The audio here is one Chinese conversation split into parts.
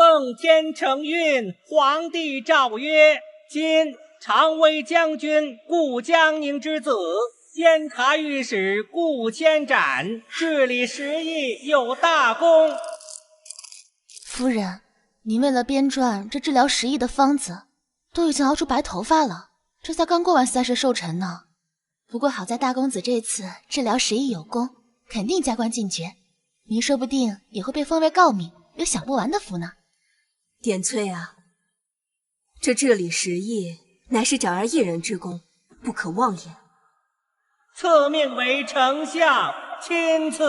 奉天承运，皇帝诏曰：今常威将军顾江宁之子，监察御史顾千斩，治理时议有大功。夫人，您为了编撰这治疗时议的方子，都已经熬出白头发了，这才刚过完3世寿辰呢。不过好在大公子这次治疗时议有功，肯定加官进爵，您说不定也会被封为诰命，有享不完的福呢。点翠啊，这治理时议乃是长儿一人之功，不可妄言。赐命为丞相钦此。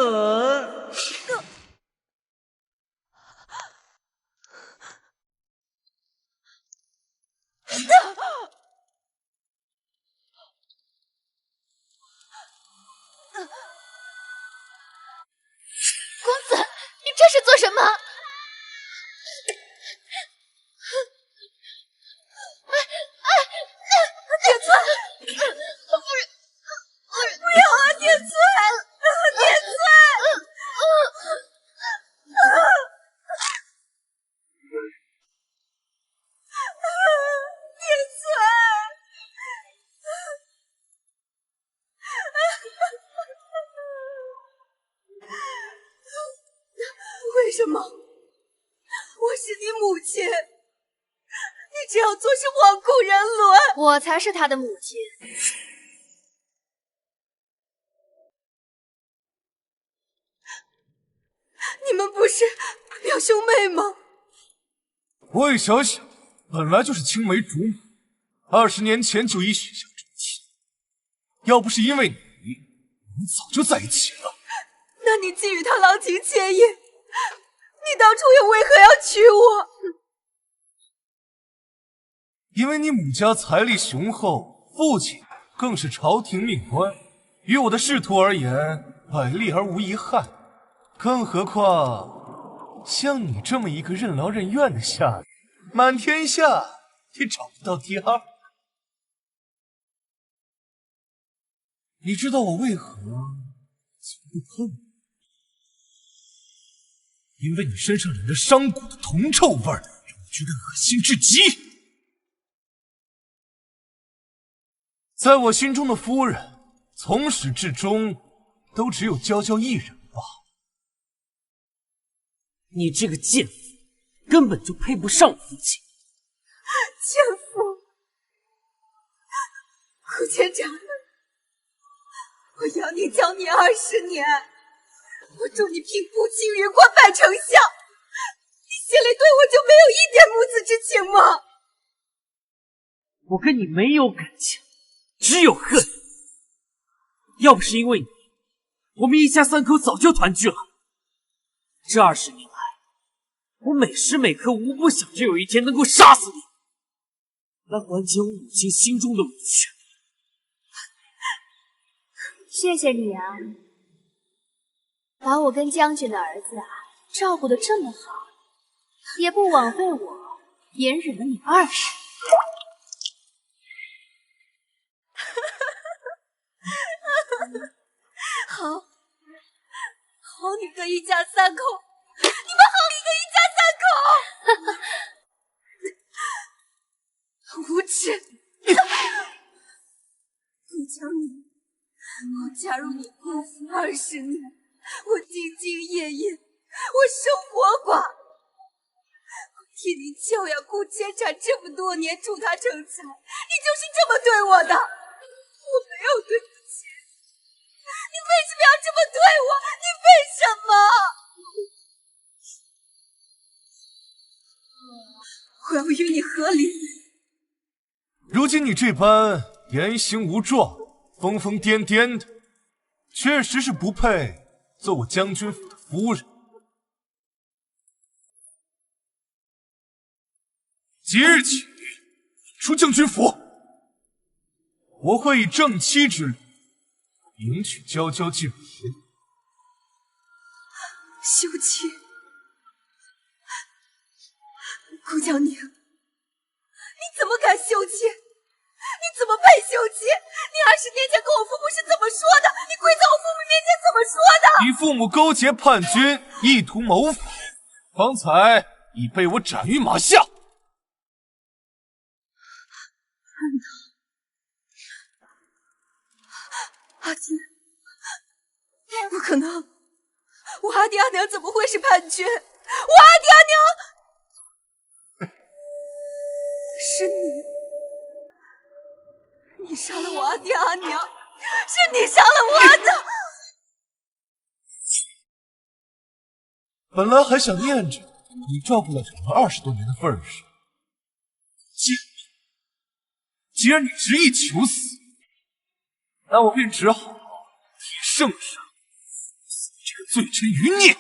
公子，你这是做什么？点翠，夫人，不要啊，点翠，点翠，点翠，为什么？我是你母亲，你这样做是罔顾人伦。我才是他的母亲。你们不是表兄妹吗？魏小小本来就是青梅竹马，20年前就已许下这契，要不是因为你，我们早就在一起了。那你既与他郎情妾意，你当初又为何要娶我？因为你母家财力雄厚，父亲更是朝廷命官，于我的仕途而言，百利而无一害。更何况像你这么一个任劳任怨的下人，满天下也找不到第二。你知道我为何从不碰你？因为你身上染着商贾的铜臭味，让我觉得恶心至极。在我心中的夫人，从始至终都只有娇娇一人罢了。你这个贱妇，根本就配不上父亲。贱妇，顾千长，我养你教你20年，我助你平步青云，官拜丞相，你心里对我就没有一点母子之情吗？我跟你没有感情，只有恨。要不是因为你，我们一家3口早就团聚了。这20年来，我每时每刻无不想着有一天能够杀死你，来缓解我母亲心中的委屈。谢谢你啊，把我跟将军的儿子照顾得这么好，也不枉费我隐忍了你20年。好，好你个一家3口，你们好一个一家3口！无耻！顾江宁，我加入你顾府20年，我兢兢业业，我守活寡，我替你教养顾千产这么多年，助他成才，你就是这么对我的，我没有对不起你，为什么要这么对我？你为什么？我要与你和离。如今你这般言行无状、疯疯癫癫的，确实是不配做我将军府的夫人。即日起，出将军府，我会以正妻之礼迎娶娇娇进府。休妻，顾江宁，你怎么敢休妻？你怎么配休妻？你20年前跟我父母是怎么说的？你跪在我父母面前怎么说的？你父母勾结叛军，意图谋反，方才已被我斩于马下。阿金，不可能！我阿弟阿娘怎么会是叛军？我阿弟阿娘是你，你杀了我阿弟阿娘，是你杀了我的。本来还想念着你照顾了长儿20多年的份上，既然你执意求死，那我便只好替圣上死这个罪臣余孽。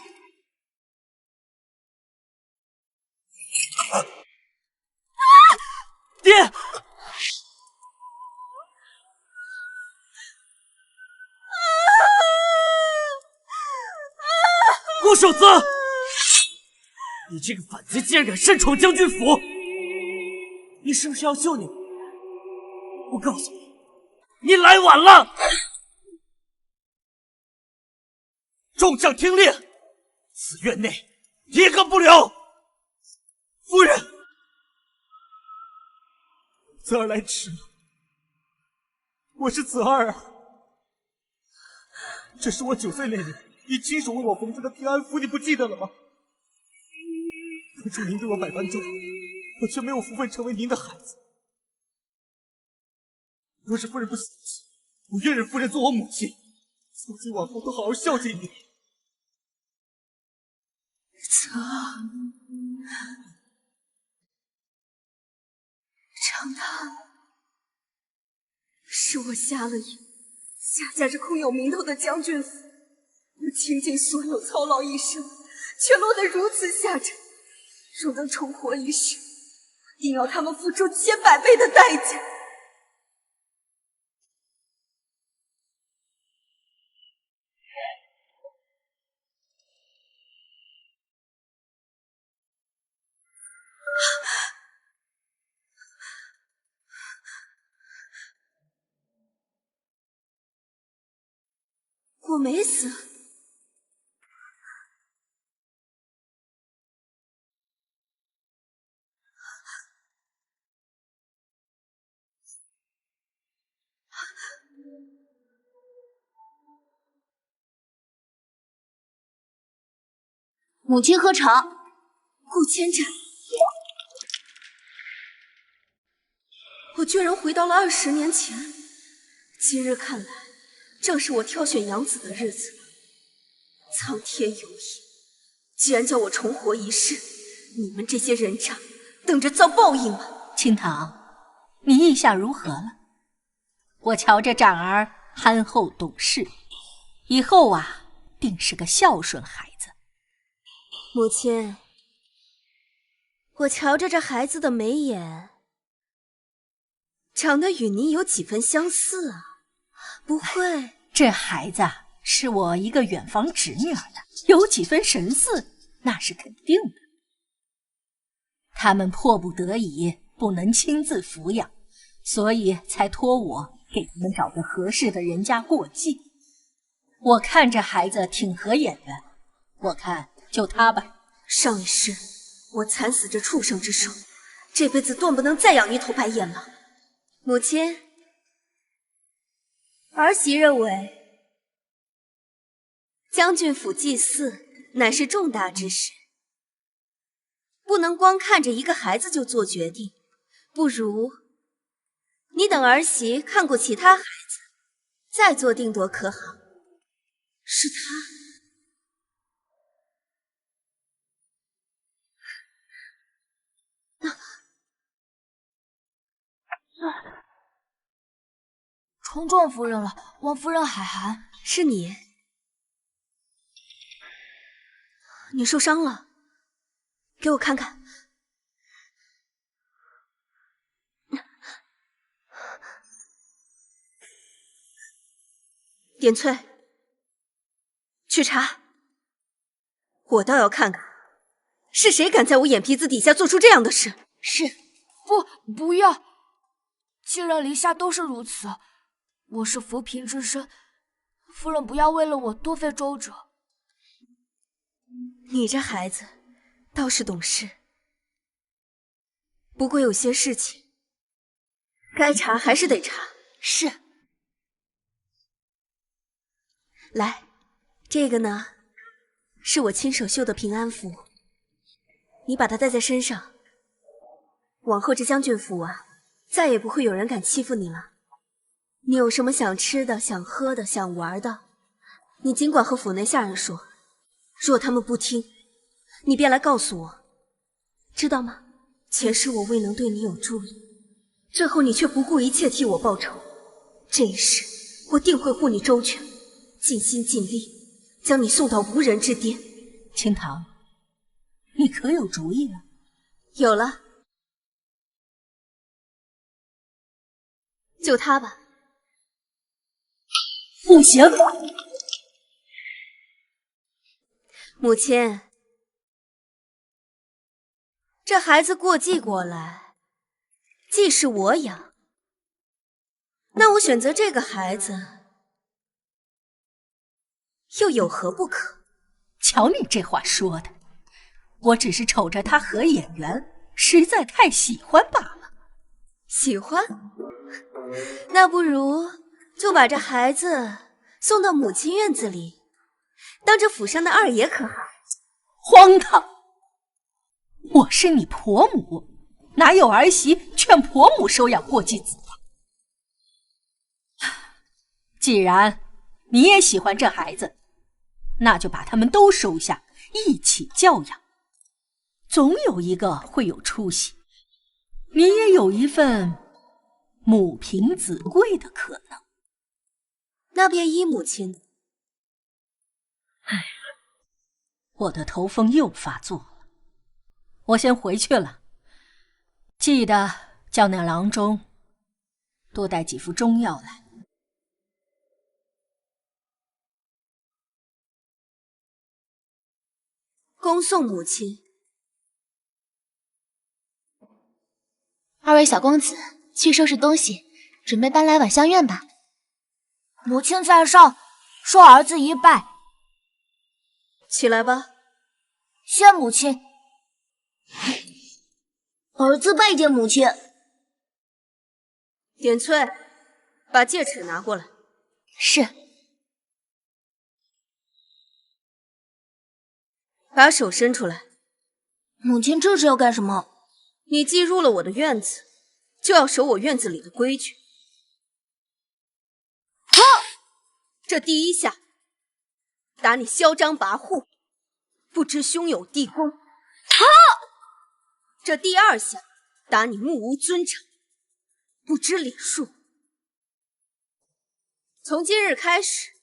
爹！顾守则，你这个反贼竟然敢擅闯将军府！你是不是要救你？我告诉你，你来晚了！众将听令，此院内一个不留。夫人，子儿来迟了，我是子二啊。这是我9岁那年你亲手为我缝制的平安符，你不记得了吗？当初您对我百般照顾，我却没有福分成为您的孩子。若是夫人不嫌弃，我愿认夫人做我母亲，从今往后都好好孝敬你。子儿，长大，是我瞎了眼，下嫁这空有名头的将军府，我倾尽所有操劳一生，却落得如此下场。若能重活一世，定要他们付出千百倍的代价。我没死。母亲喝茶。顾千斩，我居然回到了20年前。今日看来，正是我挑选养子的日子了。苍天有意，既然叫我重活一世，你们这些人渣等着遭报应吧。青堂，你意下如何了？我瞧着长儿憨厚懂事，以后啊，定是个孝顺孩子。母亲，我瞧着这孩子的眉眼，长得与您有几分相似啊？不会，这孩子是我一个远房侄女儿的，有几分神似，那是肯定的。他们迫不得已不能亲自抚养，所以才托我给他们找个合适的人家过继。我看这孩子挺合眼的，我看就他吧。上一世我惨死这畜生之手，这辈子断不能再养一头白眼了。母亲，儿媳认为，将军府祭祀乃是重大之事，不能光看着一个孩子就做决定，不如你等儿媳看过其他孩子，再做定夺，可好？是他。冲撞夫人了，王夫人海涵。是你？你受伤了，给我看看。点翠，去查。我倒要看看，是谁敢在我眼皮子底下做出这样的事。是，不要！既然篱下都是如此，我是扶贫之身，夫人不要为了我多费周折。你这孩子倒是懂事，不过有些事情该查还是得查。是。来，这个呢，是我亲手绣的平安符，你把它带在身上。往后这将军府啊，再也不会有人敢欺负你了。你有什么想吃的、想喝的、想玩的，你尽管和府内下人说。若他们不听，你便来告诉我，知道吗？前世我未能对你有助益，最后你却不顾一切替我报仇。这一世，我定会护你周全，尽心尽力，将你送到无人之巅。青棠，你可有主意了？有了，就他吧。不行！母亲，这孩子过继过来，既是我养，那我选择这个孩子，又有何不可？瞧你这话说的，我只是瞅着他合眼缘，实在太喜欢罢了。喜欢？那不如就把这孩子送到母亲院子里，当这府上的二爷可好？荒唐！我是你婆母，哪有儿媳劝婆母收养过继子的？既然你也喜欢这孩子，那就把他们都收下，一起教养。总有一个会有出息，你也有一份母凭子贵的可能。那便依母亲。唉，我的头风又发作了，我先回去了。记得叫那郎中多带几副中药来。恭送母亲。二位小公子，去收拾东西，准备搬来晚香院吧。母亲在上，受儿子一拜。起来吧。谢母亲。儿子拜见母亲。点翠，把戒尺拿过来。是。把手伸出来。母亲这是要干什么？你既入了我的院子，就要守我院子里的规矩。这第一下打你嚣张跋扈，不知兄友弟恭。这第二下打你目无尊长，不知礼数。从今日开始，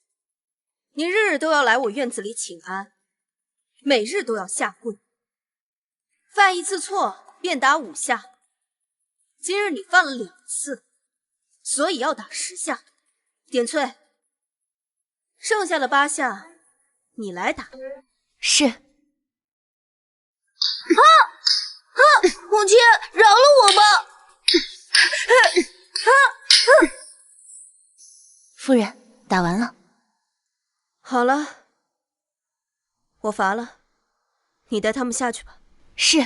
你日日都要来我院子里请安，每日都要下跪，犯一次错便打5下。今日你犯了2次，所以要打10下。点翠，剩下的8下你来打。是。母亲，饶了我吧！夫人，打完了。好了，我罚了，你带他们下去吧。是。今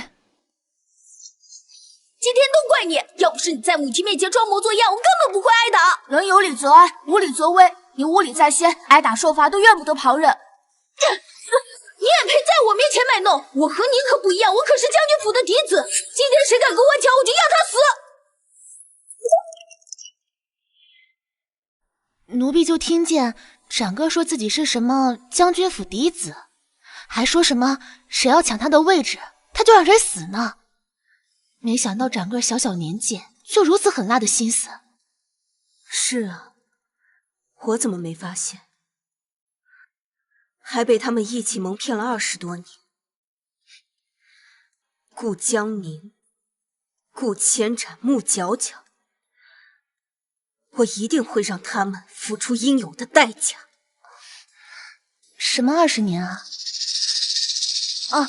天都怪你，要不是你在母亲面前装模作样，我根本不会挨打。人有理则安，无理则威。你无理在先，挨打受罚都怨不得旁人。你也配在我面前卖弄？我和你可不一样，我可是将军府的嫡子。今天谁敢跟我抢，我就要他死！奴婢就听见展哥说自己是什么将军府嫡子，还说什么谁要抢他的位置，他就让谁死呢。没想到展哥小小年纪就如此狠辣的心思。是啊，我怎么没发现？还被他们一起蒙骗了20多年。顾江宁、顾千斩、穆皎皎，我一定会让他们付出应有的代价。什么20年啊？啊，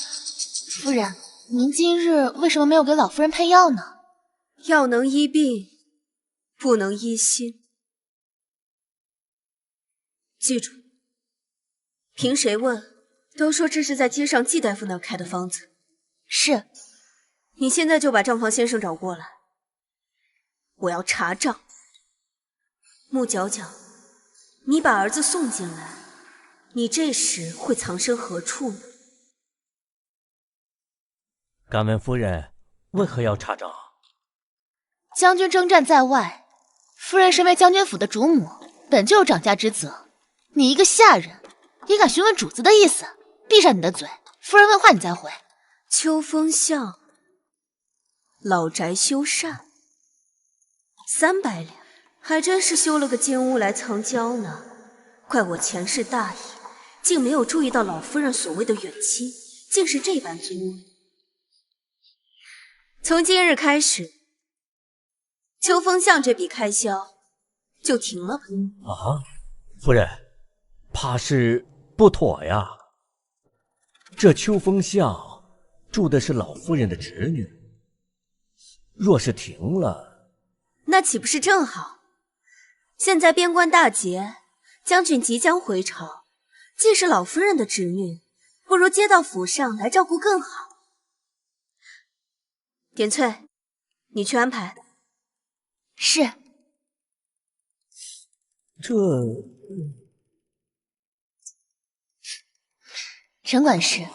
夫人，您今日为什么没有给老夫人配药呢？药能医病，不能医心。记住，凭谁问，都说这是在街上季大夫那儿开的方子。是。你现在就把账房先生找过来，我要查账。穆角角，你把儿子送进来，你这时会藏身何处呢？敢问夫人，为何要查账？将军征战在外，夫人身为将军府的主母，本就有掌家之责。你一个下人，也敢询问主子的意思？闭上你的嘴，夫人问话你再回。秋风巷老宅修缮，300两，还真是修了个间屋来藏娇呢。怪我前世大意，竟没有注意到老夫人所谓的远亲，竟是这般尊贵。从今日开始，秋风巷这笔开销就停了吧。啊，夫人，怕是不妥呀。这秋风巷住的是老夫人的侄女，若是停了，那岂不是正好？现在边关大捷，将军即将回朝，既是老夫人的侄女，不如接到府上来照顾更好。点翠，你去安排。是。陈管事，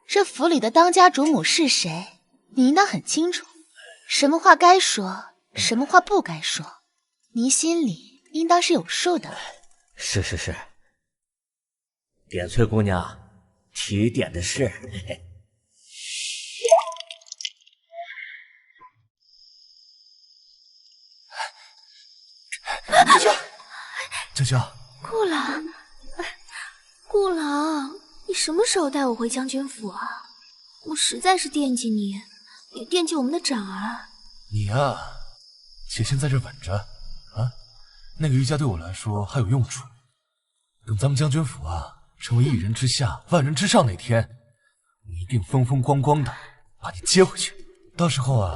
这府里的当家主母是谁？你应当很清楚，什么话该说，什么话不该说，你心里应当是有数的。是，点翠姑娘提点的是。娇娇，顾郎，你什么时候带我回将军府啊？我实在是惦记你，也惦记我们的长儿。你呀，且先在这稳着啊！那个玉家对我来说还有用处。等咱们将军府成为一人之下、万人之上那天，我一定风风光光的把你接回去。到时候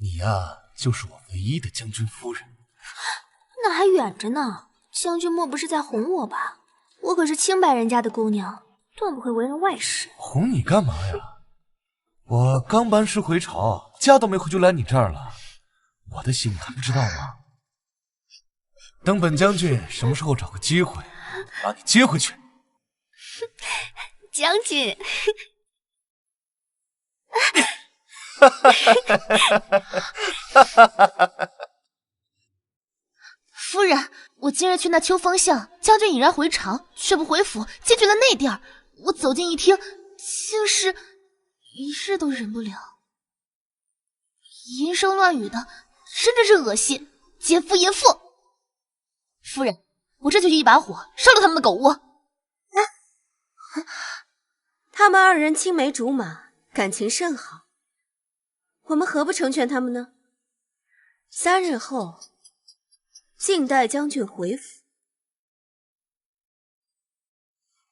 你呀就是我唯一的将军夫人。那还远着呢，将军莫不是在哄我吧？我可是清白人家的姑娘，断不会为人外事。哄你干嘛呀？我刚班师回朝，家都没回就来你这儿了，我的心你还不知道吗？等本将军什么时候找个机会把你接回去。将军。夫人，我今日去那秋风巷，将军已然回朝，却不回府，进去了内殿。我走近一听，竟是一日都忍不了，淫声乱语的，真是恶心，奸夫淫妇！夫人，我这就去一把火烧了他们的狗窝。他们2人青梅竹马，感情甚好，我们何不成全他们呢？3日后静待将军回府。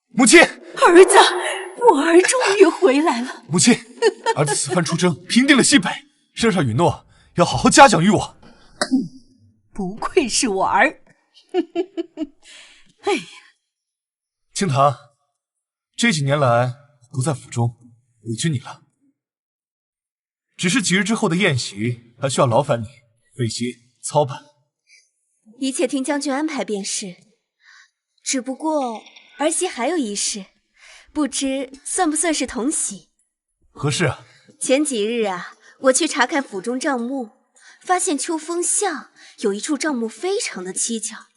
母亲，儿子，我儿终于回来了。母亲，儿子此番出征，平定了西北，圣上允诺要好好嘉奖于我。不愧是我儿。哎呀，清堂，这几年来不在府中，委屈你了。只是几日之后的宴席，还需要劳烦你费心操办。一切听将军安排便是。只不过儿媳还有一事，不知算不算是同喜？何事啊？前几日我去查看府中账目，发现秋风巷有一处账目非常的蹊跷。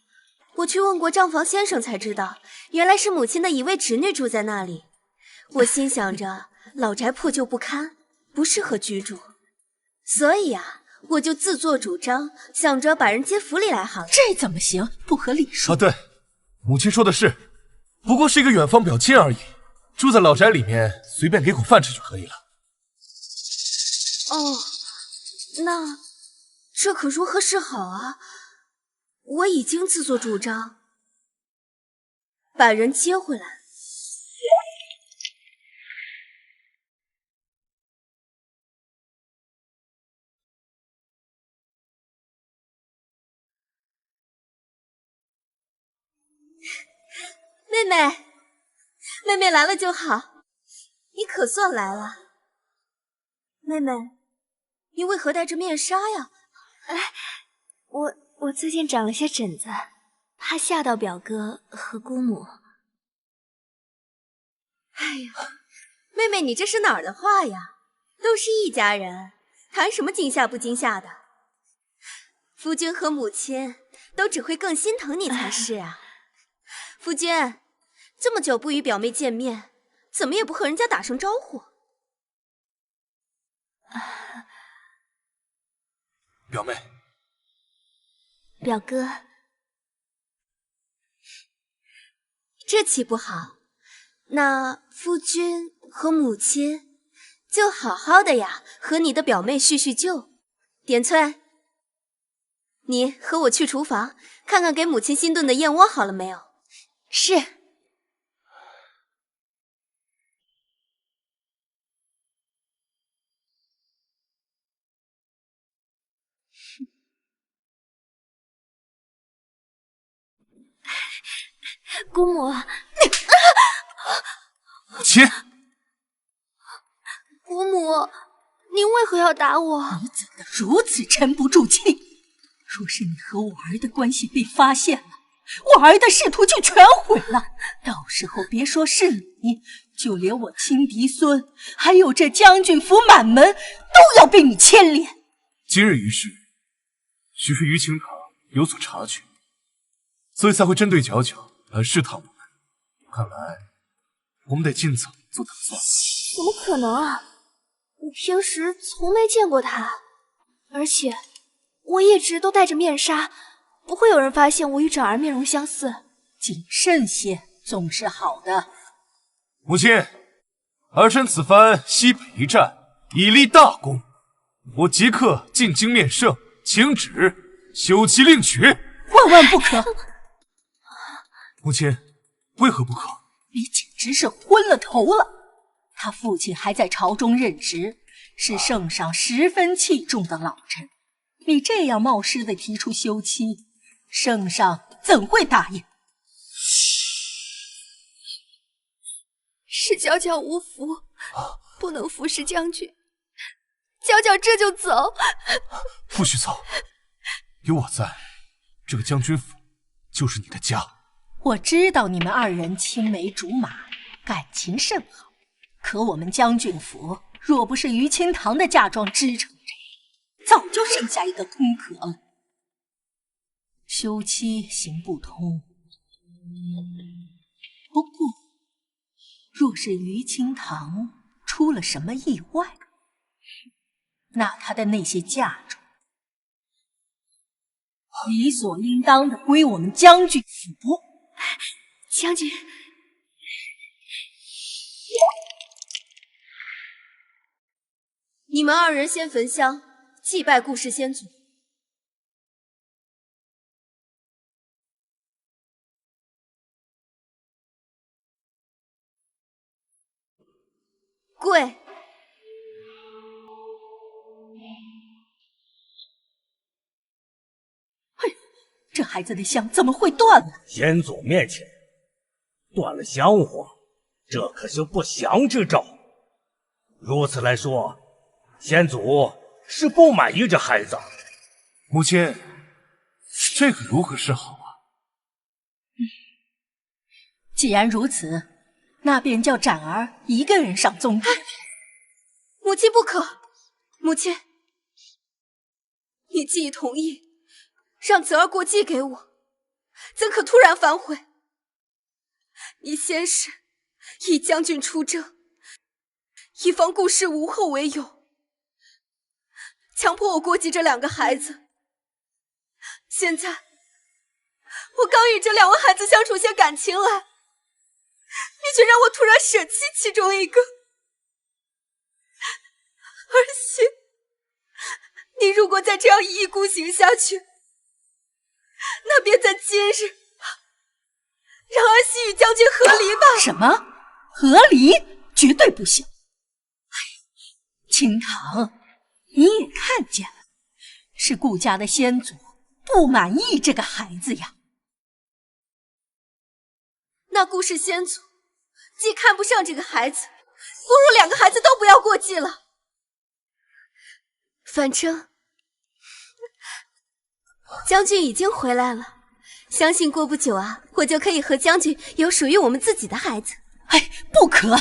我去问过账房先生才知道，原来是母亲的一位侄女住在那里。我心想着老宅破旧不堪，不适合居住，所以我就自作主张，想着把人接府里来好了。这怎么行？不合理数。对，母亲说的是，不过是一个远房表亲而已，住在老宅里面，随便给口饭吃就可以了。哦，那这可如何是好啊？我已经自作主张，把人接回来。妹妹来了就好，你可算来了。妹妹，你为何戴着面纱呀？我最近长了些疹子，怕吓到表哥和姑母。哎呀，妹妹，你这是哪儿的话呀？都是一家人，谈什么惊吓不惊吓的？夫君和母亲都只会更心疼你才是啊。夫君，这么久不与表妹见面，怎么也不和人家打声招呼？表妹，表哥，这岂不好？那夫君和母亲就好好的呀，和你的表妹叙叙旧。点翠，你和我去厨房看看给母亲新炖的燕窝好了没有？是。姑母，母亲，姑母，您为何要打我？你怎能如此沉不住气？若是你和我儿的关系被发现了，我儿的仕途就全毁了。到时候别说是你，就连我亲嫡孙，还有这将军府满门，都要被你牵连。今日一事，许是于清堂有所察觉，所以才会针对角角来试探我们。看来我们得尽早做打算。怎么可能啊！我平时从没见过他，而且我一直都戴着面纱，不会有人发现我与长儿面容相似。谨慎些总是好的。母亲，儿臣此番西北一战，已立大功，我即刻进京面圣，请旨休妻另娶。万万不可！母亲，为何不可？你简直是昏了头了。他父亲还在朝中任职，是圣上十分器重的老臣。你这样冒失的提出休妻，圣上怎会答应？是角角无福，不能服侍将军。角角这就走。不许走，有我在，这个将军府就是你的家。我知道你们二人青梅竹马，感情甚好，可我们将军府若不是于清堂的嫁妆支撑着，早就剩下一个空壳了。休妻行不通，不过若是于清堂出了什么意外，那他的那些嫁妆理所应当的归我们将军府。将军，你们二人先焚香祭拜顾氏先祖。跪。这孩子的香怎么会断了？先祖面前断了香火，这可是不祥之兆。如此来说，先祖是不满意这孩子。母亲，这个如何是好啊？既然如此，那便叫展儿一个人上宗殿。母亲不可，母亲，你既已同意让子儿过继给我，怎可突然反悔？你先是以将军出征，以防顾氏无后为由，强迫我过继这两个孩子。现在我刚与这两位孩子相处些感情来，你却让我突然舍弃其中一个。儿媳，你如果再这样一意孤行下去，那便在今日让儿媳与将军和离吧。什么？和离？绝对不行！清堂，你也看见了，是顾家的先祖不满意这个孩子呀。那顾氏先祖既看不上这个孩子，不如两个孩子都不要过继了。反正将军已经回来了，相信过不久啊，我就可以和将军有属于我们自己的孩子。哎，不可！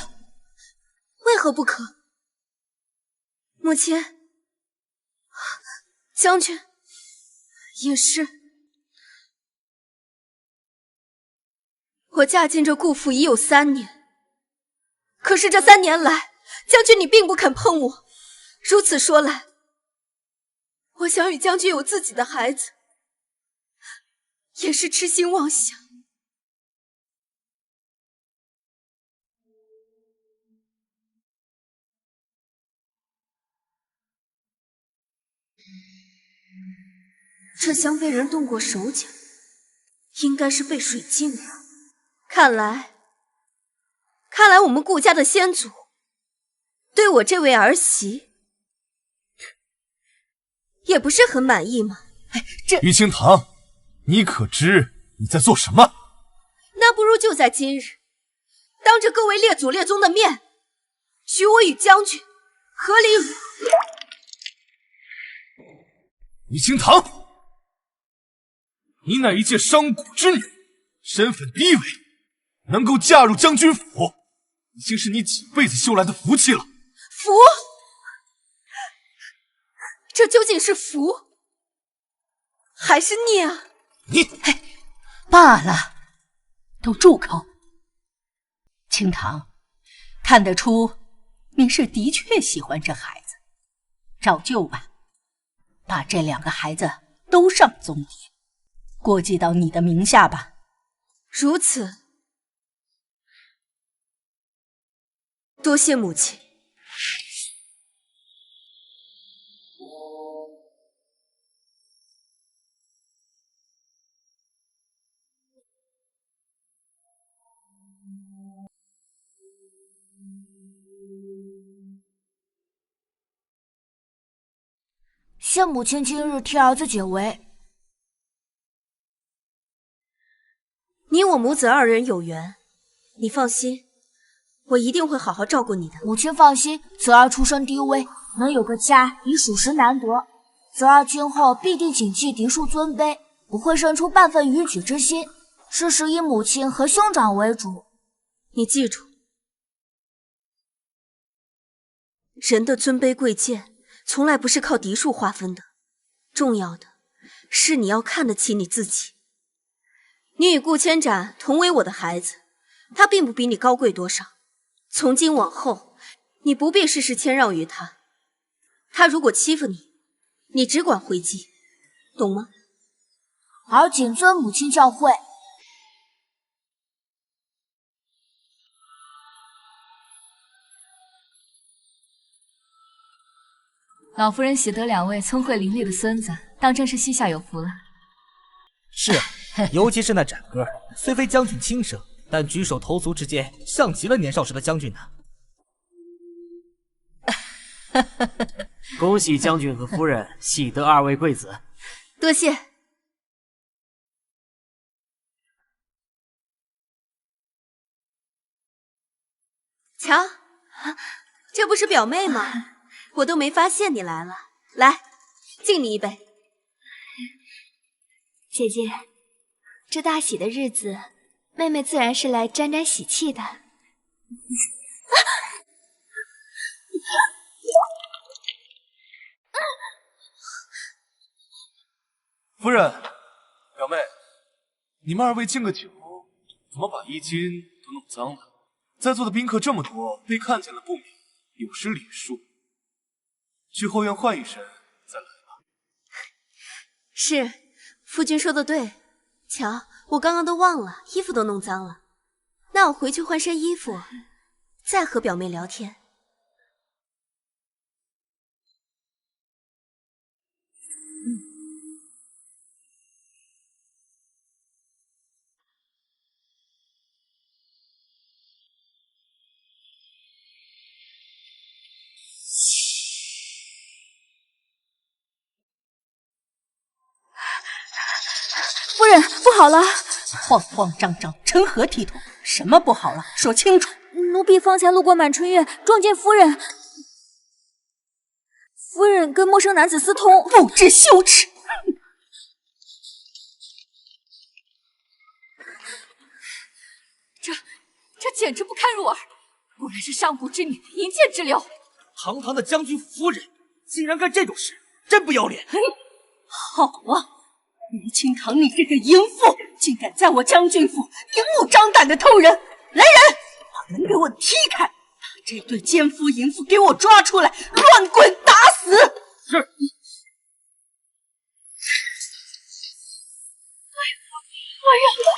为何不可？母亲，将军也是。我嫁进这顾府已有3年，可是这3年来，将军你并不肯碰我。如此说来，我想与将军有自己的孩子，也是痴心妄想。这香被人动过手脚，应该是被水浸了。看来我们顾家的先祖对我这位儿媳也不是很满意嘛。哎，这玉清堂，你可知你在做什么？那不如就在今日，当着各位列祖列宗的面，许我与将军和离乳。玉清堂，你乃一介商贾之女，身份低微，能够嫁入将军府，已经是你几辈子修来的福气了。福？这究竟是福还是孽啊？你，罢了，都住口！清堂，看得出你是的确喜欢这孩子，照旧吧，把这2个孩子都上宗牒，过继到你的名下吧。如此，多谢母亲。谢母亲今日替儿子解围。你我母子2人有缘，你放心，我一定会好好照顾你的。母亲放心，泽儿出身低微，能有个家已属实难得。泽儿今后必定谨记嫡庶尊卑，不会生出半分逾矩之心，事事以母亲和兄长为主。你记住，人的尊卑贵贱从来不是靠嫡庶划分的，重要的是你要看得起你自己。你与顾千斩同为我的孩子，他并不比你高贵多少。从今往后，你不必事事谦让于他。他如果欺负你，你只管回击，懂吗？儿谨遵母亲教诲。老夫人喜得2位聪慧伶俐的孙子，当真是膝下有福了。是啊，尤其是那展哥，虽非将军亲生，但举手投足之间像极了年少时的将军呢。恭喜将军和夫人喜得2位贵子，多谢。瞧，这不是表妹吗？我都没发现你来了。来，敬你一杯。姐姐，这大喜的日子，妹妹自然是来沾沾喜气的。夫人，表妹，你们2位敬个酒，怎么把衣襟都弄脏了？在座的宾客这么多，被看见了不免有失礼数。去后院换一身再来吧。是，夫君说的对。瞧，我刚刚都忘了，衣服都弄脏了。那我回去换身衣服，再和表妹聊天。夫人，不好了！慌慌张张，成何体统？什么不好了？说清楚！奴婢方才路过满春院，撞见夫人人跟陌生男子私通，不知羞耻！这简直不堪入耳，果然是上古之女，淫贱之流。堂堂的将军夫人，竟然干这种事，真不要脸！好啊，于清堂，你这个淫妇，竟敢在我将军府明目张胆的偷人！来人，把门给我踢开，把这对奸夫淫妇给我抓出来，乱棍打死！是。我认了。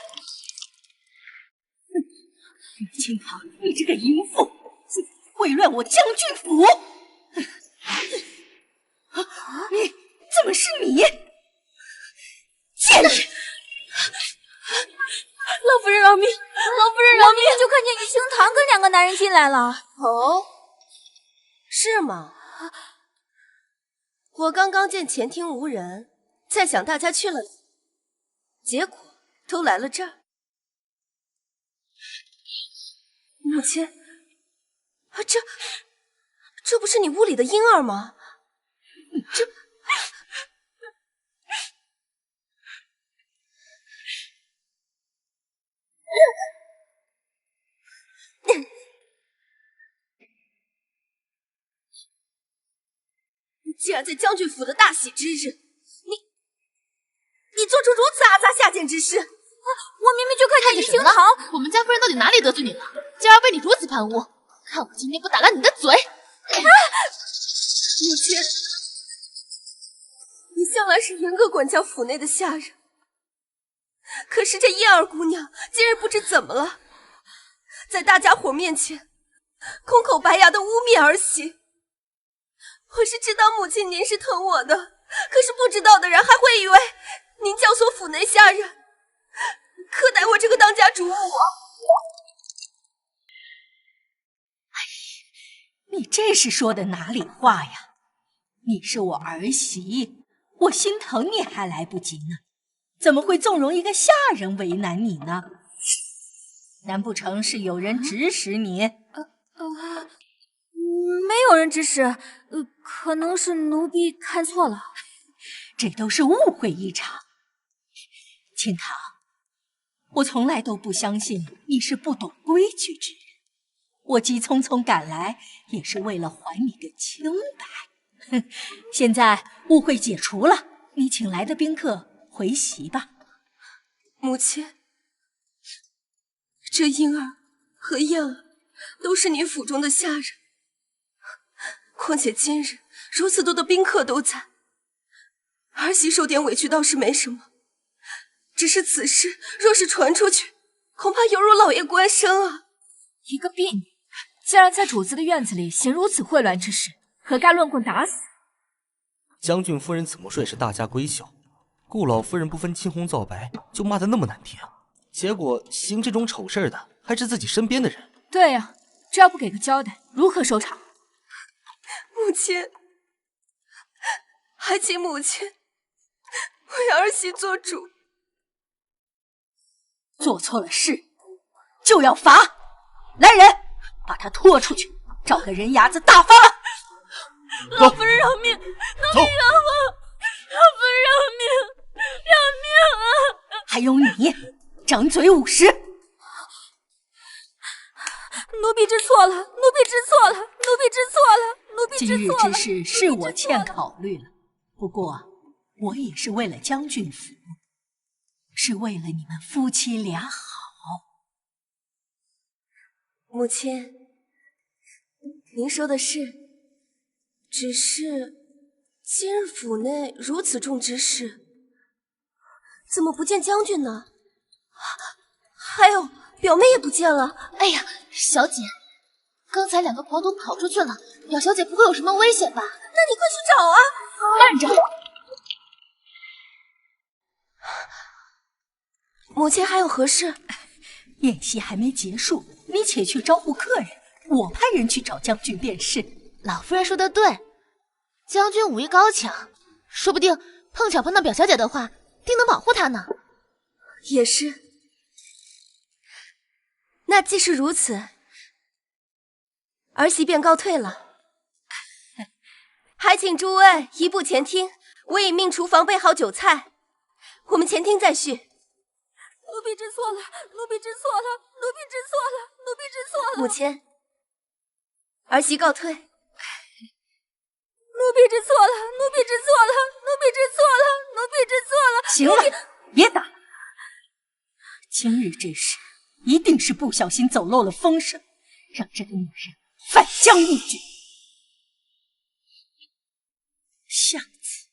于清堂，你这个淫妇，竟秽乱我将军府！你怎么是你？贱人！老夫人饶命！老夫人饶命！就看见于清堂跟2个男人进来了。哦，是吗？我刚刚见前厅无人，在想大家去了哪，结果都来了这儿。母亲，啊，这不是你屋里的婴儿吗？这……你竟然在将军府的大喜之日，你做出如此阿杂下贱之事！我明明就看见于清堂，我们家夫人到底哪里得罪你了？竟然被你如此攀污！看我今天不打烂你的嘴！母亲，你向来是严格管教府内的下人，可是这燕儿姑娘今日不知怎么了，在大家伙面前空口白牙的污蔑儿媳。我是知道母亲您是疼我的，可是不知道的人还会以为您教唆府内下人苛待我这个当家主母。你这是说的哪里话呀？你是我儿媳，我心疼你还来不及呢，怎么会纵容一个下人为难你呢？难不成是有人指使你？没有人指使，可能是奴婢看错了。这都是误会一场。清堂，我从来都不相信你是不懂规矩之人。我急匆匆赶来，也是为了还你个清白。哼，现在误会解除了，你请来的宾客回席吧。母亲，这婴儿和燕儿都是你府中的下人，况且今日如此多的宾客都在，儿媳受点委屈倒是没什么，只是此事若是传出去，恐怕犹如老爷官生啊！一个婢女，竟然在主子的院子里行如此秽乱之事，何该乱棍打死？将军夫人怎么说也是大家闺秀，顾老夫人不分青红皂白就骂得那么难听，结果行这种丑事的还是自己身边的人。对呀，这要不给个交代，如何收场？母亲，还请母亲为儿媳做主。做错了事就要罚，来人，把他拖出去，找个人牙子大发了。老夫人饶命！奴婢冤枉！老夫人饶命！饶命啊！还有你，张嘴50！奴婢知错了，奴婢知错了，奴婢知错了，奴婢知错了。今日之事是我欠考虑了，不过我也是为了将军府，是为了你们夫妻俩好。母亲，您说的是，只是今日府内如此重之事，怎么不见将军呢？还有表妹也不见了。哎呀，小姐，刚才2个狂徒跑出去了，表小姐不会有什么危险吧？那你快去找啊！慢着，母亲还有何事？宴席还没结束，你且去招呼客人，我派人去找将军便是。老夫人说的对，将军武艺高强，说不定碰巧碰到表小姐的话，定能保护她呢。也是。那既是如此，儿媳便告退了。还请诸位移步前厅，我已命厨房备好酒菜，我们前厅再叙。奴婢知错了，奴婢知错了，奴婢知错了，奴婢知错了。母亲，儿媳告退。奴婢知错了，奴婢知错了，奴婢知错了，奴婢知错了。行了，别打了。今日这事一定是不小心走漏了风声，让这个女人反将一军。下次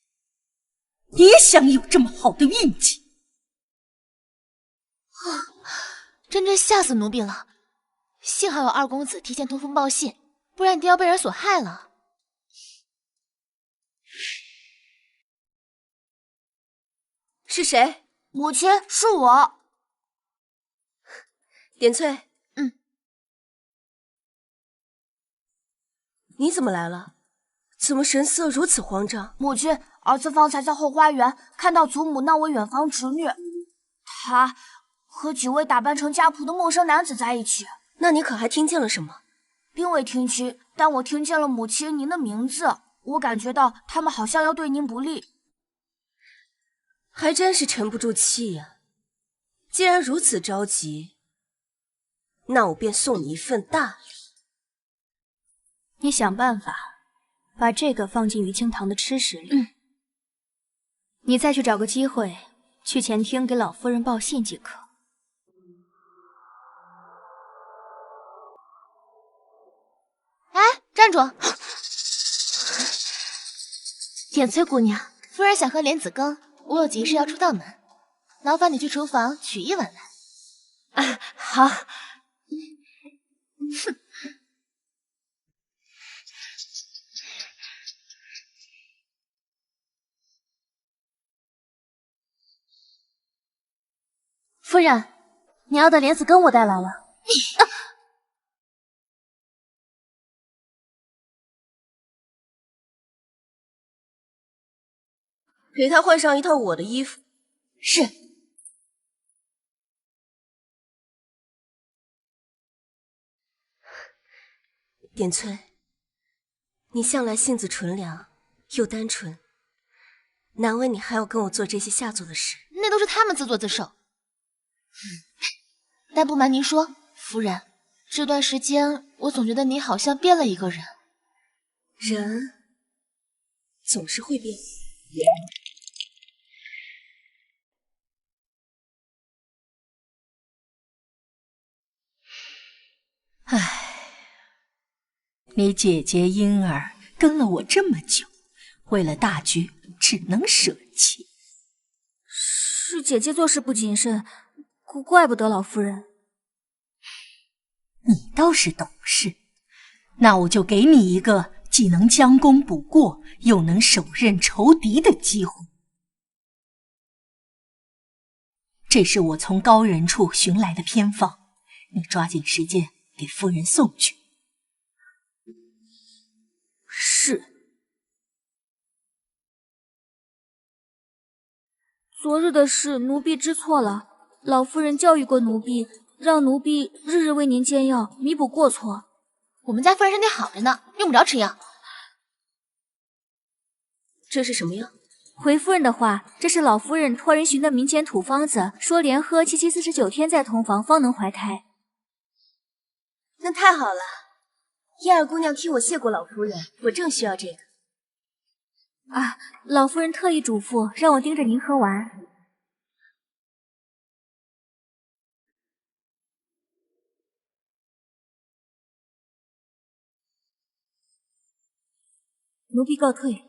别想有这么好的运气。真吓死奴婢了！幸好有二公子提前通风报信，不然你爹要被人所害了。是谁？母亲，是我。点翠。你怎么来了？怎么神色如此慌张？母亲，儿子方才在后花园看到祖母那位远房侄女，她和几位打扮成家仆的陌生男子在一起。那你可还听见了什么？并未听清，但我听见了母亲您的名字，我感觉到他们好像要对您不利。还真是沉不住气呀！既然如此着急，那我便送你一份大礼。你想办法把这个放进于清堂的吃食里。你再去找个机会去前厅给老夫人报信即可。哎，站住！点翠姑娘，夫人想喝莲子羹，我有急事要出道门，劳烦你去厨房取一碗来。啊，好。哼。夫人，你要的莲子羹我带来了。给他换上一套我的衣服。是。点翠，你向来性子纯良又单纯，难为你还要跟我做这些下作的事。那都是他们自作自受。但不瞒您说，夫人，这段时间我总觉得你好像变了一个人。人总是会变。唉，你姐姐莺儿跟了我这么久，为了大局只能舍弃。是姐姐做事不谨慎，怪不得老夫人。你倒是懂事，那我就给你一个既能将功补过，又能手刃仇敌的机会。这是我从高人处寻来的偏方，你抓紧时间给夫人送去。是。昨日的事，奴婢知错了。老夫人教育过奴婢，让奴婢日日为您煎药，弥补过错。我们家夫人身体好着呢，用不着吃药。这是什么药？回夫人的话，这是老夫人托人寻的民间土方子，说连喝7749天再同房方能怀胎。那太好了，燕儿姑娘替我谢过老夫人，我正需要这个。啊，老夫人特意嘱咐让我盯着您喝完。奴婢告退。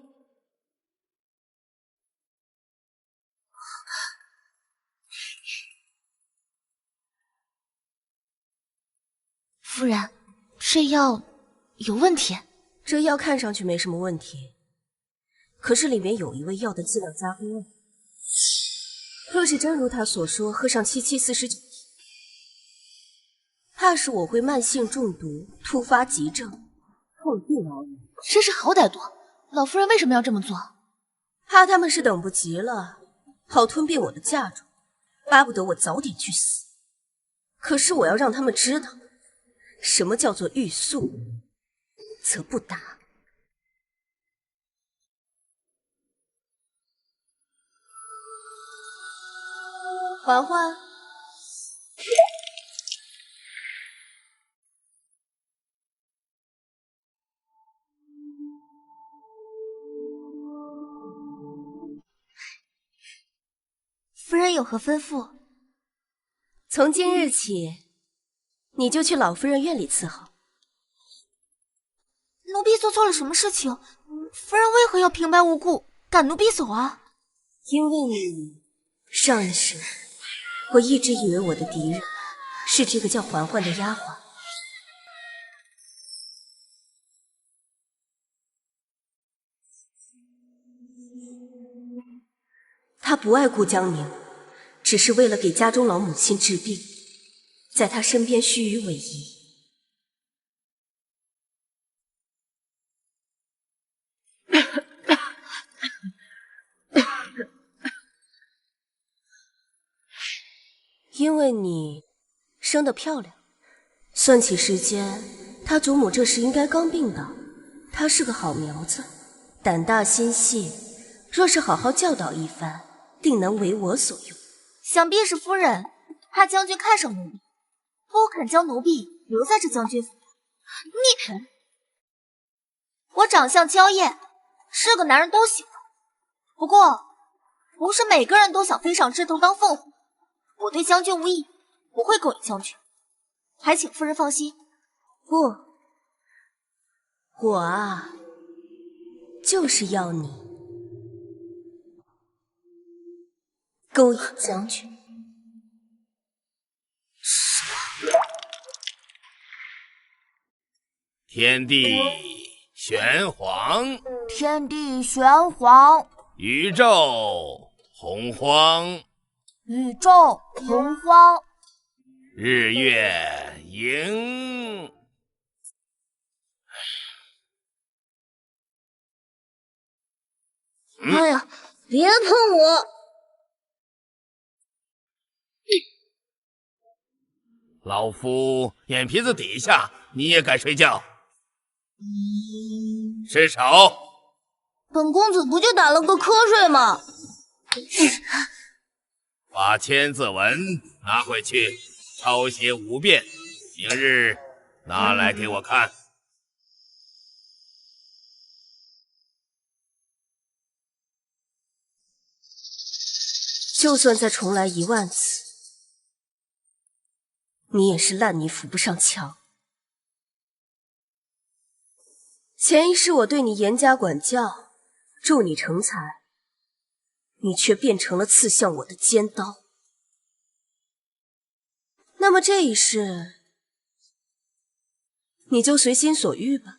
夫人，这药有问题。这药看上去没什么问题，可是里面有一味药的剂量加工了。若是真如他所说，喝上7749天，怕是我会慢性中毒，突发急症，痛定熬医。真是好歹毒！老夫人为什么要这么做？怕他们是等不及了，好吞并我的嫁妆，巴不得我早点去死。可是我要让他们知道，什么叫做欲速则不达。嬛嬛，夫人有何吩咐？从今日起，你就去老夫人院里伺候。奴婢做错了什么事情？夫人为何要平白无故赶奴婢走啊？因为你上一世，我一直以为我的敌人是这个叫嬛嬛的丫鬟。她不爱顾江宁，只是为了给家中老母亲治病，在她身边虚与委蛇。因为你生得漂亮，算起时间，他祖母这时应该刚病倒。他是个好苗子，胆大心细，若是好好教导一番，定能为我所用。想必是夫人怕将军看上奴婢，不肯将奴婢留在这将军府。你，我长相娇艳，是个男人都喜欢，不过不是每个人都想飞上枝头当凤凰。我对将军无意，不会勾引将军，还请夫人放心。不，我啊，就是要你勾引将军。天地玄黄，天地玄黄，宇宙洪荒，宇宙洪荒，日月盈。哎呀，别碰我！老夫眼皮子底下，你也敢睡觉？伸手！本公子不就打了个瞌睡吗？把千字文拿回去，抄写5遍，明日拿来给我看。就算再重来1万次，你也是烂泥扶不上墙。前一世我对你严加管教，助你成才，你却变成了刺向我的尖刀。那么这一世，你就随心所欲吧。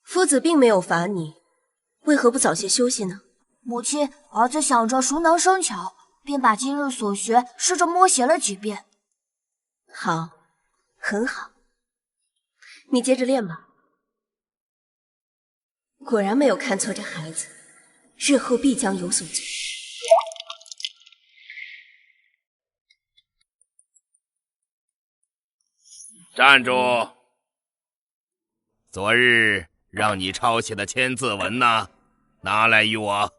夫子并没有罚你，为何不早些休息呢？母亲，儿子想着熟能生巧，便把今日所学试着默写了几遍。好，很好，你接着练吧。果然没有看错这孩子，日后必将有所作。站住！昨日让你抄写的千字文呢？拿来与我。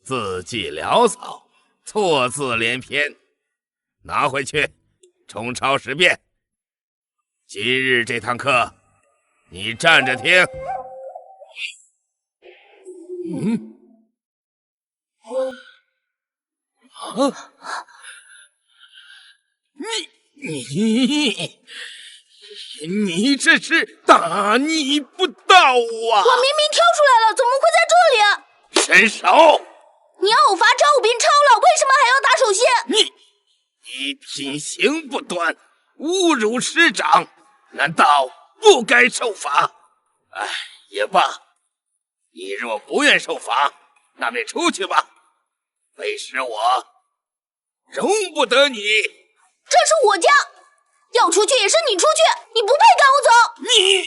字迹潦草，错字连篇，拿回去重抄10遍。今日这堂课，你站着听。你这是大逆不道啊！我明明挑出来了，怎么会在这里？伸手！你要我罚抄，我便抄了，为什么还要打手心？你品行不端，侮辱师长，难道不该受罚？哎，也罢，你若不愿受罚，那便出去吧。为师我容不得你。这是我家，要出去也是你出去，你不配赶我走。你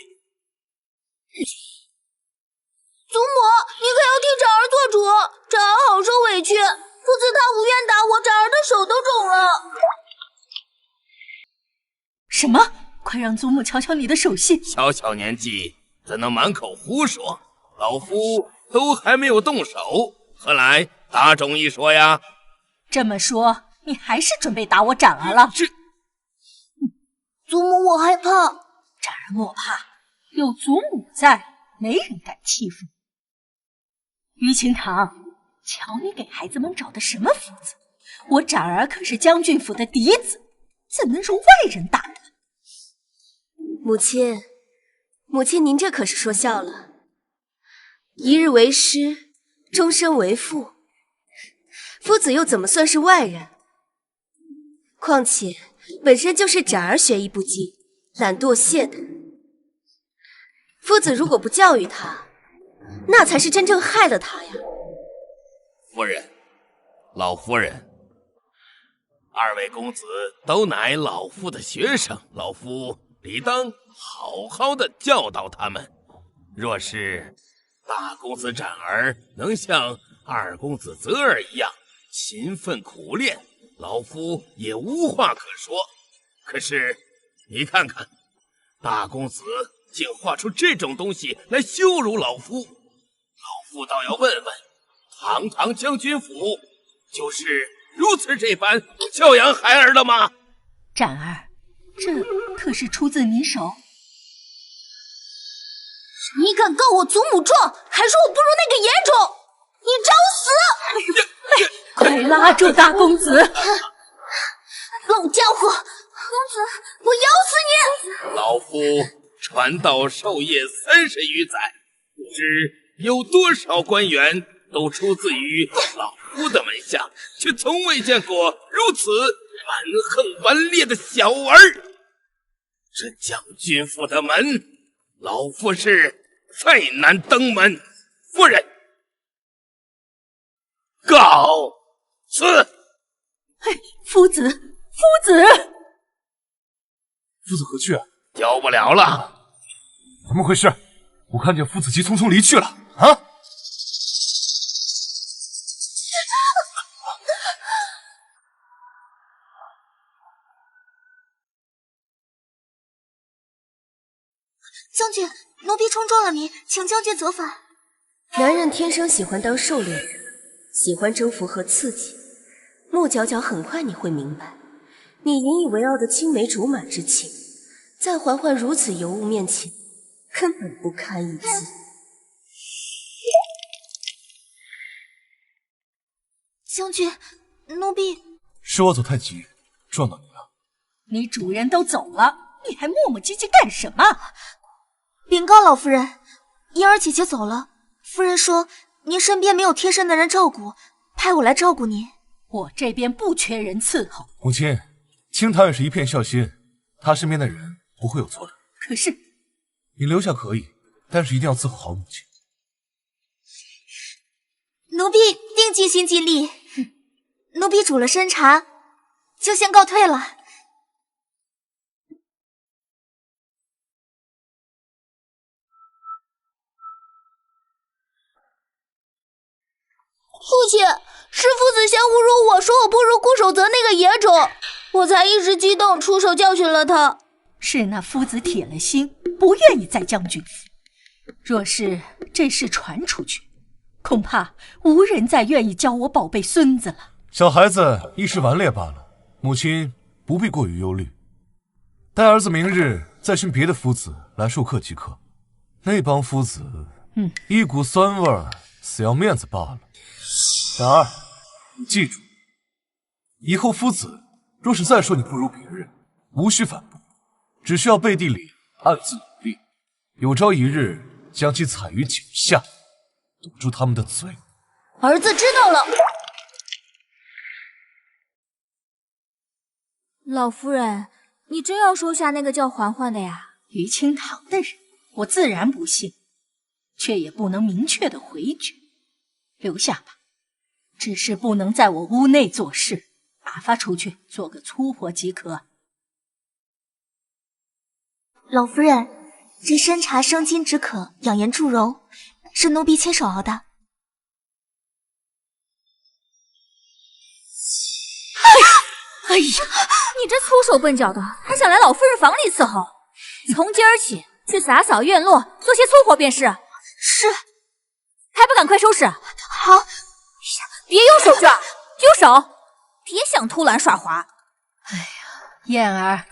祖母，你可要替展儿做主，展儿好受委屈。父子他无愿打我，展儿的手都肿了。什么？快让祖母瞧瞧你的手信。小小年纪怎能满口胡说？老夫都还没有动手，何来打肿一说呀？这么说，你还是准备打我展儿了？祖母，我害怕。展儿莫怕，有祖母在，没人敢欺负你。于清堂，瞧你给孩子们找的什么福子？我展儿可是将军府的嫡子，怎能容外人打的？母亲，母亲，您这可是说笑了。一日为师，终身为父，夫子又怎么算是外人？况且本身就是展儿学艺不精，懒惰懈怠。夫子如果不教育他，那才是真正害了他呀。夫人，老夫人，二位公子都乃老夫的学生，老夫理当好好的教导他们。若是大公子展儿能像二公子泽儿一样勤奋苦练，老夫也无话可说。可是你看看，大公子竟画出这种东西来羞辱老夫，老夫倒要问问，堂堂将军府就是如此这般教养孩儿的吗？展儿，这可是出自你手。你敢告我祖母状，还说我不如那个野种，你找死！快拉住大公子！老家伙，公子，我咬死你！老夫传道授业30余载，不知有多少官员都出自于老夫的门下，却从未见过如此蛮横顽劣的小儿。这将军府的门，老夫是再难登门。夫人，告辞。夫子，夫子，夫子何去？教不了了。怎么回事？我看见夫子急匆匆离去了啊！将军，奴婢冲撞了你，请将军责罚。男人天生喜欢当狩猎人，喜欢征服和刺激。穆角角，很快你会明白，你引以为傲的青梅竹马之情，在嬛嬛如此尤物面前，根本不堪一击。将军，奴婢是我走太急，撞到你了。你主人都走了，你还磨磨唧唧干什么？禀告老夫人，嫣儿姐姐走了。夫人说您身边没有贴身的人照顾，派我来照顾您。我这边不缺人伺候。母亲，清堂也是一片孝心，他身边的人不会有错的。可是你留下可以，但是一定要伺候好母亲。奴婢定尽心尽力。奴婢煮了参茶，就先告退了。父亲，是夫子先侮辱我，说我不如顾守则那个野种，我才一时激动出手教训了他。是那夫子铁了心，不愿意在将军府。若是这事传出去，恐怕无人再愿意教我宝贝孙子了。小孩子一时顽劣罢了，母亲不必过于忧虑。待儿子明日再寻别的夫子来授课即可。那帮夫子，一股酸味儿，死要面子罢了。展儿，记住，以后夫子若是再说你不如别人，无需反驳，只需要背地里暗自努力，有朝一日将其踩于脚下，堵住他们的嘴。儿子知道了。老夫人，你真要收下那个叫嬛嬛的呀？于清堂的人，我自然不信，却也不能明确的回绝。留下吧，只是不能在我屋内做事，打发出去做个粗活即可。老夫人，这参茶生津止渴，养颜助容，是奴婢亲手熬的。哎呀，你这粗手笨脚的，还想来老夫人房里伺候？从今儿起，去洒扫院落，做些粗活便是。是，还不赶快收拾？好。别有手绢，丢手！别想偷懒耍滑。哎呀，燕儿，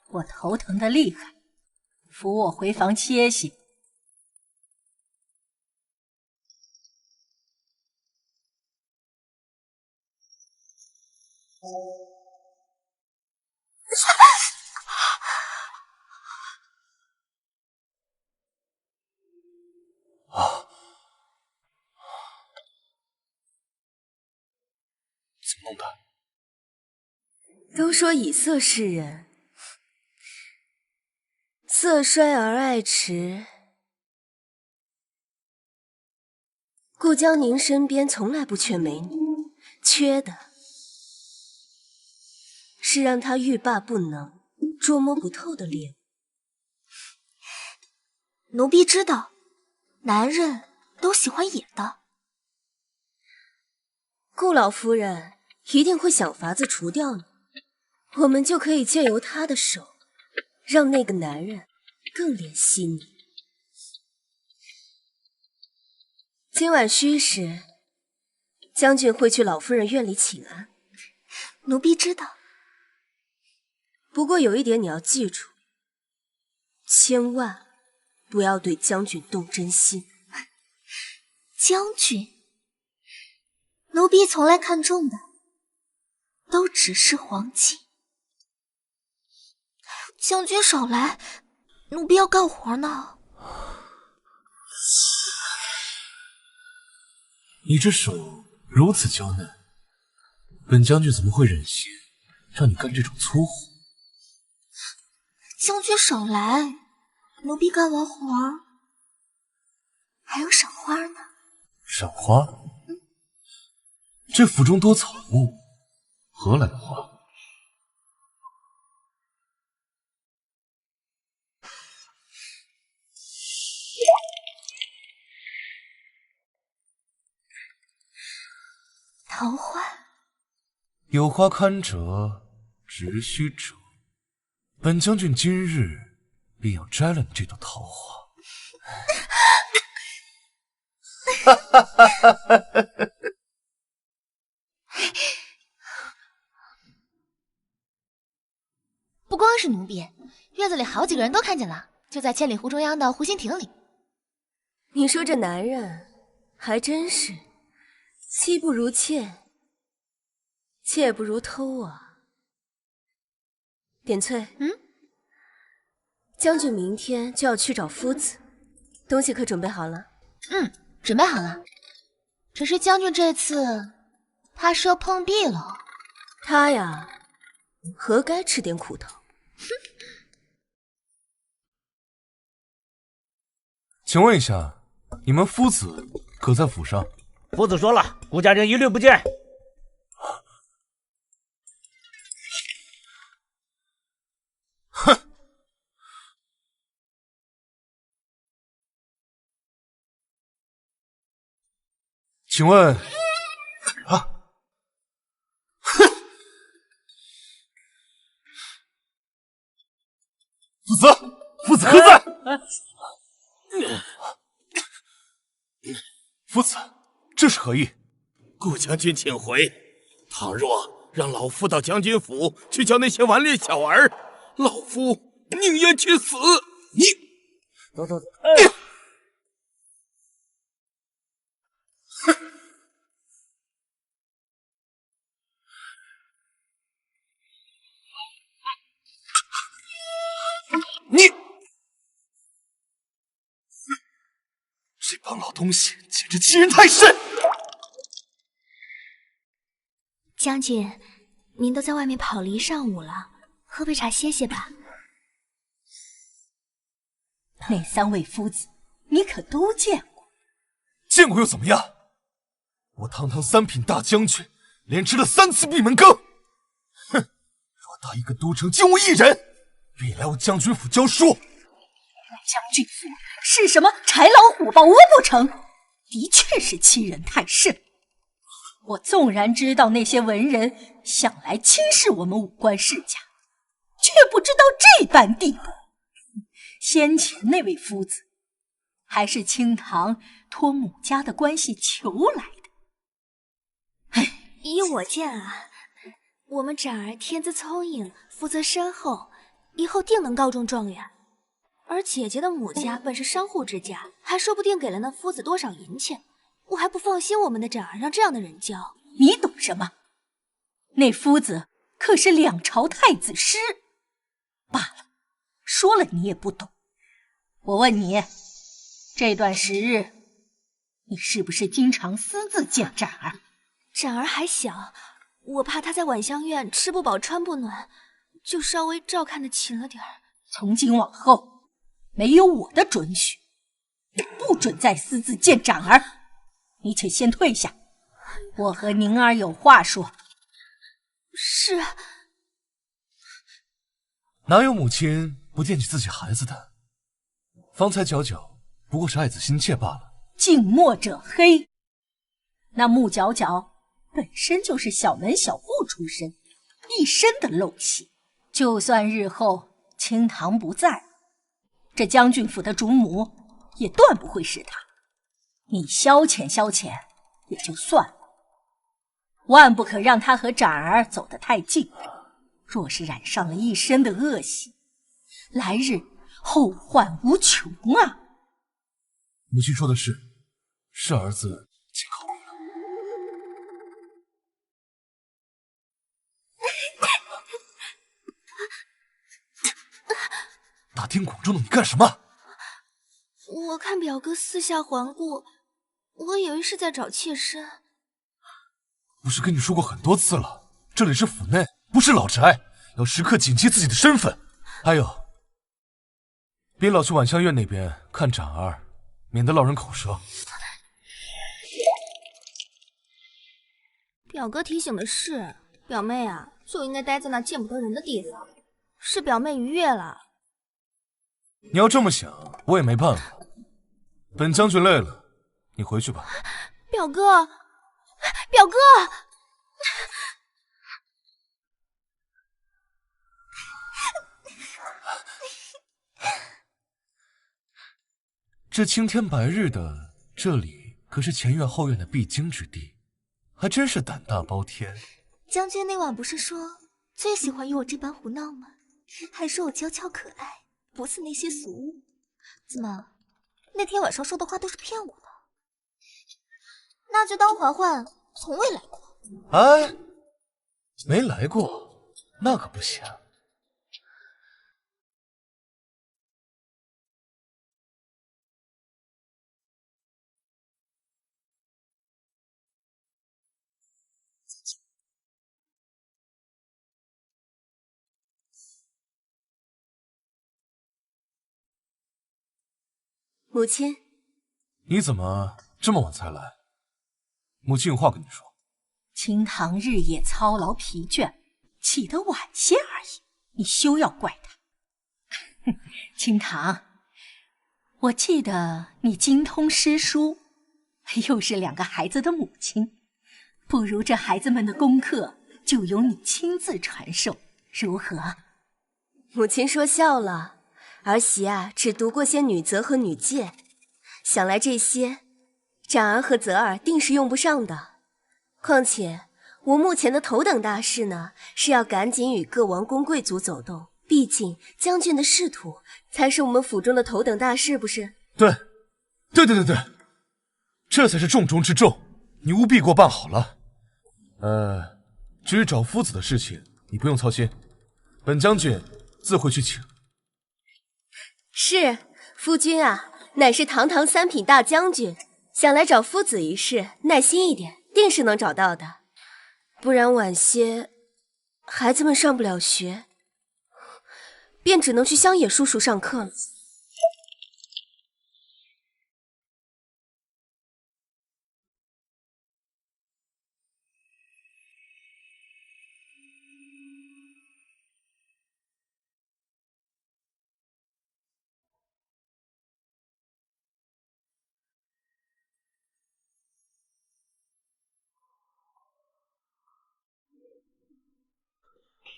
我头疼的厉害，扶我回房歇息。怎么弄的？都说以色示人，色衰而爱弛。顾江宁身边从来不缺美女，缺的是让他欲罢不能、捉摸不透的猎物。奴婢知道，男人都喜欢野的。顾老夫人一定会想法子除掉你，我们就可以借由他的手，让那个男人更怜惜你。今晚戌时，将军会去老夫人院里请安。奴婢知道。不过有一点你要记住，千万不要对将军动真心。将军，奴婢从来看重的都只是黄金。将军少来，奴婢要干活呢。你这手如此娇嫩，本将军怎么会忍心让你干这种粗活？将军少来，奴婢干完活还有赏花呢。赏花？这府中多草木，何来的花？桃花。有花堪折直须折，本将军今日便要摘了你这朵桃花。哈哈哈哈哈哈！不光是奴婢，院子里好几个人都看见了，就在千里湖中央的湖心亭里。你说这男人还真是妻不如妾，妾不如偷啊！点翠，将军明天就要去找夫子，东西可准备好了？准备好了。只是将军这次怕是要碰壁了。他呀，何该吃点苦头？请问一下，你们夫子可在府上？夫子说了，顾家人一律不见。哼！请问，啊？哼！夫子，夫子何在？夫子，这是何意？顾将军请回。倘若让老夫到将军府去教那些顽劣小儿，老夫宁愿去死。你，走。你，这帮老东西简直欺人太甚！将军，您都在外面跑了一上午了，喝杯茶歇歇吧。那三位夫子，你可都见过？见过又怎么样？我堂堂三品大将军，连吃了3次闭门羹。哼！偌大一个都城，竟无一人，便也来我将军府教书。将军府是什么豺狼虎豹窝不成？的确是欺人太甚。我纵然知道那些文人想来轻视我们武官世家，却不知道这般地步。先前那位夫子，还是清堂托母家的关系求来的。依我见啊，我们长儿天资聪颖，福泽深厚，以后定能高中状元。而姐姐的母家本是商户之家，还说不定给了那夫子多少银钱。我还不放心我们的长儿让这样的人教。你懂什么？那夫子可是两朝太子师。罢了，说了你也不懂。我问你，这段时日，你是不是经常私自见展儿？展儿还小，我怕他在晚香院吃不饱穿不暖，就稍微照看的勤了点儿。从今往后，没有我的准许，不准再私自见展儿。你且先退下，我和宁儿有话说。是。哪有母亲不惦记自己孩子的？方才佼佼不过是爱子心切罢了。近墨者黑。那穆佼佼本身就是小门小户出身，一身的陋气。就算日后清堂不在，这将军府的主母也断不会是他。你消遣消遣也就算了，万不可让他和展儿走得太近。若是染上了一身的恶习，来日后患无穷啊！母亲说的是儿子尽考虑了。大庭广众的，你干什么？我看表哥四下环顾，我以为是在找妾身。不是跟你说过很多次了，这里是府内，不是老宅，要时刻谨记自己的身份。还有，别老去晚香院那边看展儿，免得落人口舌。表哥提醒的是，表妹啊，就应该待在那见不得人的地方。是表妹逾越了。你要这么想，我也没办法。本将军累了，你回去吧。表哥，表哥！这青天白日的，这里可是前院后院的必经之地，还真是胆大包天。将军那晚不是说最喜欢与我这般胡闹吗？还说我娇俏可爱，不似那些俗物。怎么，那天晚上说的话都是骗我的？那就当嬛嬛从未来过。哎，没来过，那可不行。母亲，你怎么这么晚才来？母亲有话跟你说。清堂日夜操劳疲倦，起得晚些而已，你休要怪他。清堂，我记得你精通诗书，又是两个孩子的母亲，不如这孩子们的功课就由你亲自传授，如何？母亲说笑了。儿媳啊，只读过些女则和女诫，想来这些展儿和泽儿定是用不上的。况且我目前的头等大事呢，是要赶紧与各王公贵族走动，毕竟将军的仕途才是我们府中的头等大事，不是？对，这才是重中之重，你务必给我办好了。至于找夫子的事情，你不用操心，本将军自会去请。是，夫君啊，乃是堂堂三品大将军，想来找夫子一事，耐心一点，定是能找到的。不然晚些，孩子们上不了学，便只能去乡野叔叔上课了。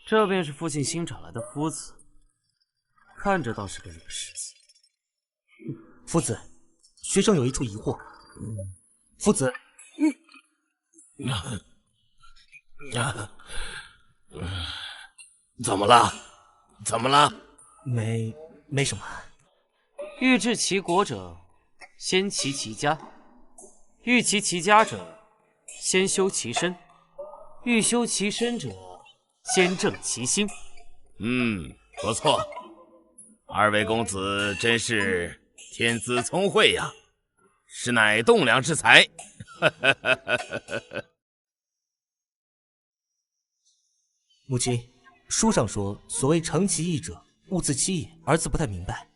这便是父亲新找来的夫子，看着倒是个惹事。夫子，学生有一处疑惑。夫子，怎么了？怎么了？没什么。欲治其国者，先齐其家；欲齐其家者，先修其身；欲修其身者，先正其心。不错，二位公子真是天资聪慧呀，实乃栋梁之才。母亲，书上说，所谓诚其意者，勿自欺也。儿子不太明白。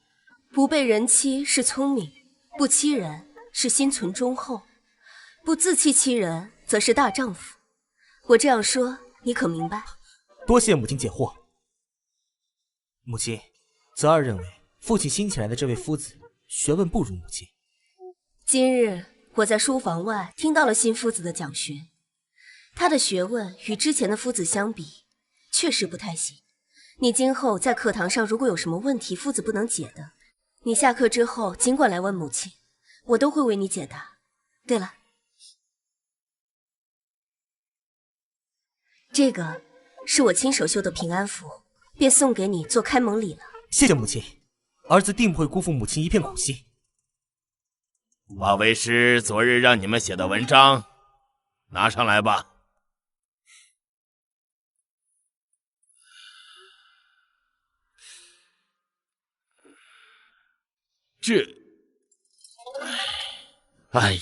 不被人欺是聪明，不欺人是心存忠厚，不自欺欺人则是大丈夫。我这样说，你可明白？多谢母亲解惑。母亲，泽儿认为父亲新请来的这位夫子学问不如母亲。今日我在书房外听到了新夫子的讲学，他的学问与之前的夫子相比，确实不太行。你今后在课堂上如果有什么问题夫子不能解的，你下课之后尽管来问母亲，我都会为你解答。对了，这个是我亲手绣的平安符，便送给你做开蒙礼了。谢谢母亲，儿子定不会辜负母亲一片苦心。把为师昨日让你们写的文章拿上来吧。哎呀，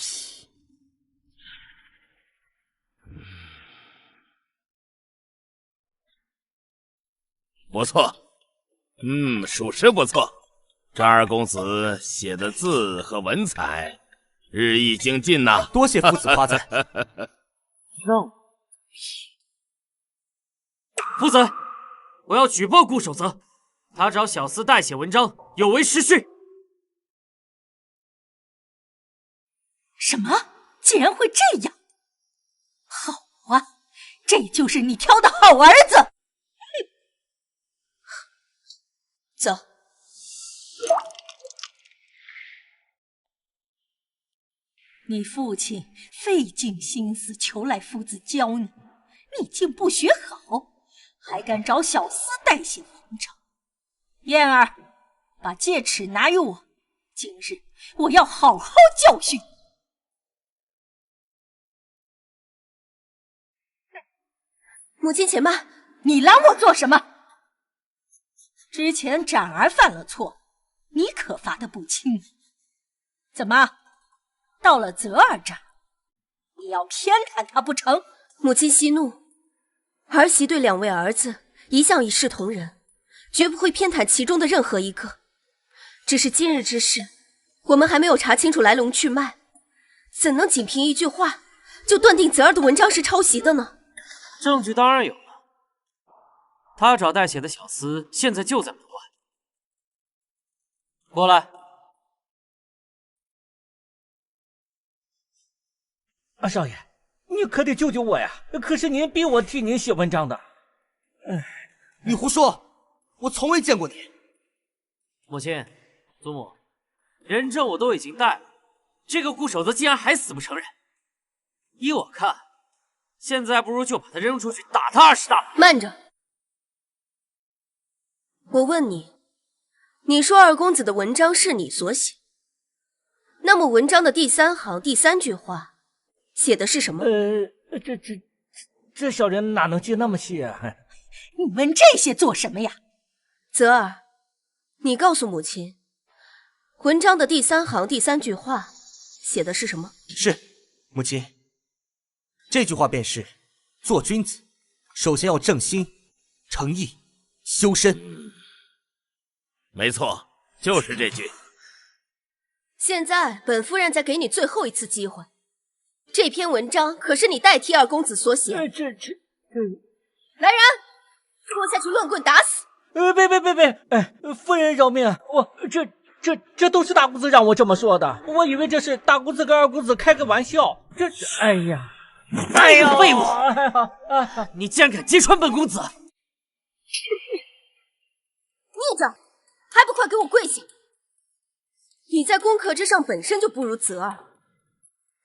不错，属实不错。这二公子写的字和文采日益精进呐。多谢夫子夸赞。让夫子，我要举报顾守则，他找小厮代写文章，有违时序。什么？竟然会这样？好啊，这就是你挑的好儿子。走。你父亲费尽心思求来夫子教你，你竟不学好，还敢找小厮代写文章。燕儿，把戒尺拿与我，今日我要好好教训。母亲且慢，你拦我做什么？之前展儿犯了错，你可罚得不轻。怎么，到了泽儿这儿，你要偏袒他不成？母亲息怒，儿媳对两位儿子一向一视同仁，绝不会偏袒其中的任何一个。只是今日之事，我们还没有查清楚来龙去脉，怎能仅凭一句话就断定泽儿的文章是抄袭的呢？证据当然有了，他找代写的小厮现在就在门外。过来。少爷，你可得救救我呀！可是您逼我替您写文章的。你胡说，我从未见过你。母亲，祖母，人证我都已经带了，这个顾守则竟然还死不承认。依我看，现在不如就把他扔出去，打他20大板。慢着，我问你，你说二公子的文章是你所写，那么文章的第3行第3句话写的是什么？这小人哪能记那么细啊？你问这些做什么呀？泽儿，你告诉母亲，文章的第3行第3句话写的是什么？是，母亲。这句话便是：做君子，首先要正心、诚意、修身。没错，就是这句。现在本夫人再给你最后一次机会，这篇文章可是你代替二公子所写。来人，给我下去乱棍打死！别！夫人饶命！我这都是大公子让我这么说的，我以为这是大公子跟二公子开个玩笑。哎呀，废物！你竟然敢揭穿本公子！孽障，还不快给我跪下！你在功课之上本身就不如泽儿，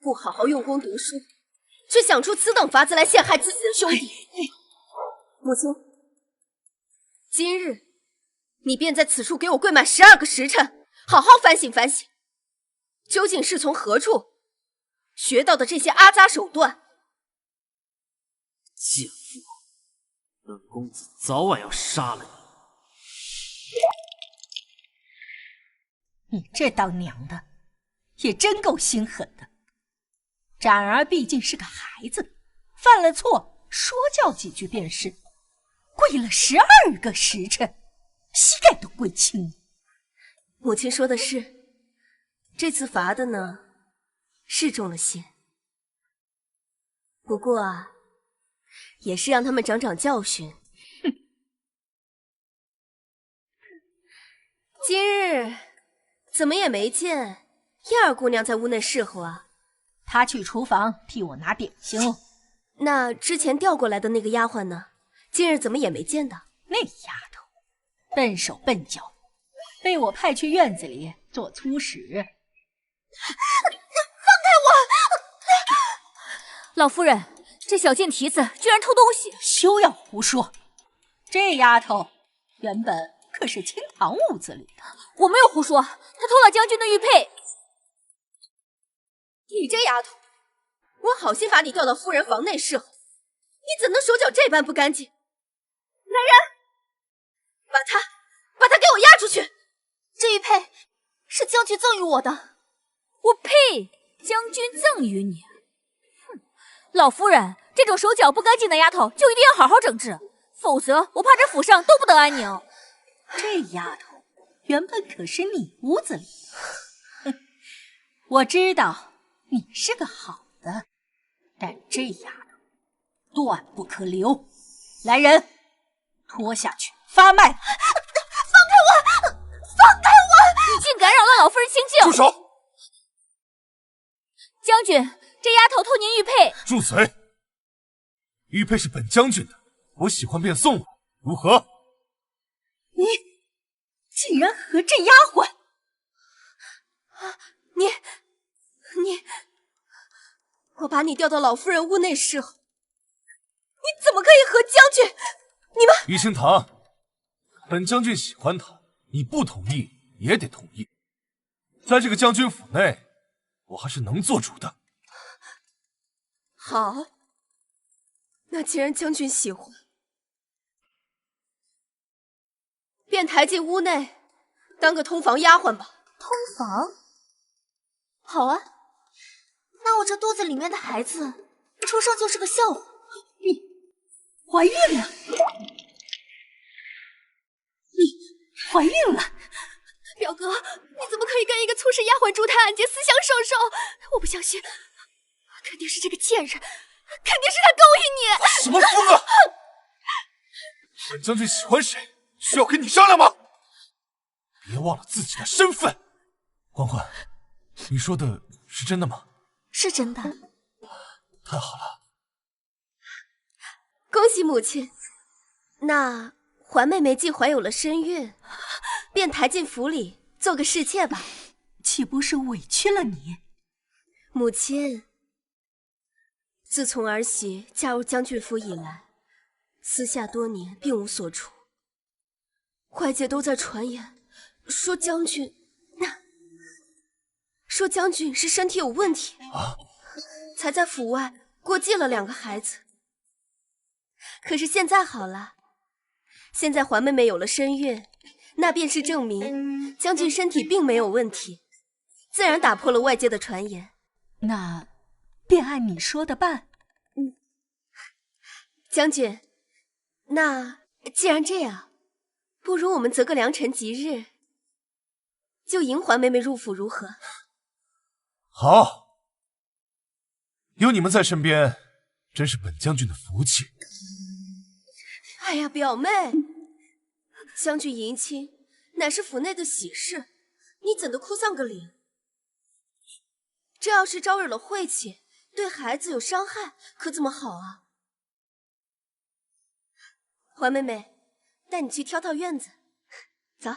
不好好用功读书，却想出此等法子来陷害自己的兄弟。母亲，今日你便在此处给我跪满12个时辰，好好反省反省，究竟是从何处学到的这些阿杂手段？贱妇，本公子早晚要杀了你！你这当娘的也真够心狠的。展儿毕竟是个孩子，犯了错说教几句便是，跪了12个时辰，膝盖都跪青了。母亲说的是，这次罚的呢是重了些，不过啊，也是让他们长长教训。今日怎么也没见燕儿姑娘在屋内侍候啊？她去厨房替我拿点心哦。那之前调过来的那个丫鬟呢？今日怎么也没见到？那丫头笨手笨脚，被我派去院子里做粗使。放开我！老夫人，这小贱蹄子居然偷东西！休要胡说！这丫头原本可是清堂屋子里的。我没有胡说，她偷了将军的玉佩。你这丫头，我好心把你调到夫人房内侍候，你怎能手脚这般不干净？来人，把他给我押出去！这玉佩是将军赠予我的。我呸！将军赠予你？哼，老夫人，这种手脚不干净的丫头就一定要好好整治，否则我怕这府上都不得安宁。这丫头原本可是你屋子里的，我知道你是个好的，但这丫头断不可留。来人，拖下去发卖！放开我！放开我！你竟敢扰乱老夫人清静！住手！将军，这丫头偷您玉佩。住嘴！玉佩是本将军的，我喜欢便送我，如何？你竟然和这丫鬟！你，我把你调到老夫人屋内侍候，你怎么可以和将军？你们玉清堂，本将军喜欢他，你不同意也得同意。在这个将军府内，我还是能做主的。好，那既然将军喜欢，便抬进屋内，当个通房丫鬟吧。通房？好啊，那我这肚子里面的孩子出生就是个笑话。你怀孕了！你怀孕了！表哥，你怎么可以跟一个粗使丫鬟珠台暗结私相授受？我不相信，肯定是这个贱人，肯定是他勾引你！什么疯啊！本将军喜欢谁，需要跟你商量吗？别忘了自己的身份。嬛嬛，你说的是真的吗？是真的。太好了，恭喜母亲。那嬛妹妹既怀有了身孕，便抬进府里做个侍妾吧。岂不是委屈了你？母亲，自从儿媳嫁入将军府以来，私下多年并无所出。外界都在传言，说将军是身体有问题，才在府外过继了2个孩子。可是现在好了，现在嬛妹妹有了身孕，那便是证明将军身体并没有问题，自然打破了外界的传言。那便按你说的办。将军，那既然这样，不如我们择个良辰吉日，就迎嬛妹妹入府，如何？好，有你们在身边，真是本将军的福气。哎呀，表妹，将军迎亲乃是府内的喜事，你怎的哭丧个脸？这要是招惹了晦气，对孩子有伤害，可怎么好啊？嬛妹妹，带你去挑套院子。走，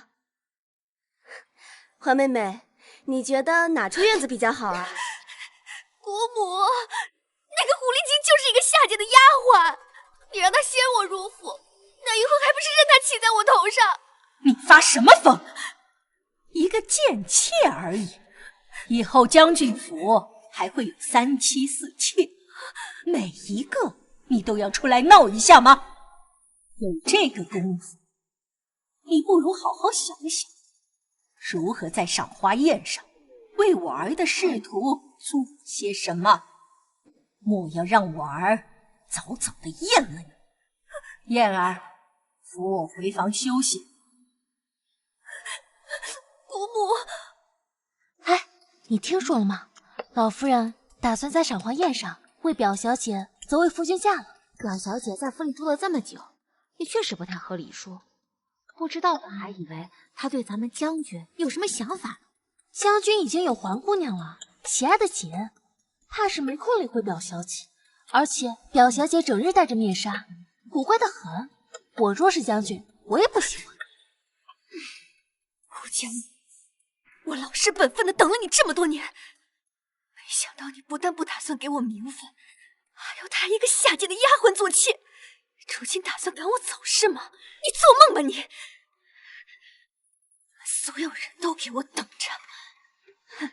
花妹妹，你觉得哪处院子比较好啊？姑母，那个狐狸精就是一个下贱的丫鬟，你让她先我入府，那以后还不是任她骑在我头上？你发什么疯？一个贱妾而已，以后将军府还会有3妻4妾，每一个你都要出来闹一下吗？有这个功夫，你不如好好想想，如何在赏花宴上为我儿的仕途做些什么，莫要让我儿早早的厌了你。燕儿，扶我回房休息。姑母，哎，你听说了吗？老夫人打算在赏花宴上为表小姐择为夫君嫁了。表小姐在府里住了这么久，也确实不太合礼数。不知道我还以为她对咱们将军有什么想法呢。将军已经有皇姑娘了，喜爱的紧，怕是没空理会表小姐。而且表小姐整日戴着面纱，古怪的很。我若是将军，我也不喜欢。顾江，我老实本分的等了你这么多年，没想到你不但不打算给我名分，还要抬一个下贱的丫鬟做妾，如今打算赶我走是吗？你做梦吧你！所有人都给我等着！哼，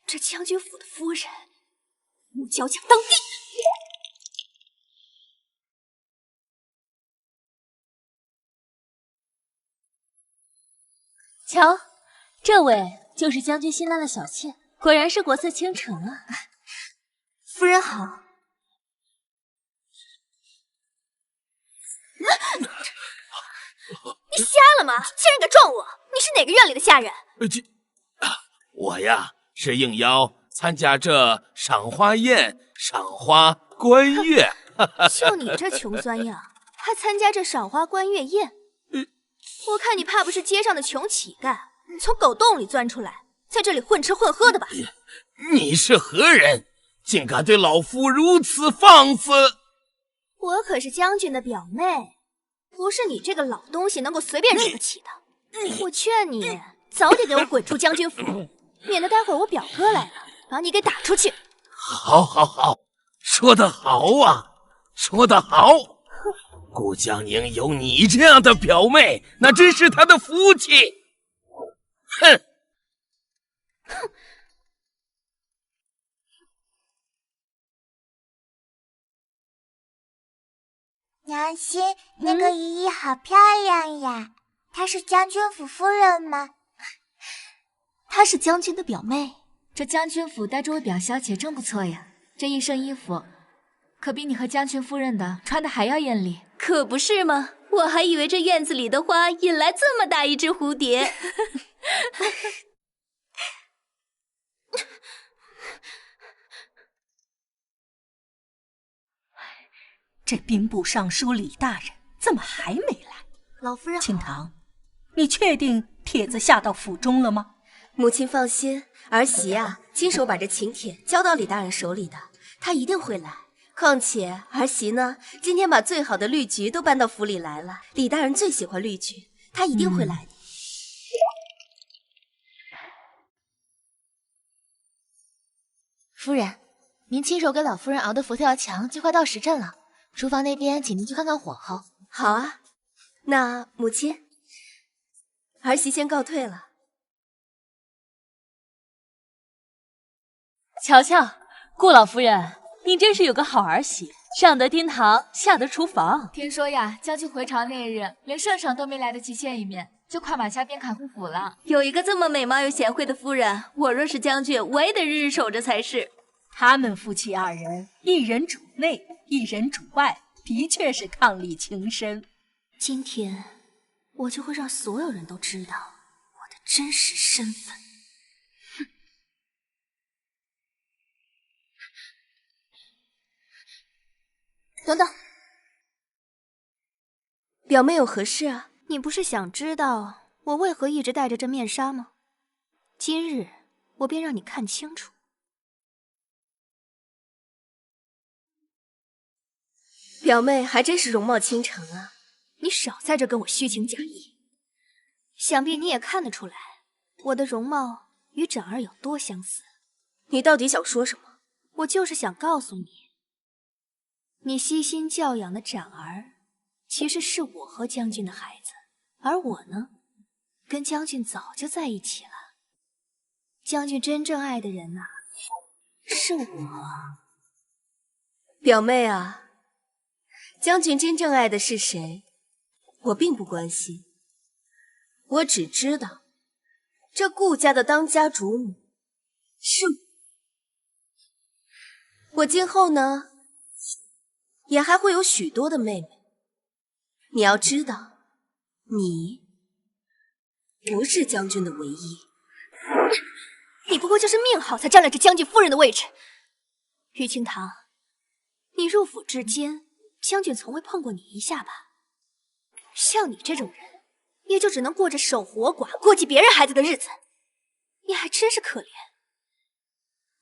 这将军府的夫人，穆娇将当地。瞧，这位就是将军新来的小妾，果然是国色倾城啊！夫人好。你瞎了吗？竟然敢撞我！你是哪个院里的下人？我呀是应邀参加这赏花宴、赏花观月。就你这穷酸样，还参加这赏花观月宴？我看你怕不是街上的穷乞丐，从狗洞里钻出来，在这里混吃混喝的吧？你是何人？竟敢对老夫如此放肆！我可是将军的表妹，不是你这个老东西能够随便惹得起的。我劝你早点给我滚出将军府，免得待会儿我表哥来了，把你给打出去。好，好，好，说得好啊，说得好！顾江宁有你这样的表妹，那真是他的福气。哼！哼！娘亲，那个姨姨好漂亮呀！她是将军府夫人吗？她是将军的表妹。这将军府待这位表小姐真不错呀，这一身衣服可比你和将军夫人的穿的还要艳丽。可不是吗？我还以为这院子里的花引来这么大一只蝴蝶。这兵部尚书李大人怎么还没来？老夫人好。清堂，你确定帖子下到府中了吗？母亲放心，儿媳啊，亲手把这请帖交到李大人手里的，他一定会来。况且儿媳呢，今天把最好的绿菊都搬到府里来了。李大人最喜欢绿菊，他一定会来的。夫人，您亲手给老夫人熬的佛跳墙就快到时辰了，厨房那边请您去看看火候。好啊，那母亲，儿媳先告退了。瞧瞧，顾老夫人，您真是有个好儿媳，上得厅堂，下得厨房。听说呀，将军回朝那日，连圣上都没来得及见一面，就快马加鞭赶回府了。有一个这么美貌又贤惠的夫人，我若是将军，我也得日日守着才是。他们夫妻二人，一人主内，一人主外，的确是伉俪情深。今天我就会让所有人都知道我的真实身份。等等，表妹有何事啊？你不是想知道我为何一直戴着这面纱吗？今日我便让你看清楚。表妹还真是容貌倾城啊，你少在这跟我虚情假意。想必你也看得出来，我的容貌与展儿有多相似。你到底想说什么？我就是想告诉你，你悉心教养的展儿，其实是我和将军的孩子，而我呢，跟将军早就在一起了。将军真正爱的人啊，是我。表妹啊，将军真正爱的是谁，我并不关心。我只知道，这顾家的当家主母是我。我今后呢，也还会有许多的妹妹。你要知道，你不是将军的唯一。你不过就是命好才占了这将军夫人的位置。玉清堂，你入府至今，将军从未碰过你一下吧？像你这种人，也就只能过着守活寡、过继别人孩子的日子。你还真是可怜。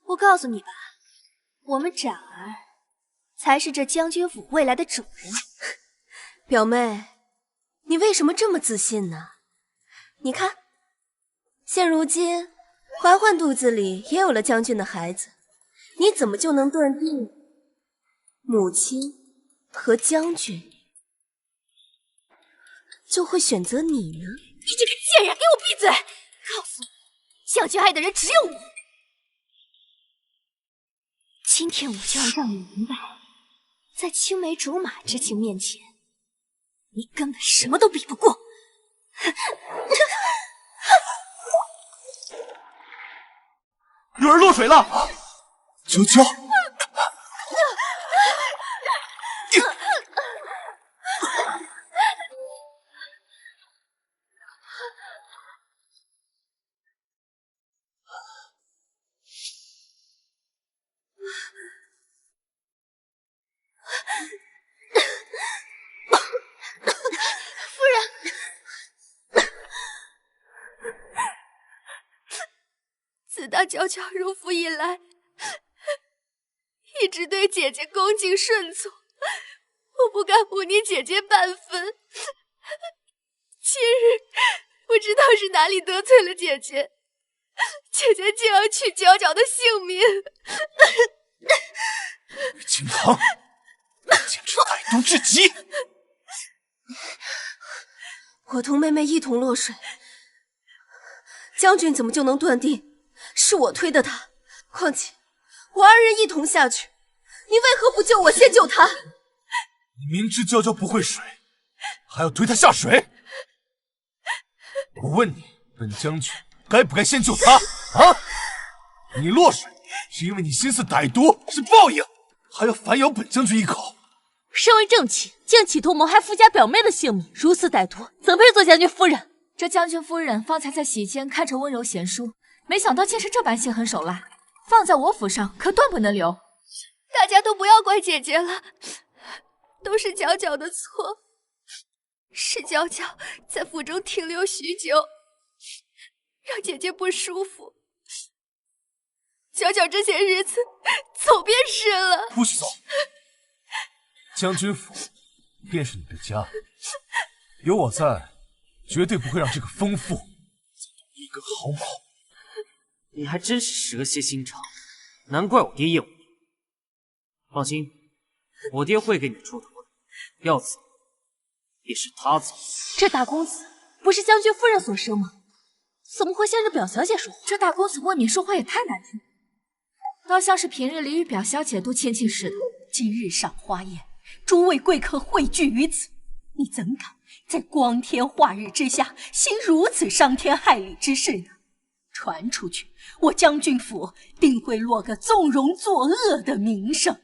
我告诉你吧，我们展儿才是这将军府未来的主人。表妹，你为什么这么自信呢？你看，现如今嬛嬛肚子里也有了将军的孩子，你怎么就能断定母亲和将军就会选择你呢？你这个贱人，给我闭嘴！告诉你，将军爱的人只有我。今天我就要让你明白，在青梅竹马之情面前，你根本什么都比不过。有人落水了！娇娇，夫人，自打娇娇入府以来，一直对姐姐恭敬顺从，我不敢忤逆姐姐半分。今日不知道是哪里得罪了姐姐，姐姐竟要取娇娇的性命。金堂，简直歹毒至极！我同妹妹一同落水，将军怎么就能断定是我推的他？况且我二人一同下去，你为何不救我，先救他？你明知娇娇不会水，还要推她下水？我问你，本将军该不该先救她？啊！你落水是因为你心思歹毒，是报应，还要反咬本将军一口。身为正妻，竟企图谋害富家表妹的性命，如此歹毒，怎配做将军夫人？这将军夫人方才在席间看着温柔贤淑，没想到竟是这般心狠手辣，放在我府上可断不能留。大家都不要怪姐姐了，都是娇娇的错，是娇娇在府中停留许久，让姐姐不舒服。娇娇这些日子走便是了。不许走！将军府便是你的家，有我在，绝对不会让这个疯妇再动一根毫毛。你还真是蛇蝎心肠，难怪我爹厌恶你。放心，我爹会给你出头的，要走也是他走。这大公子不是将军夫人所生吗？怎么会向着表小姐说话？这大公子未免说话也太难听，倒像是平日里与表小姐多亲近似的。今日赏花宴，诸位贵客汇聚于此，你怎敢在光天化日之下行如此伤天害理之事呢？传出去，我将军府定会落个纵容作恶的名声。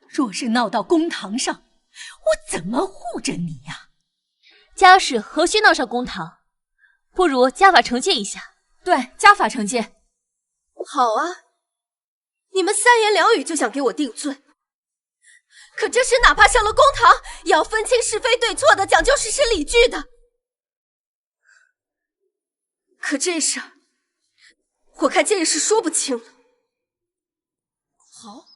若是闹到公堂上，我怎么护着你呀？家事何须闹上公堂？不如家法惩戒一下。对，家法惩戒。好啊，你们三言两语就想给我定罪，可这事哪怕上了公堂，也要分清是非对错的，讲究事实理据的。可这事儿，我看今日是说不清了。好，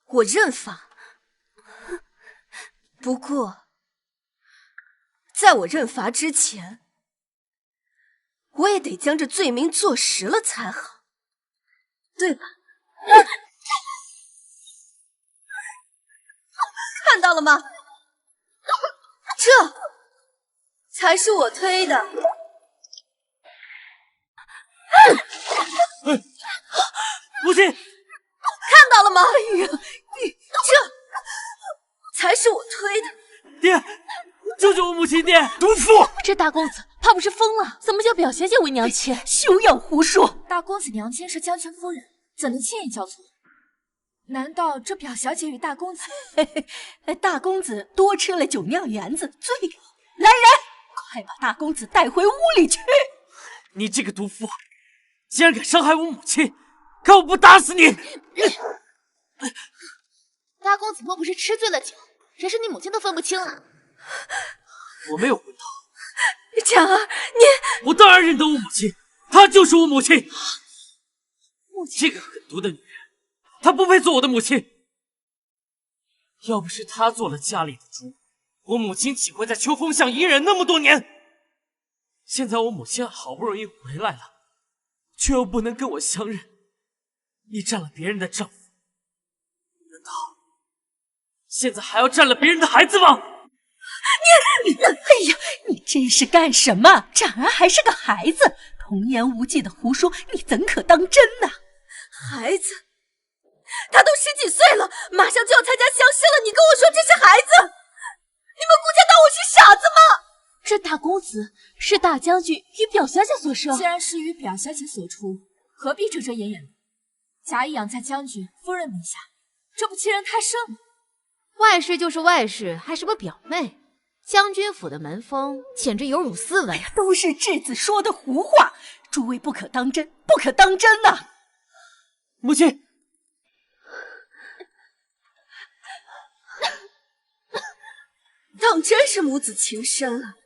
我认罚。不过，在我认罚之前，我也得将这罪名坐实了才好，对吧？看到了吗？这才是我推的。母亲，看到了吗？哎呀，这才是我推的。爹，救救我母亲！爹，毒妇！这大公子怕不是疯了？怎么叫表小姐为娘亲？休要胡说！大公子娘亲是将军夫人，怎能轻易交错？难道这表小姐与大公子？大公子多吃了酒酿圆子，醉了。来人，快把大公子带回屋里去！你这个毒妇，竟然敢伤害我母亲，看我不打死你！大公子莫不是吃醉了酒，谁是你母亲都分不清了？我没有昏倒。长儿，你……我当然认得我母亲，她就是我母亲。这个狠毒的女人，她不配做我的母亲。要不是她做了家里的主，我母亲岂会在秋风巷隐忍那么多年？现在我母亲好不容易回来了，却又不能跟我相认。你占了别人的丈夫，难道现在还要占了别人的孩子吗？哎呀，你真是干什么？长儿还是个孩子，童言无忌的胡说，你怎可当真呢？孩子，他都10几岁了，马上就要参加乡试了，你跟我说这是孩子？你们顾家当我是傻子吗？这大公子是大将军与表小姐所生，既然是与表小姐所出，何必遮遮掩掩的？假意养在将军夫人名下，这不欺人太甚吗？外室就是外室，还什么表妹？将军府的门风简直有辱斯文。都是质子说的胡话，诸位不可当真，不可当真呐！母亲，当真是母子情深啊！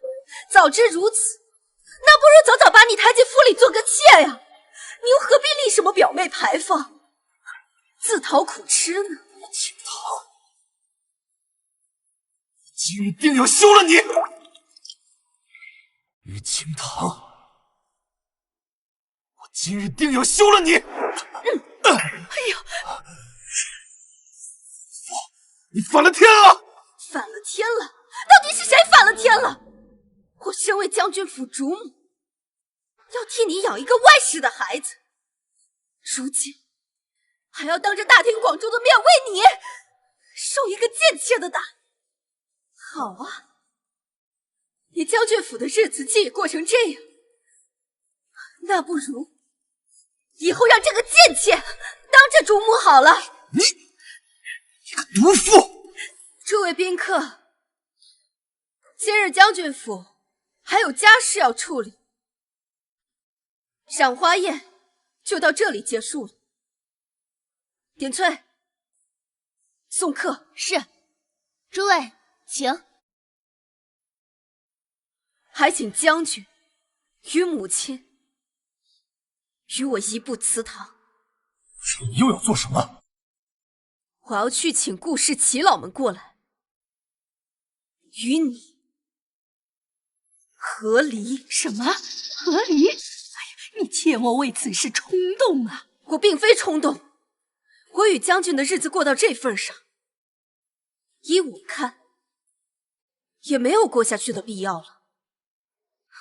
早知如此，那不如早早把你抬进府里做个妾呀！你又何必立什么表妹牌坊，自讨苦吃呢？青桃，今日定要休了你！于清堂，我今日定要休了你！哎呀，你反了天了！反了天了！到底是谁反了天了？我身为将军府主母，要替你养一个外室的孩子，如今还要当着大庭广众的面为你受一个贱妾的打。好啊，你将军府的日子既已过成这样，那不如以后让这个贱妾当着主母好了。你个毒妇！诸位宾客，今日将军府还有家事要处理，赏花宴就到这里结束了。点翠，送客。是，诸位请。还请将军与母亲与我移步祠堂。你又要做什么？我要去请顾氏耆老们过来，与你和离。什么和离？哎呀，你切莫为此事冲动啊！我并非冲动，我与将军的日子过到这份上，依我看，也没有过下去的必要了。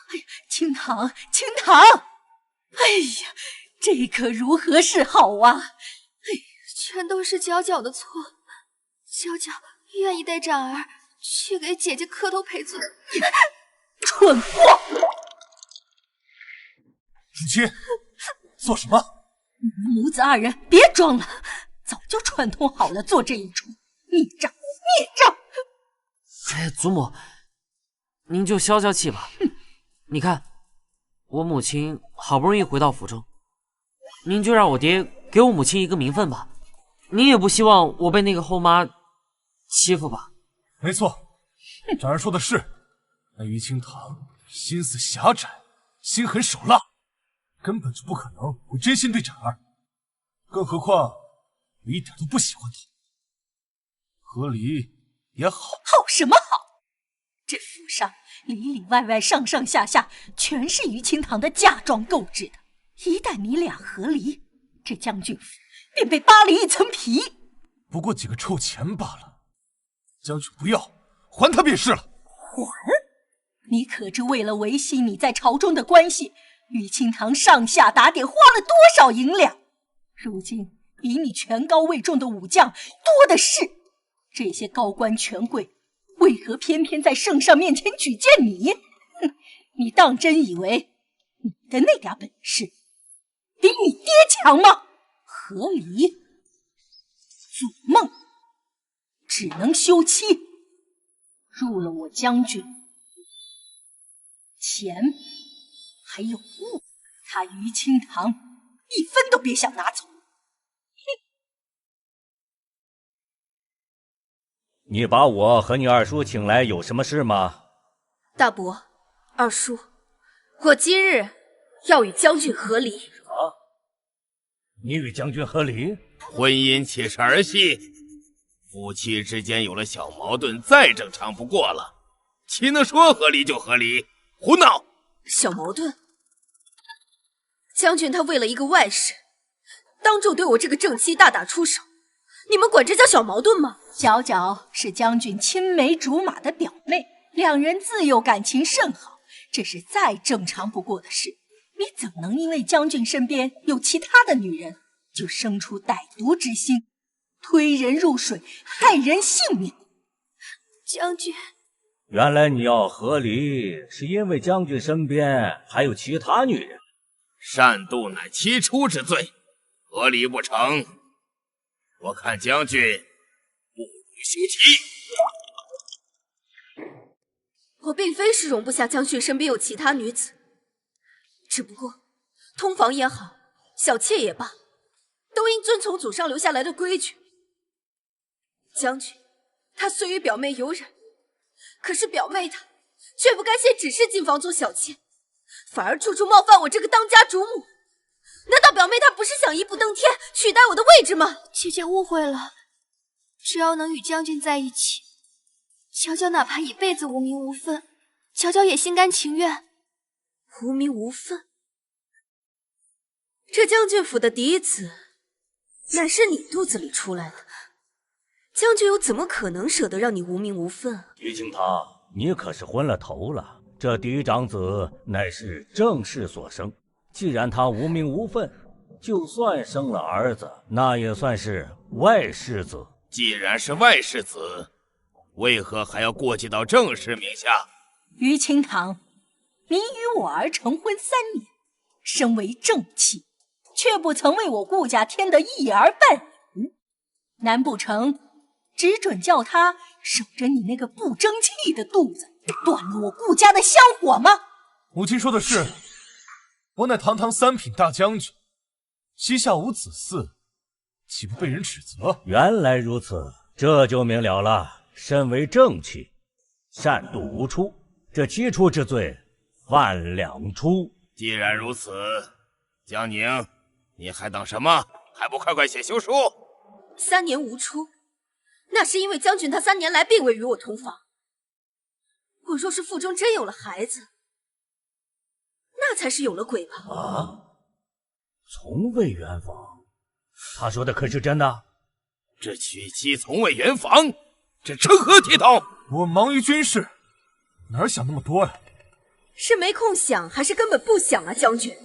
哎呀，清堂，清堂！哎呀，这可如何是好啊！哎，全都是角角的错，角角愿意带长儿去给姐姐磕头赔罪。蠢货！主亲，做什么？母子二人别装了，早就串通好了做这一出，孽障，孽障！哎，祖母，您就消消气吧。你看，我母亲好不容易回到府中，您就让我爹给我母亲一个名分吧。您也不希望我被那个后妈欺负吧？没错，长儿说的是，那于清堂心思狭窄，心狠手辣，根本就不可能会真心对长儿。更何况我一点都不喜欢他。和离也好，好什么好？这府上里里外外、上上下下，全是于清堂的嫁妆购置的。一旦你俩和离，这将军府便被扒了一层皮。不过几个臭钱罢了，将军不要，还他便是了。还？你可知为了维系你在朝中的关系，于清堂上下打点花了多少银两？如今比你权高位重的武将多的是，这些高官权贵为何偏偏在圣上面前举荐你？哼，你当真以为你的那点本事比你爹强吗？和离，做梦，只能休妻。入了我将军，钱还有物，他于清堂一分都别想拿走。你把我和你二叔请来有什么事吗？大伯，二叔，我今日要与将军和离。你与将军和离？婚姻岂是儿戏？夫妻之间有了小矛盾，再正常不过了，岂能说和离就和离？胡闹！小矛盾？将军他为了一个外室，当众对我这个正妻大打出手，你们管这叫小矛盾吗？皎皎是将军青梅竹马的表妹，两人自幼感情甚好，这是再正常不过的事。你怎能因为将军身边有其他的女人，就生出歹毒之心，推人入水，害人性命？将军，原来你要和离，是因为将军身边还有其他女人。擅妒乃妻出之罪，和离不成，我看将军不如休妻。我并非是容不下将军身边有其他女子，只不过通房也好，小妾也罢，都应遵从祖上留下来的规矩。将军他虽与表妹有染，可是表妹她却不甘心只是进房做小妾，反而处处冒犯我这个当家主母。难道表妹她不是想一步登天，取代我的位置吗？姐姐误会了，只要能与将军在一起，乔乔哪怕一辈子无名无分，乔乔也心甘情愿。无名无分？这将军府的嫡子乃是你肚子里出来的，将军又怎么可能舍得让你无名无分？于清堂，你可是昏了头了。这嫡长子乃是正室所生，既然他无名无分，就算生了儿子，那也算是外世子。既然是外世子，为何还要过继到正室名下？于清堂，你与我儿成婚3年，身为正妻，却不曾为我顾家添得一儿半女，难不成只准叫他守着你那个不争气的肚子，断了我顾家的香火吗？母亲说的是，我乃堂堂3品大将军，膝下无子嗣，岂不被人指责？原来如此，这就明了了。身为正妻，擅妒无出，这7出之罪犯2出。既然如此，江宁，你还等什么？还不快快写休书？3年无出，那是因为将军他3年来并未与我同房。我若是腹中真有了孩子，那才是有了鬼吧？啊，从未圆房，他说的可是真的？这娶妻从未圆房，这成何体统？我忙于军事，哪想那么多呀？是没空想，还是根本不想啊，将军？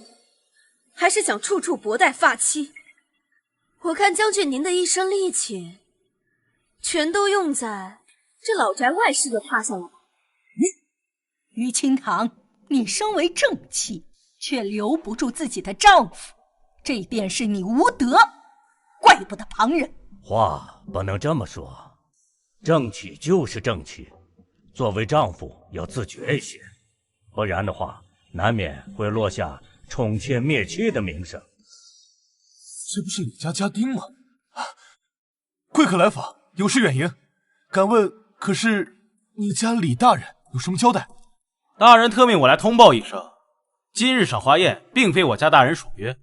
还是想处处薄待发妻？我看将军您的一身力气，全都用在这老宅外室的榻上了吧？于清堂，你身为正妻，却留不住自己的丈夫，这便是你无德，怪不得旁人。话不能这么说，正妻就是正妻，作为丈夫要自觉一些，不然的话，难免会落下宠妾灭妻的名声。这不是李家家丁吗？贵客来访，有事远迎。敢问，可是你家李大人有什么交代？大人特命我来通报一声，今日赏花宴并非我家大人属约，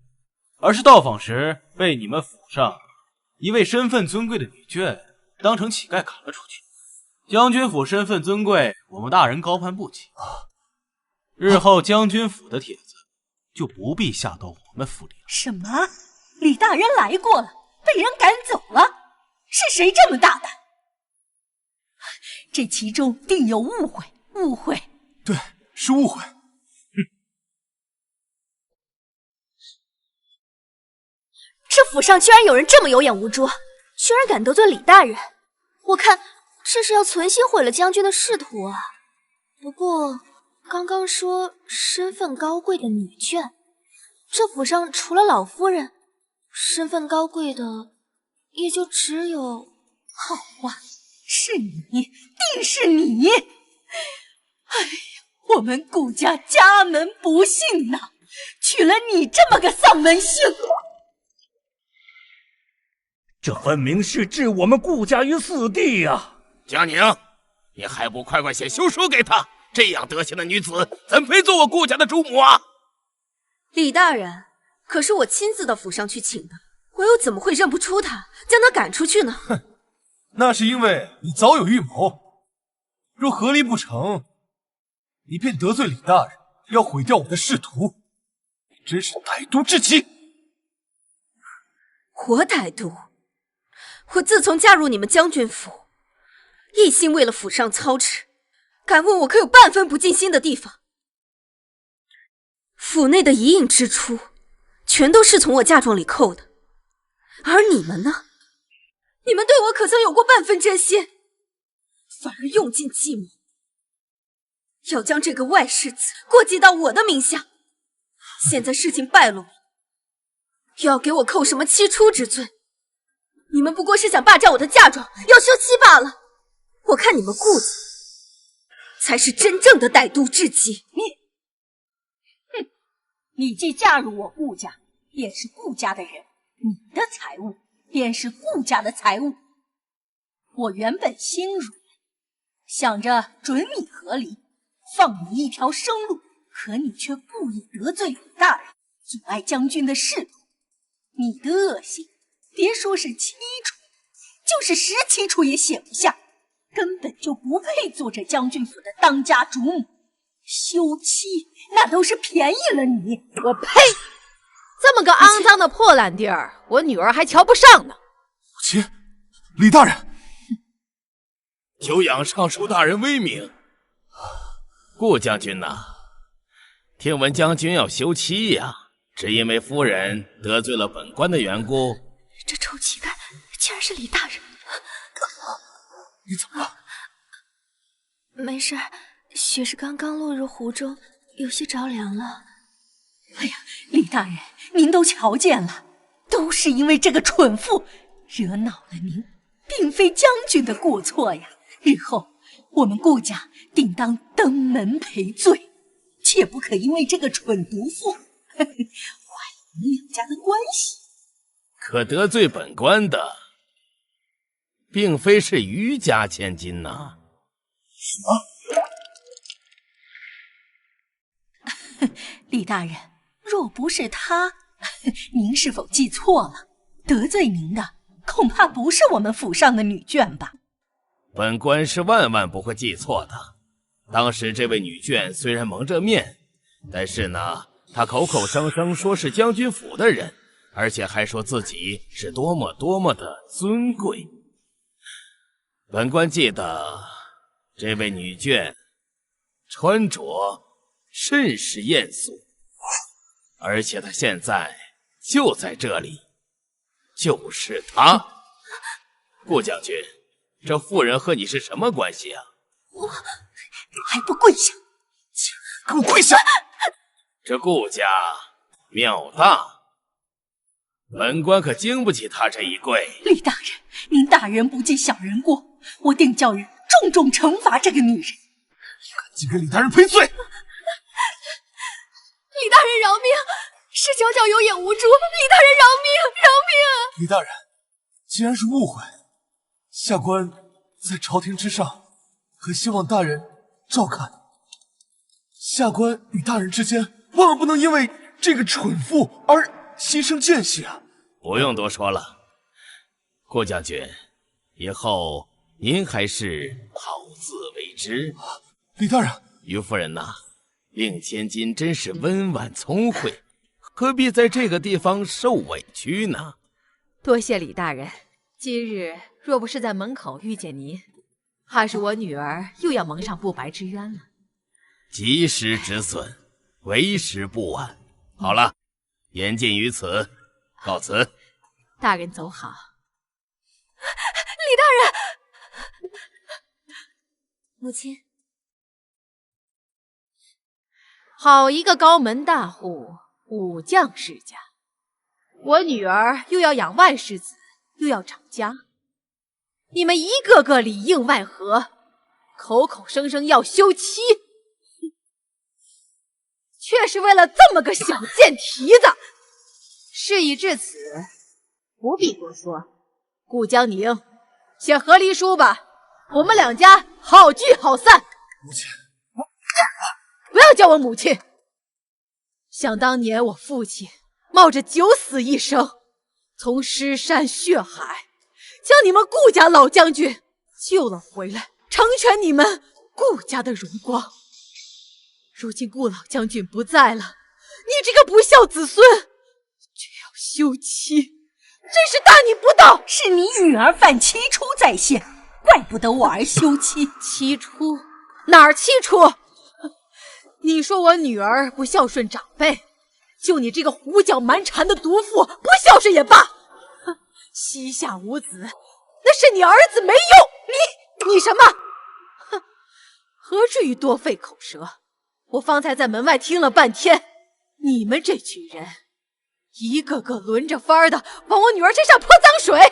而是到访时被你们府上一位身份尊贵的女眷当成乞丐赶了出去。将军府身份尊贵，我们大人高攀不起。日后将军府的帖子就不必下到我们府里了。什么？李大人来过了，被人赶走了？是谁这么大胆？这其中定有误会，误会。对，是误会。这府上居然有人这么有眼无珠，居然敢得罪李大人！我看这是要存心毁了将军的仕途啊。不过刚刚说身份高贵的女眷，这府上除了老夫人，身份高贵的也就只有……好啊，是你，定是你！哎呀，我们顾家家门不幸呐，娶了你这么个丧门星！这分明是置我们顾家于死地呀！江宁，你还不快快写休书给他？这样德行的女子，怎配做我顾家的主母啊？李大人，可是我亲自到府上去请的，我又怎么会认不出他，将他赶出去呢？哼，那是因为你早有预谋。若合力不成，你便得罪李大人，要毁掉我的仕途，真是歹毒至极。我歹毒？我自从嫁入你们将军府，一心为了府上操持，敢问我可有半分不尽心的地方？府内的一应支出，全都是从我嫁妆里扣的，而你们呢？你们对我可曾有过半分真心？反而用尽计谋，要将这个外世子过继到我的名下。现在事情败露了，又要给我扣什么七出之罪？你们不过是想霸占我的嫁妆，要休妻罢了。我看你们顾家才是真正的歹毒至极。你既嫁入我顾家，便是顾家的人，你的财物便是顾家的财物。我原本心软，想着准你和离，放你一条生路，可你却故意得罪李大人，阻碍将军的仕途。你的恶行，别说是七出，就是17出也写不下，根本就不配做这将军府的当家主母。休妻那都是便宜了你。我呸！这么个肮脏的破烂地儿，我女儿还瞧不上呢。母亲，李大人，久仰尚书大人威名。顾将军呐，听闻将军要休妻呀，只因为夫人得罪了本官的缘故。这臭乞丐竟然是李大人！你怎么了？没事，血是刚刚落入湖中，有些着凉了。哎呀，李大人，您都瞧见了，都是因为这个蠢妇惹恼了您，并非将军的过错呀。日后我们顾家定当登门赔罪，切不可因为这个蠢毒妇坏了我们两家的关系。可得罪本官的，并非是余家千金呐。什么？李大人，若不是他，您是否记错了？得罪您的恐怕不是我们府上的女眷吧？本官是万万不会记错的。当时这位女眷虽然蒙着面，但是呢，她口口声声说是将军府的人，而且还说自己是多么多么的尊贵。本官记得这位女眷穿着甚是艳俗，而且她现在就在这里，就是她。顾将军，这妇人和你是什么关系啊？我还不跪下！给我跪下！这顾家庙大，本官可经不起他这一跪。李大人，您大人不计小人过，我定叫人重重惩罚这个女人。赶紧给李大人赔罪！李大人饶命！是小小有眼无珠，李大人饶命！饶命！李大人，既然是误会，下官在朝廷之上，很希望大人照看。下官与大人之间，万万不能因为这个蠢妇而牺牲间隙啊！不用多说了，顾将军，以后您还是好自为之。李大人，于夫人呐，令千金真是温婉聪慧，何必在这个地方受委屈呢？多谢李大人，今日若不是在门口遇见您，怕是我女儿又要蒙上不白之冤了。及时止损，为时不晚。好了，言尽于此，告辞。大人走好。李大人，母亲，好一个高门大户，武将世家，我女儿又要养外世子，又要长家，你们一个个里应外合，口口声声要休妻，却是为了这么个小贱蹄子。事已至此，不必多说。顾江宁，写和离书吧，我们两家好聚好散。母亲，不要叫我母亲。想当年我父亲冒着九死一生，从尸山血海将你们顾家老将军救了回来，成全你们顾家的荣光。如今顾老将军不在了，你这个不孝子孙却要休妻，真是大逆不道！是你女儿犯七出在先，怪不得我儿休妻。七出？哪儿七出？你说我女儿不孝顺长辈，就你这个胡搅蛮缠的毒妇，不孝顺也罢。膝下无子，那是你儿子没用，你什么？哼，何至于多费口舌？我方才在门外听了半天，你们这群人一个个轮着番的往我女儿身上泼脏水，我女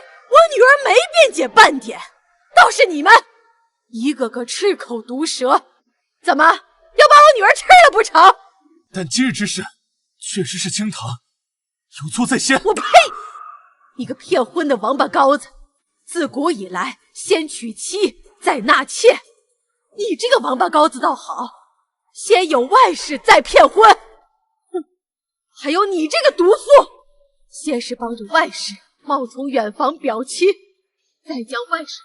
儿没辩解半点，倒是你们一个个赤口毒舌，怎么要把我女儿吃了不成？但今日之事确实是清堂有错在先。我呸！你个骗婚的王八羔子，自古以来先娶妻再纳妾，你这个王八羔子倒好，先有外室再骗婚。哼，还有你这个毒妇，先是帮着外室冒充远房表妻，再将外室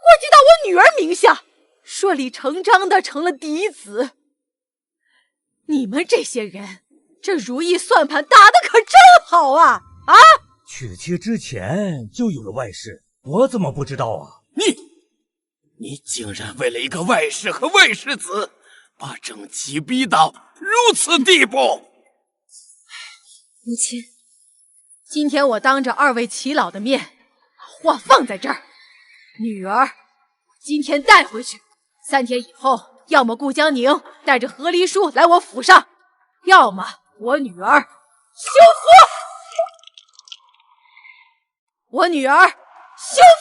过继到我女儿名下，顺理成章的成了嫡子。你们这些人，这如意算盘打得可真好啊！啊！娶妻之前就有了外室，我怎么不知道啊？你竟然为了一个外室和外世子，把正妻逼到如此地步！母亲，今天我当着二位耆老的面，把话放在这儿，女儿今天带回去，3天以后，要么顾江宁带着和离书来我府上，要么我女儿休夫。我女儿休夫，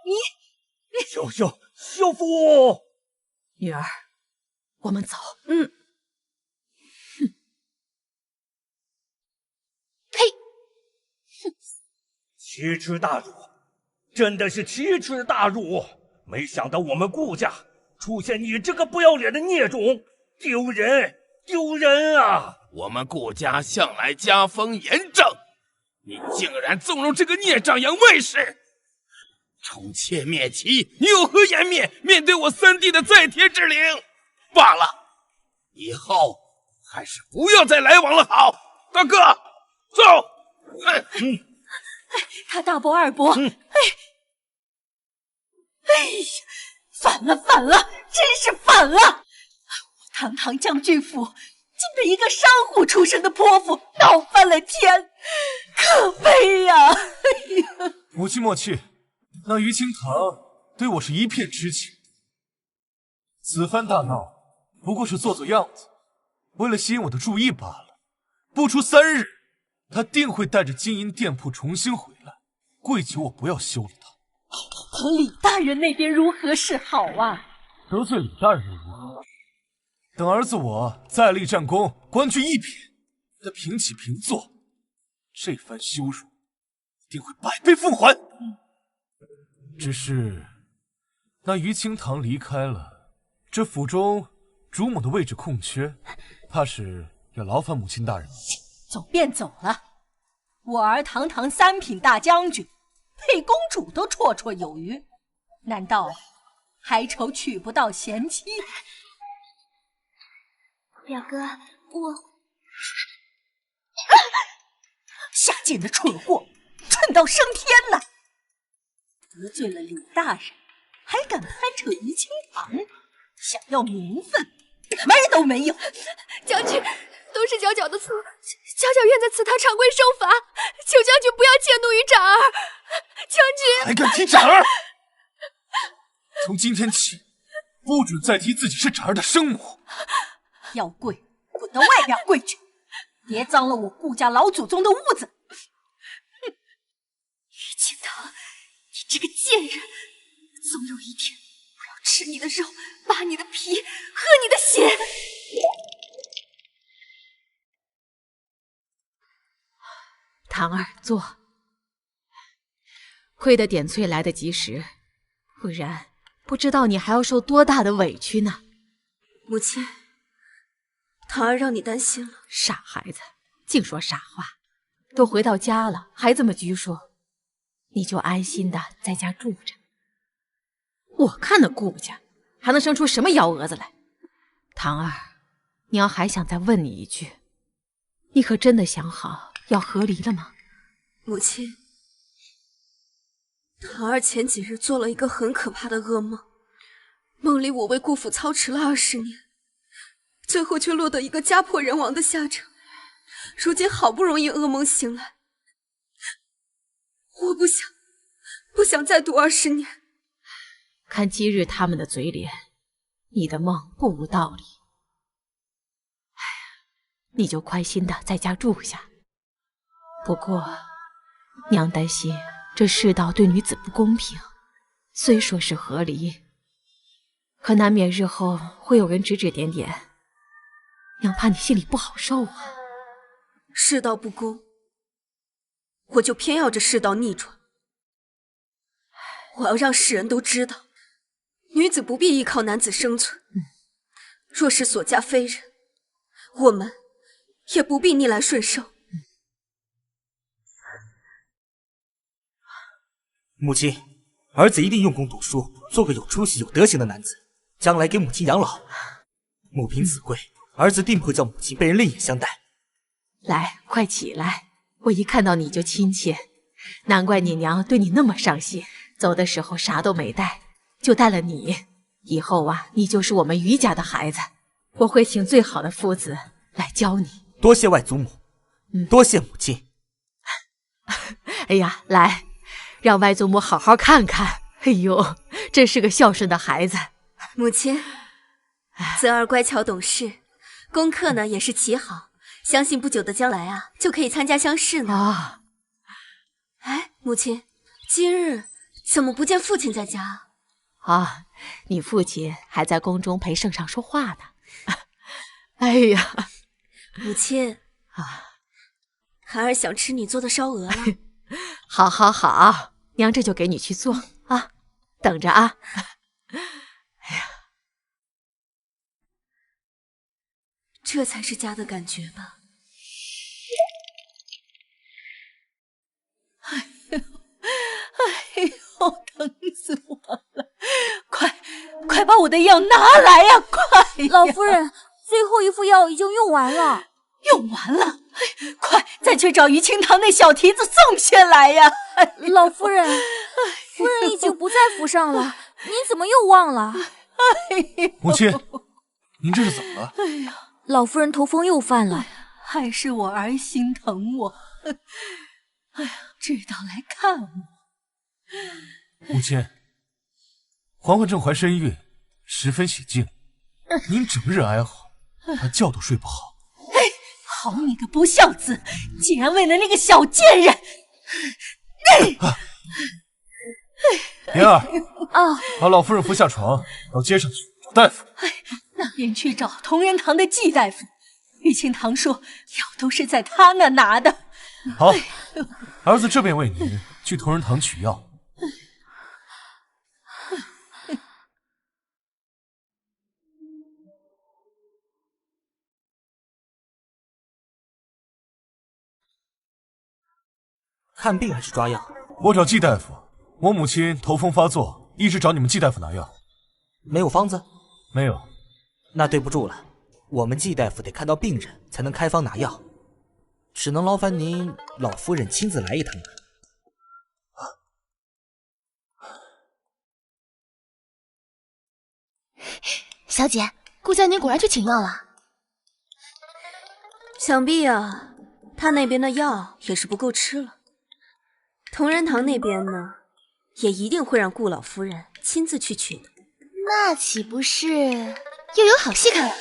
你休夫。女儿，我们走。嗯。哼。呸！哼！奇耻大辱，真的是奇耻大辱！没想到我们顾家出现你这个不要脸的孽种，丢人，丢人啊！我们顾家向来家风严正，你竟然纵容这个孽障养外室，宠妾灭妻，你有何颜面面对我3弟的在帖之灵？罢了，以后还是不要再来往了好。大哥，走。他大伯二伯，哎呀，反了，真是反了！我堂堂将军府，竟被一个商户出身的泼妇闹翻了天，可悲呀！母亲莫气，那于清堂对我是一片知情。此番大闹不过是做做样子，为了吸引我的注意罢了。不出3日，他定会带着金银店铺重新回来，跪求我不要休了他。可李大人那边如何是好啊？得罪李大人又如何？等儿子我再立战功，官居一品，他平起平坐，这番羞辱一定会100倍奉还。只是那于清堂离开了，这府中主母的位置空缺，怕是要劳烦母亲大人。走便走了，我儿堂堂3品大将军，配公主都绰绰有余，难道还愁娶不到贤妻？表哥，我下贱的蠢货，蠢到升天了！得罪了李大人，还敢攀扯于清堂，想要名分，门儿都没有！将军，都是角角的错，角角愿在祠堂长跪受罚，求将军不要迁怒于长儿。将军还敢提长儿！从今天起，不准再提自己是长儿的生母。要跪，滚到外边跪去，别脏了我顾家老祖宗的屋子！于清堂，你这个贱人，总有一天我要吃你的肉，扒你的皮，喝你的血！堂儿坐，亏得点翠来得及时，不然不知道你还要受多大的委屈呢。母亲，堂儿让你担心了。傻孩子，净说傻话。都回到家了，还这么拘束，你就安心的在家住着。我看那顾家还能生出什么幺蛾子来？堂儿，娘还想再问你一句，你可真的想好要和离了吗？母亲，堂儿前几日做了一个很可怕的噩梦，梦里我为顾府操持了20年，最后却落得一个家破人亡的下场。如今好不容易噩梦醒来，我不想再读20年。看今日他们的嘴脸，你的梦不无道理。哎呀，你就宽心的在家住下。不过，娘担心这世道对女子不公平，虽说是和离，可难免日后会有人指指点点，娘怕你心里不好受啊。世道不公，我就偏要这世道逆转。我要让世人都知道，女子不必依靠男子生存。若是所嫁非人，我们也不必逆来顺受。母亲，儿子一定用功读书，做个有出息、有德行的男子，将来给母亲养老。母凭子贵，儿子定不会叫母亲被人另眼相待。来，快起来！我一看到你就亲切，难怪你娘对你那么上心。走的时候啥都没带，就带了你。以后啊，你就是我们于家的孩子，我会请最好的夫子来教你。多谢外祖母，多谢母亲。哎呀，来，让外祖母好好看看。哎呦，真是个孝顺的孩子。母亲，泽儿乖巧懂事，功课呢也是极好。相信不久的将来啊，就可以参加乡试呢。啊！哎，母亲，今日怎么不见父亲在家？啊，你父亲还在宫中陪圣上说话呢。哎呀，母亲啊，孩儿想吃你做的烧鹅了。好，好，好，娘这就给你去做啊，等着啊。哎呀，这才是家的感觉吧。哎呦，疼死我了！快把我的药拿来呀！快！老夫人，最后一副药已经用完了。用完了？快，再去找于清堂那小蹄子送下来呀！老夫人，夫人已经不在府上了，您怎么又忘了？母亲，您这是怎么了？哎呀，老夫人头风又犯了，还是我儿心疼我。哎呀，知道来看我。母亲，嬛嬛正怀身孕，十分喜静，您整日哀嚎，她觉都睡不好。哎，好你个不孝子，竟然为了那个小贱人！莲儿，啊，把老夫人扶下床，到街上去找大夫。那便去找同仁堂的季大夫。玉清堂说药都是在他那拿的。好，儿子这便为您去同仁堂取药。看病还是抓药？我找季大夫，我母亲头风发作，一直找你们季大夫拿药，没有方子？没有。那对不住了，我们季大夫得看到病人才能开方拿药，只能劳烦您老夫人亲自来一趟了。小姐，顾将军果然去请药了。想必啊，他那边的药也是不够吃了。同仁堂那边呢，也一定会让顾老夫人亲自去取的。那岂不是又有好戏看了？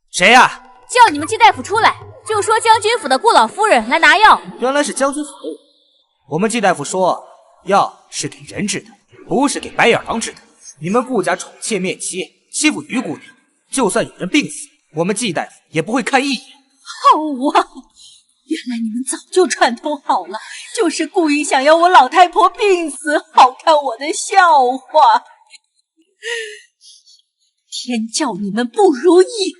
谁呀？叫你们季大夫出来，就说将军府的顾老夫人来拿药。原来是将军府。我们季大夫说，药是给人治的，不是给白眼狼治的。你们顾家宠妾灭妻，欺负于姑娘，就算有人病死，我们季大夫也不会看一眼。好啊，原来你们早就串通好了，就是故意想要我老太婆病死，好看我的笑话。天叫你们不如意！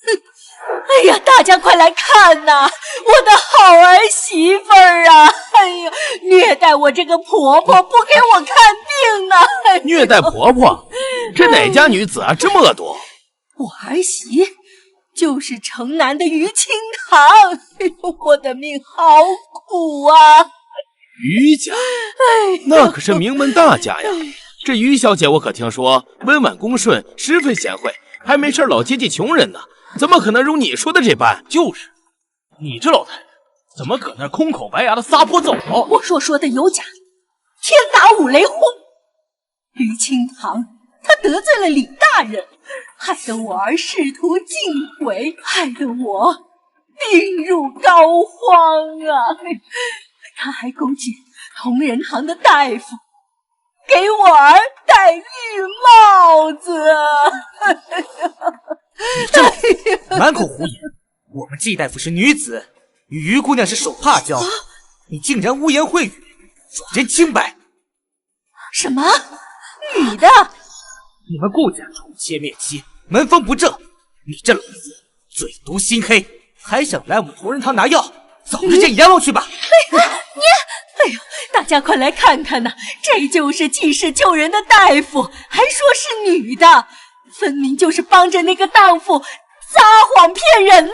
哼！哎呀，大家快来看呐，我的好儿媳妇儿啊！哎呀，虐待我这个婆婆，不给我看病呢！虐待婆婆？这哪家女子啊，这么恶毒？我儿媳就是城南的于清堂。哎呦，我的命好苦啊！于家，那可是名门大家呀。这于小姐我可听说温婉恭顺，十分贤惠，还没事老接济穷人呢。怎么可能如你说的这般？就是，你这老太太怎么搁那空口白牙的撒泼走狗？我说的有假，天打五雷轰！于清堂他得罪了李大人，害得我儿仕途尽毁，害得我病入膏肓啊！他还勾结同仁堂的大夫，给我儿戴绿帽子。你这满口胡言！我们季大夫是女子，与于姑娘是手帕交，你竟然污言秽语，软人清白！什么？女的？你们顾家宠妾灭妻，门风不正，你这老子嘴毒心黑，还想来我们同仁堂拿药，早日见阎王去吧！哎呦，大家快来看看呐，这就是济世救人的大夫，还说是女的，分明就是帮着那个荡妇撒谎骗人呐！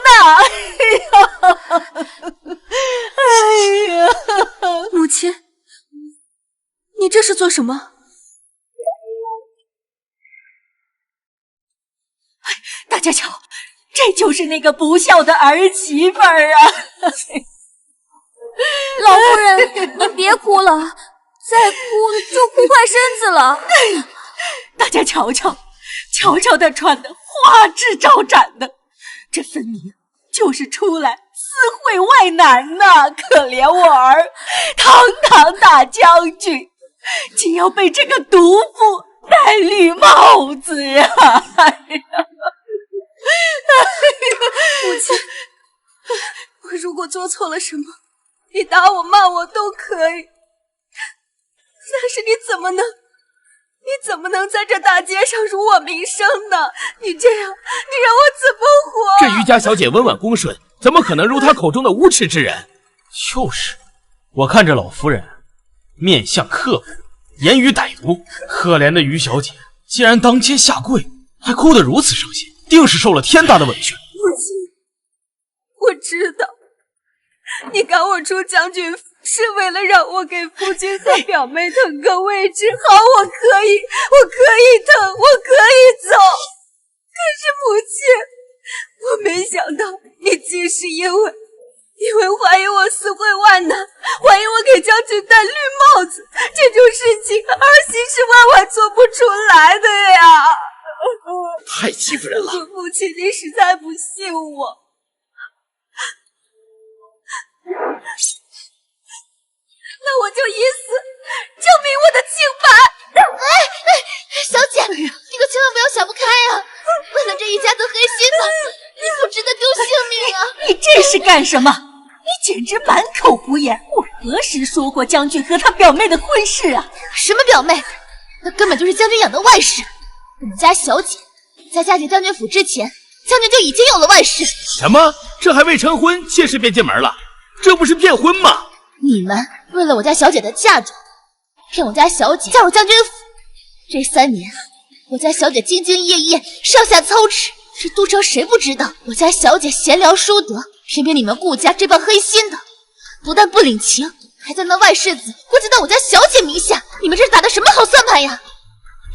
哎呀，母亲，你这是做什么？大家瞧，这就是那个不孝的儿媳妇儿啊！老夫人，您别哭了，再哭就哭坏身子了。大家瞧瞧，瞧瞧她穿的花枝招展的，这分明就是出来私会外男呐！可怜我儿，堂堂大将军，竟要被这个毒妇戴绿帽子呀！母亲，我如果做错了什么，你打我骂我都可以，但是你怎么能在这大街上辱我名声呢？你这样，你让我怎么活？这于家小姐温婉恭顺，怎么可能如她口中的无耻之人？就是，我看这老夫人面相刻薄，言语歹毒，可怜的于小姐竟然当街下跪，还哭得如此伤心，定是受了天大的委屈。母亲，我知道，你赶我出将军府是为了让我给夫君和表妹腾个位置，好，我可以腾，我可以走。可是母亲，我没想到你竟是因为怀疑我私会万难，怀疑我给将军戴绿帽子，这种事情儿媳是万万做不出来的呀！太欺负人了！父亲，您实在不信我，那我就以死证明我的清白。小姐，你可千万不要想不开啊！为了这一家子黑心的，你不值得丢性命啊！你这是干什么？你简直满口胡言！我何时说过将军和他表妹的婚事啊？什么表妹？那根本就是将军养的外室。我们家小姐在嫁进将军府之前，将军就已经有了外室。什么？这还未成婚，妾室便进门了？这不是骗婚吗？你们为了我家小姐的嫁妆，骗我家小姐嫁入将军府。这3年，我家小姐兢兢业业，上下操持，这都城谁不知道？我家小姐贤良淑德，偏偏你们顾家这帮黑心的，不但不领情，还将那外世子过继到我家小姐名下。你们这是打的什么好算盘呀？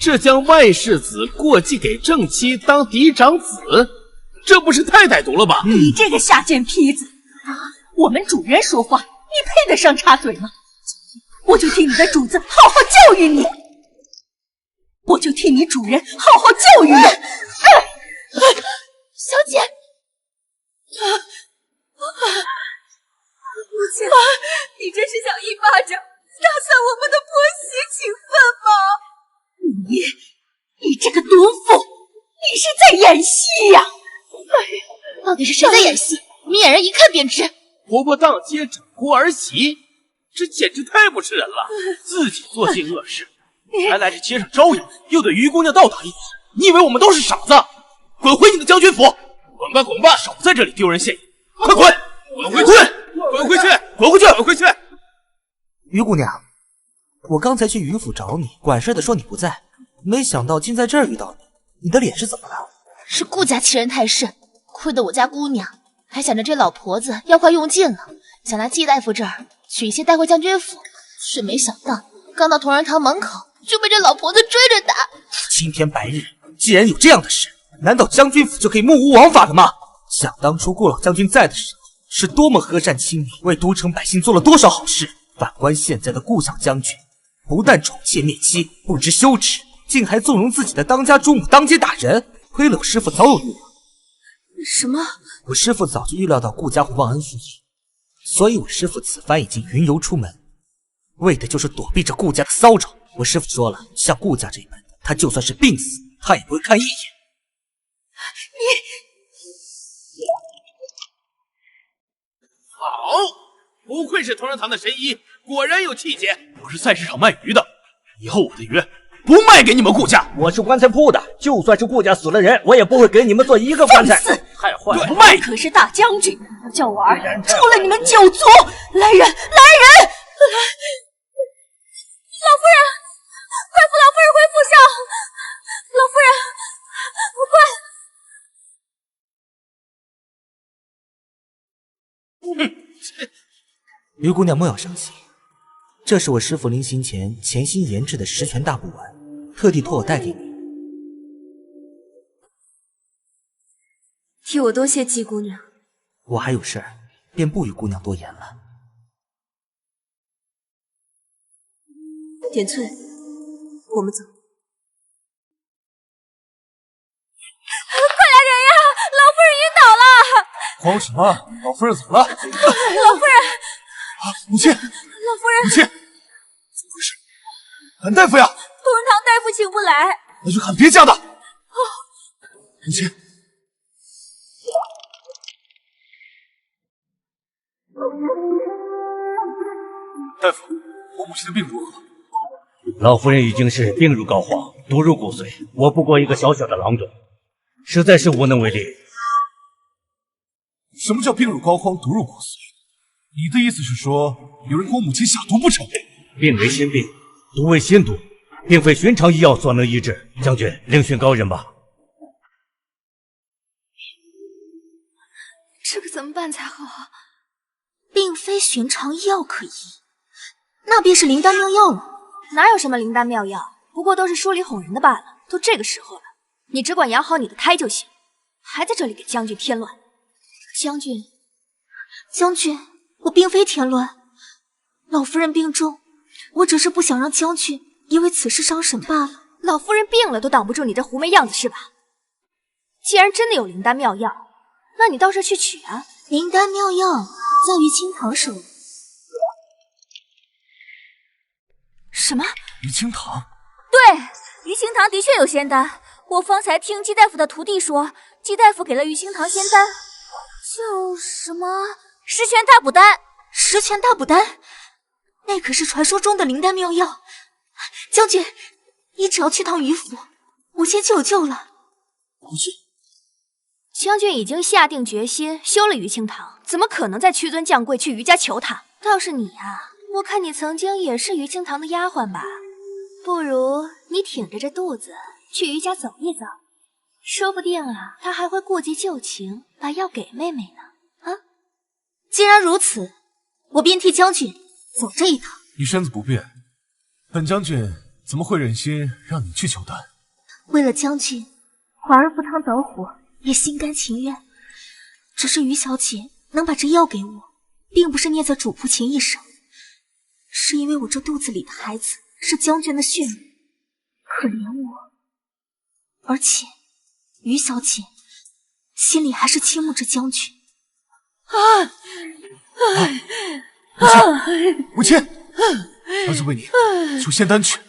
这将外世子过继给正妻当嫡长子，这不是太歹毒了吧？你这个下贱坯子！我们主人说话，你配得上插嘴吗？我就替你的主子好好教育你，我就替你主人好好教育你。小姐，母亲，你这是想一巴掌打散我们的婆媳情分吗？你这个毒妇，你是在演戏呀！到底是谁在演戏？明眼人一看便知。婆婆当街整蛊儿媳，这简直太不是人了！自己做尽恶事，还来这街上招摇，又对于姑娘倒打一耙。你以为我们都是傻子？滚回你的将军府！滚吧滚吧，少在这里丢人现眼！快滚！滚回去！滚回去！滚回去！滚回去！于姑娘，我刚才去于府找你，管事的说你不在，没想到竟在这儿遇到你。你的脸是怎么了？是顾家欺人太甚，亏得我家姑娘还想着这老婆子要快用尽了，想来季大夫这儿取一些带回将军府，却没想到刚到同仁堂门口就被这老婆子追着打。青天白日，既然有这样的事，难道将军府就可以目无王法了吗？想当初顾老将军在的时候，是多么和善亲民，为都城百姓做了多少好事。反观现在的顾小将军，不但宠妾灭妻，不知羞耻，竟还纵容自己的当家主母当街打人。亏了我师父早有预料。什么？我师父早就预料到顾家会忘恩负义，所以我师父此番已经云游出门，为的就是躲避着顾家的骚扰。我师父说了，像顾家这般的，他就算是病死，他也不会看一眼。好，不愧是同仁堂的神医，果然有气节。我是菜市场卖鱼的，以后我的鱼不卖给你们顾家。我是棺材铺的，就算是顾家死了人，我也不会给你们做一个棺材。太坏了，不卖！可是大将军，叫我儿出了你们九族！来人，来人！老夫人，快扶老夫人回府上！老夫哼，快！于姑娘莫要伤心，这是我师父临行前潜心研制的十全大补丸，特地托我带给你。替我多谢季姑娘。我还有事儿，便不与姑娘多言了。点翠，我们走。快来人呀！老夫人晕倒了！慌什么？老夫人怎么了？老夫人，母亲，老夫人，母亲，怎么回事？喊大夫呀！同仁堂大夫请不来。那就喊别家的。母亲，大夫，我母亲的病如何？老夫人已经是病入膏肓，毒入骨髓，我不过一个小小的郎中，实在是无能为力。什么叫病入膏肓，毒入骨髓？你的意思是说，有人给我母亲下毒不成？病为心病，毒为心毒，并非寻常医药所能医治。将军，另寻高人吧。这可怎么办才好啊？并非寻常医药可医，那便是灵丹妙药了。哪有什么灵丹妙药，不过都是说理哄人的罢了。都这个时候了，你只管养好你的胎就行，还在这里给将军添乱。将军，我并非添乱。老夫人病重，我只是不想让将军因为此事伤神罢了。老夫人病了都挡不住你这狐媚样子是吧？既然真的有灵丹妙药，那你倒是去取啊！灵丹妙药在于清堂手。什么？于清堂？对，于清堂的确有仙丹。我方才听季大夫的徒弟说，季大夫给了于清堂仙丹，叫什么十全大补丹。十全大补丹，那可是传说中的灵丹妙药。将军，你只要去趟于府，母亲就有救了。将军已经下定决心休了于清堂，怎么可能再屈尊降贵去余家求他？倒是你啊，我看你曾经也是余清堂的丫鬟吧？不如你挺着这肚子去余家走一走，说不定啊，他还会顾及旧情，把药给妹妹呢。啊，既然如此，我便替将军走这一趟。你身子不便，本将军怎么会忍心让你去求丹？为了将军，环儿赴汤蹈火也心甘情愿。只是余小姐能把这药给我，并不是念在主仆情谊上，是因为我这肚子里的孩子是将军的血脉，可怜我。而且余小姐心里还是倾慕着将军。母亲，儿子为你求仙丹去。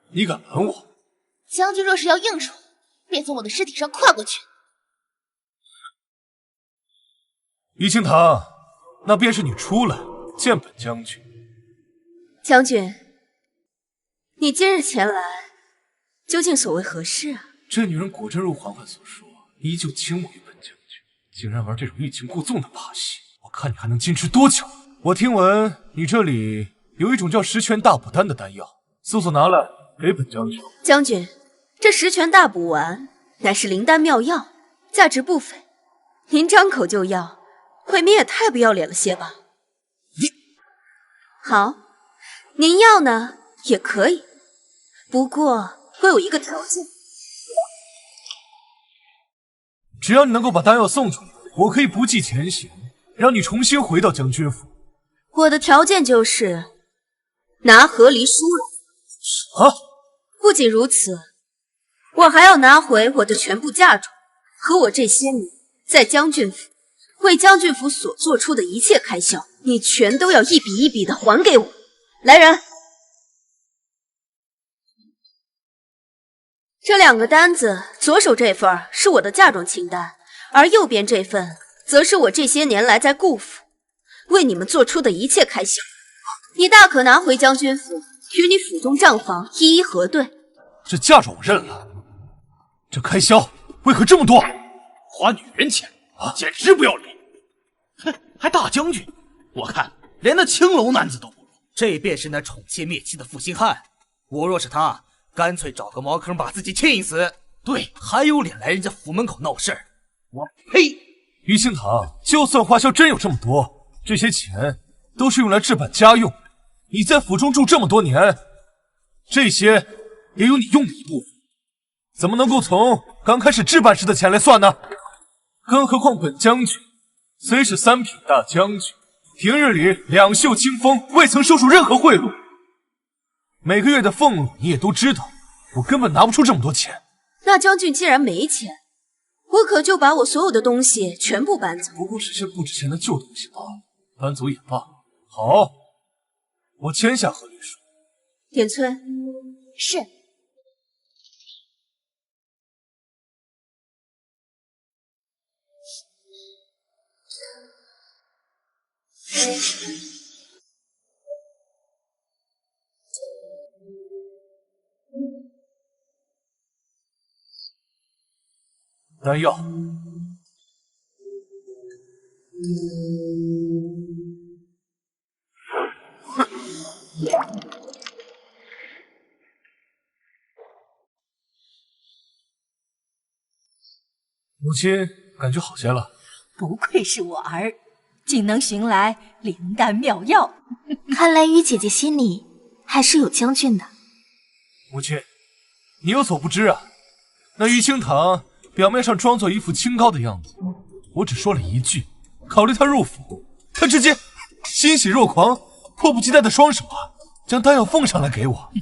你敢瞒我？将军若是要应酬，便从我的尸体上跨过去。于清堂，那便是你出来见本将军。将军，你今日前来，究竟所为何事啊？这女人果真如嬛嬛所说，依旧倾慕于本将军，竟然玩这种欲擒故纵的把戏，我看你还能坚持多久？我听闻你这里有一种叫十全大补丹的丹药，速速拿来给本将军。将军，这十全大补丸乃是灵丹妙药，价值不菲，您张口就要，未免也太不要脸了些吧？好，您要呢也可以，不过我有一个条件。只要你能够把丹药送出来，我可以不计前嫌，让你重新回到将军府。我的条件就是拿和离书来。啊！不仅如此，我还要拿回我的全部嫁妆和我这些年在将军府为将军府所做出的一切开销，你全都要一笔一笔的还给我。来人，这两个单子，左手这份是我的嫁妆清单，而右边这份则是我这些年来在顾府为你们做出的一切开销。你大可拿回将军府，与你府中账房一一核对。这嫁妆我认了，这开销为何这么多？花女人钱啊，简直不要脸！哼，还大将军，我看连那青楼男子都不如。这便是那宠妾灭妻的负心汉。我若是他，干脆找个茅坑把自己浸死。对，还有脸来人家府门口闹事儿？我呸！于清堂，就算花销真有这么多，这些钱都是用来置办家用。你在府中住这么多年，这些也有你用的一部分，怎么能够从刚开始置办时的钱来算呢？更何况本将军虽是三品大将军，平日里两袖清风，未曾收受任何贿赂。每个月的俸禄你也都知道，我根本拿不出这么多钱。那将军既然没钱，我可就把我所有的东西全部搬走。不过是些不值钱的旧东西罢了，搬走也罢。好，我签下和离书。点翠，是。丹药。母亲感觉好些了。不愧是我儿，竟能寻来灵丹妙药。看来于姐姐心里还是有将军的。母亲，你有所不知啊，那于清堂表面上装作一副清高的样子，我只说了一句考虑他入府，他直接欣喜若狂，迫不及待的双手将丹药奉上来给我。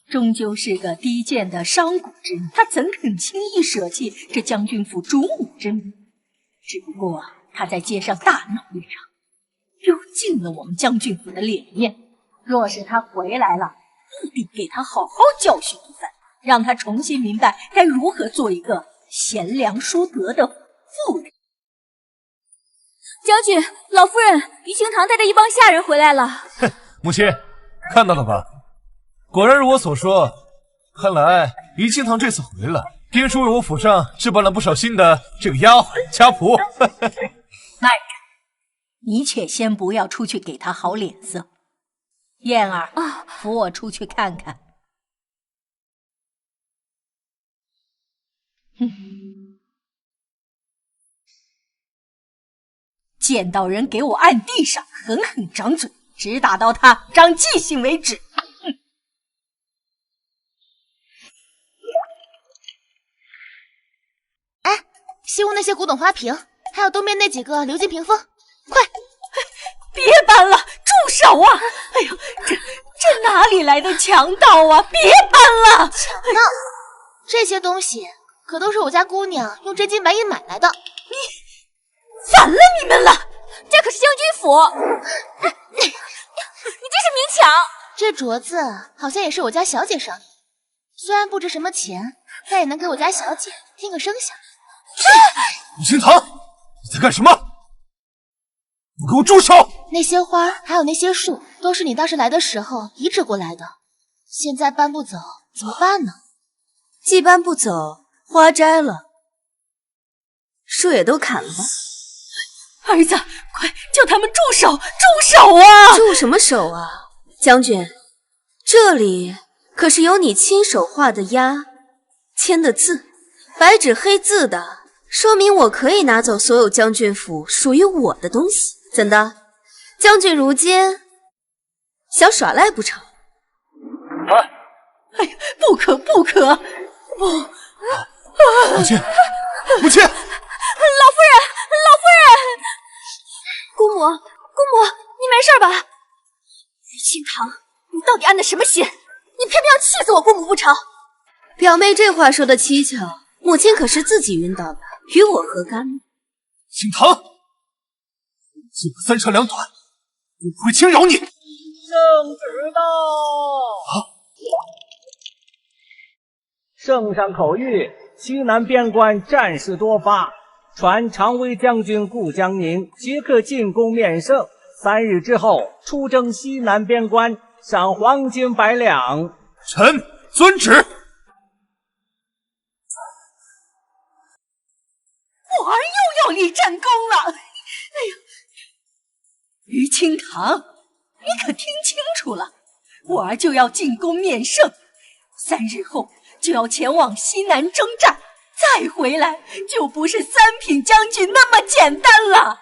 终究是个低贱的商贾之女，他怎肯轻易舍弃这将军府主母之名？只不过他在街上大闹一场，丢尽了我们将军府的脸面。若是他回来了，一定给他好好教训一番，让他重新明白该如何做一个贤良淑德的妇人。将军，老夫人，于清堂带着一帮下人回来了。哼，母亲，看到了吧？果然如我所说，看来于清堂这次回来，便是为我府上置办了不少新的这个丫鬟家仆。慢着，你且先不要出去给他好脸色。燕儿，扶我出去看看。见到人给我按地上，狠狠掌嘴，直打到他长记性为止。哎，西屋那些古董花瓶，还有东边那几个流金屏风，快！别搬了，住手啊！哎呦，这哪里来的强盗啊！别搬了！强盗？这些东西可都是我家姑娘用真金白银买来的。反了你们了！这可是将军府，你这是明抢！这镯子好像也是我家小姐上的，虽然不值什么钱，但也能给我家小姐听个声响。于清堂，你在干什么？你给我住手！那些花还有那些树，都是你当时来的时候移植过来的，现在搬不走怎么办呢？既搬不走，花摘了，树也都砍了吧。儿子，快叫他们住手！住手啊！住什么手啊，将军？这里可是有你亲手画的押，签的字，白纸黑字的，说明我可以拿走所有将军府属于我的东西。怎的，将军如今想耍赖不成？哎呀，不可不可！不！母亲，母亲！老夫人，老夫人！姑母，你没事吧？于清堂，你到底安的什么心？你偏偏要气死我姑母不成？表妹这话说的蹊跷，母亲可是自己晕倒的，与我何干呢？清堂，尽管三长两短，我不会轻饶你。圣旨到！圣上口谕：西南边关战事多发，传常威将军顾江宁即刻进攻面圣，3日之后出征西南边关，赏黄金100两。臣遵旨。我儿又要立战功了！哎呀，于清堂，你可听清楚了，我儿就要进攻面圣，3日后就要前往西南征战，再回来就不是3品将军那么简单了。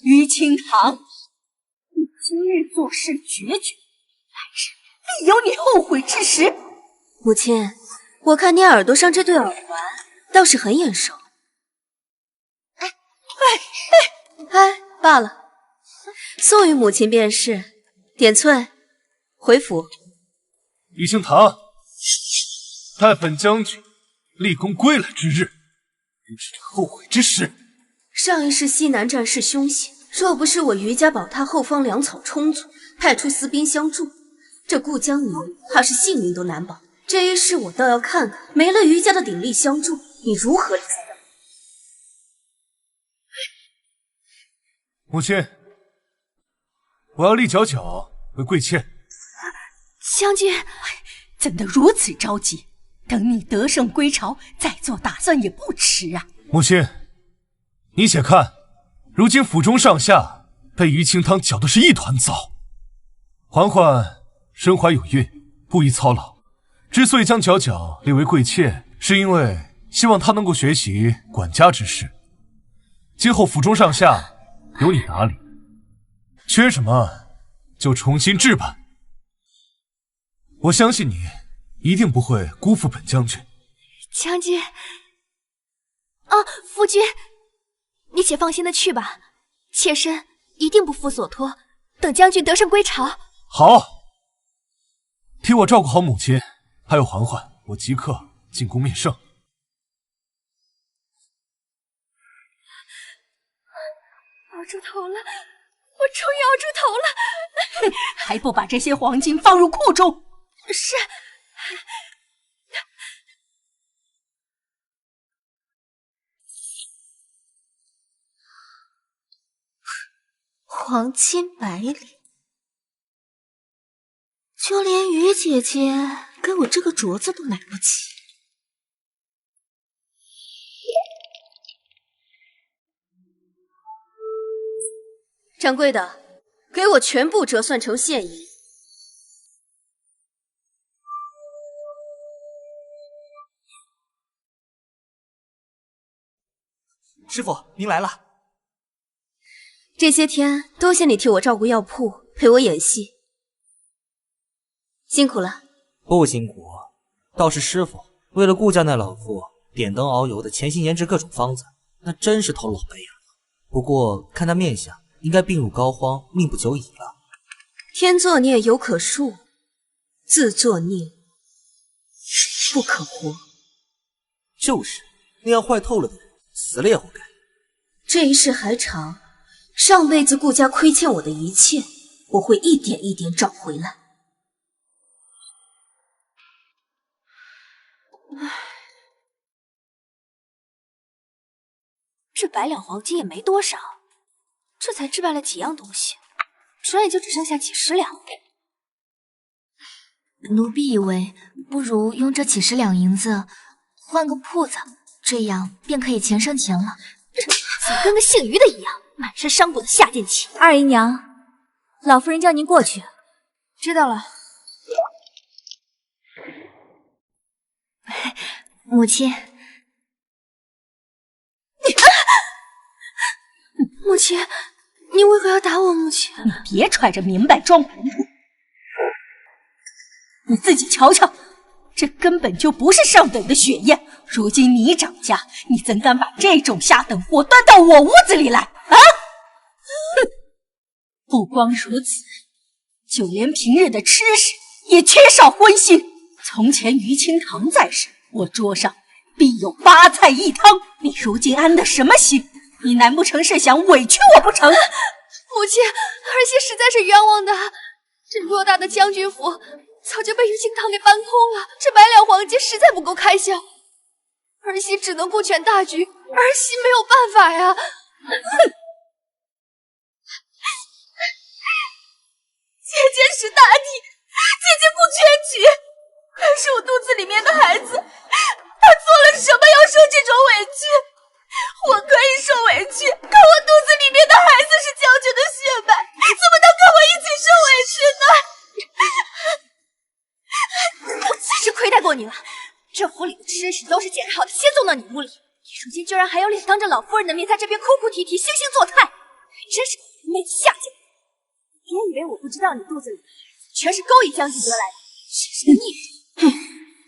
于清堂，你今日做事决绝，来日必有你后悔之时。母亲，我看你耳朵上这对耳环倒是很眼熟。罢了，送与母亲便是。点翠，回府。于清堂，待本将军立功归来之日，便是你后悔之时。上一世西南战事凶险，若不是我于家保他后方粮草充足，派出私兵相助，这顾江宁怕是性命都难保。这一世我倒要看看，没了于家的鼎力相助，你如何理财？母亲，我要立佼佼为贵妾。将军，怎的如此着急？等你得胜归朝，再做打算也不迟啊。母亲，你且看，如今府中上下被于清汤搅得是一团糟。嬛嬛身怀有孕，不宜操劳，之所以将佼佼立为贵妾，是因为希望她能够学习管家之事。今后府中上下由你打理，缺什么就重新置办。我相信你一定不会辜负本将军。将军，夫君，你且放心的去吧，妾身一定不负所托，等将军得胜归朝。好，替我照顾好母亲，还有嬛嬛，我即刻进宫面圣。熬出头了，我终于熬出头了！还不把这些黄金放入库中？是。黄金百里，就连于姐姐给我这个镯子都买不起。掌柜的，给我全部折算成现银。师傅，您来了。这些天多谢你替我照顾药铺，陪我演戏，辛苦了。不辛苦，倒是师傅为了顾家那老妇点灯熬油的，潜心研制各种方子，那真是头老白眼了。不过看他面相，应该病入膏肓，命不久矣了。天作孽犹可恕，自作孽不可活。就是那样坏透了的人，死了也活该。这一世还长，上辈子顾家亏欠我的一切，我会一点一点找回来。这100两黄金也没多少，这才置办了几样东西，转眼就只剩下几10两。奴婢以为，不如用这几10两银子换个铺子，这样便可以钱生钱了。怎么跟个姓于的一样，满身伤骨的下贱气！二姨娘，老夫人叫您过去。知道了。母亲，母亲，你为何要打我？母亲，你别揣着明白装糊涂，你自己瞧瞧，这根本就不是上等的血燕。如今你掌家，你怎敢把这种下等货端到我屋子里来啊？哼！不光如此，就连平日的吃食也缺少荤腥。从前于清堂在时，我桌上必有8菜1汤，你如今安的什么心？你难不成是想委屈我不成？母亲，儿媳实在是冤枉的。这偌大的将军府早就被于清堂给搬空了，这100两黄金实在不够开销，儿媳只能顾全大局，儿媳没有办法呀。哼！姐姐识大体，姐姐不缺娶，可是我肚子里面的孩子，他做了什么要受这种委屈？我可以受委屈，可我肚子里面的孩子是将军的血脉，怎么能跟我一起受委屈呢？其实亏待过你了，这府里的吃食都是捡好的，先送到你屋里。你如今居然还有脸当着老夫人的面在这边哭哭啼啼、惺惺作态，真是愚昧下贱！别以为我不知道你肚子里的孩子全是勾引将军得来的，是个孽种。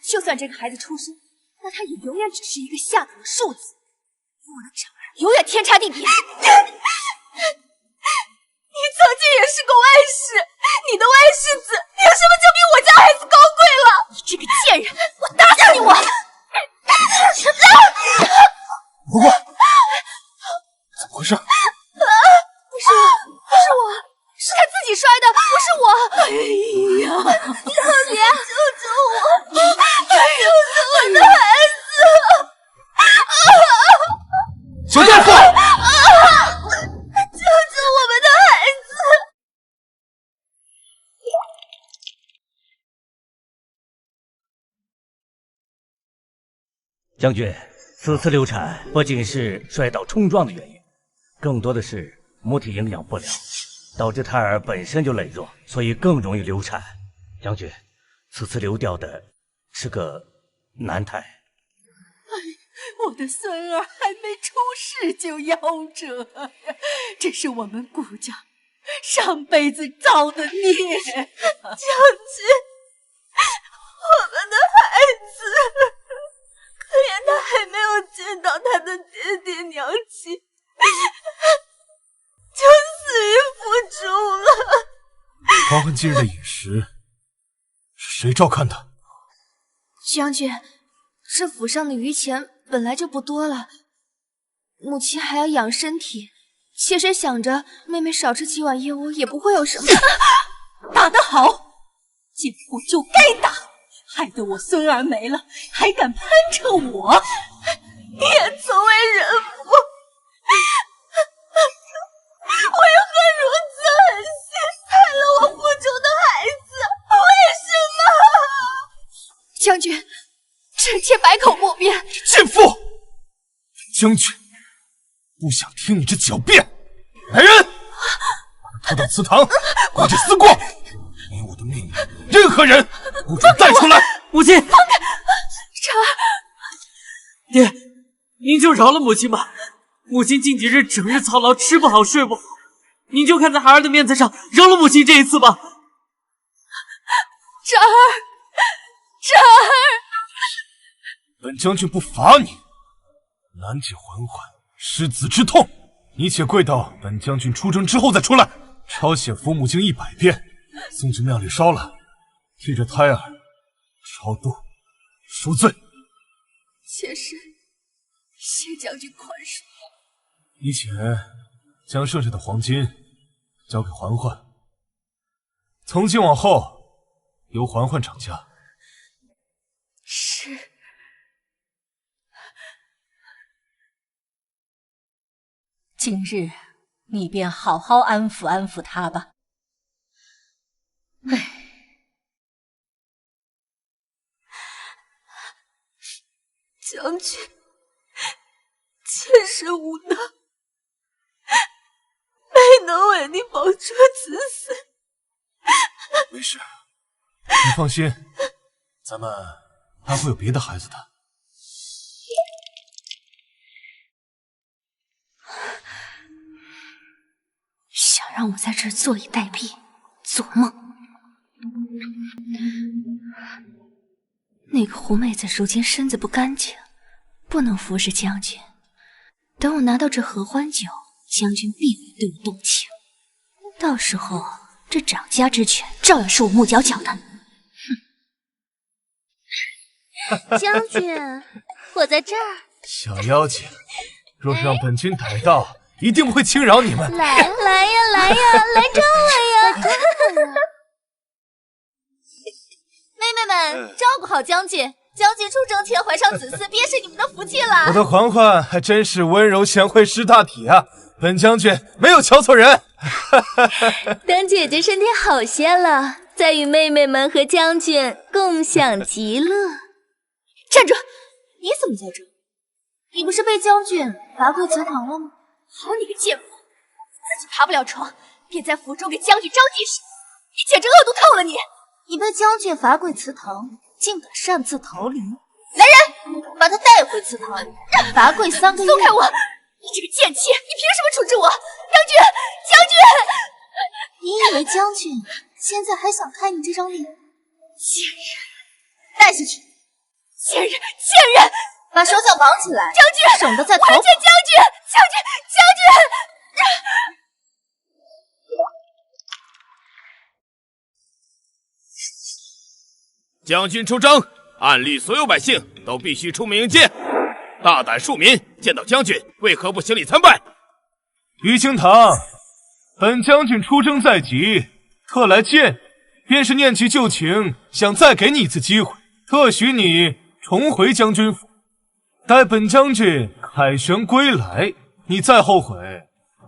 就算这个孩子出生，那他也永远只是一个下等的庶子，与我的长儿永远天差地别。你曾经也是个外室，你的外室子凭什么就比我家孩子高贵了？你这个贱人，我打死你！我不过，怎么回事？不是我，是他自己摔的，不是我。哎呀，老爷，救救我！救救我的孩子！小大夫，救救我们的孩子！将军，此次流产不仅是摔倒冲撞的原因，更多的是母体营养不良，导致胎儿本身就羸弱，所以更容易流产。将军，此次流掉的是个男胎。我的孙儿还没出世就夭折呀，这是我们顾家上辈子造的孽。将军，我们的孩子，可怜他还没有见到他的爹爹娘亲，就死于腹中了。方恨今日的饮食是谁照看的？将军，这府上的余钱本来就不多了，母亲还要养身体，妾身想着妹妹少吃几碗燕窝也不会有什么。打得好，贱货就该打，害得我孙儿没了，还敢攀扯我！你也曾为人妇，为何如将军，臣妾百口莫辩。贱妇！将军不想听你这狡辩。来人，把他拖到祠堂，跪着思过。没有我的命令，任何人不准带出来。母亲，放开！婵儿，爹，您就饶了母亲吧。母亲近几日整日操劳，吃不好睡不好，您就看在孩儿的面子上，饶了母亲这一次吧。婵儿，婵儿，本将军不罚你，难解嬛嬛失子之痛。你且跪到本将军出征之后再出来，抄写佛母经100遍，送去庙里烧了，替这胎儿超度赎罪。妾身谢将军宽恕。你且将剩下的黄金交给嬛嬛，从今往后由嬛嬛掌家。是。今日你便好好安抚安抚他吧。将军，妾身无能，没能为你保住子嗣。没事，你放心，咱们还会有别的孩子的。想让我在这儿坐以待毙，做梦！那个狐妹子如今身子不干净，不能服侍将军。等我拿到这合欢酒，将军必会对我动情。到时候这掌家之权照样是我木角角的。将军，我在这儿。小妖精，若是让本君逮到，一定不会轻饶你们。来呀，来抓我呀！妹妹们，照顾好将军。将军出征前怀上子嗣，便是你们的福气了。我的嬛嬛还真是温柔贤惠识大体啊！本将军没有瞧错人。等姐姐身体好些了，再与妹妹们和将军共享极乐。站住！你怎么在这？你不是被将军罚跪祠堂了吗？好你个贱妇，自己爬不了床，便在府中给将军招忌时，你简直恶毒透了你！你被将军罚跪祠堂，竟敢擅自逃离！来人，把他带回祠堂，罚跪3个月。松开我！你这个贱妻，你凭什么处置我？将军，将军！你以为将军现在还想开你这张脸？贱人，带下去！贱人，贱人！把手脚绑起来！将军，省得再逃跑！我来见将军！将军，将军！将军出征，按律所有百姓都必须出门迎接。大胆庶民见到将军，为何不行礼参拜？于清堂，本将军出征在即，特来见你，便是念及旧情，想再给你一次机会，特许你重回将军府。待本将军凯旋归来，你再后悔，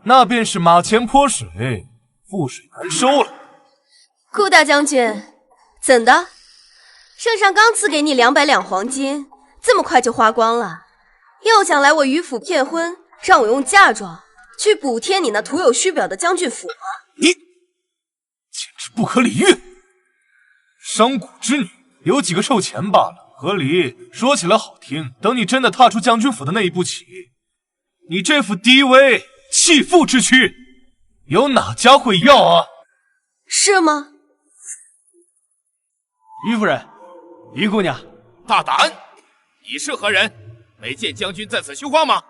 那便是马前泼水，覆水难收了。顾大将军，怎的？圣上刚赐给你200两黄金，这么快就花光了？又想来我于府骗婚，让我用嫁妆去补贴你那徒有虚表的将军府吗？你简直不可理喻！商贾之女有几个受钱罢了，和离说起来好听，等你真的踏出将军府的那一步起，你这副低微弃妇之躯，有哪家会要啊？是吗？于夫人，于姑娘，大胆！你是何人？没见将军在此绣花吗？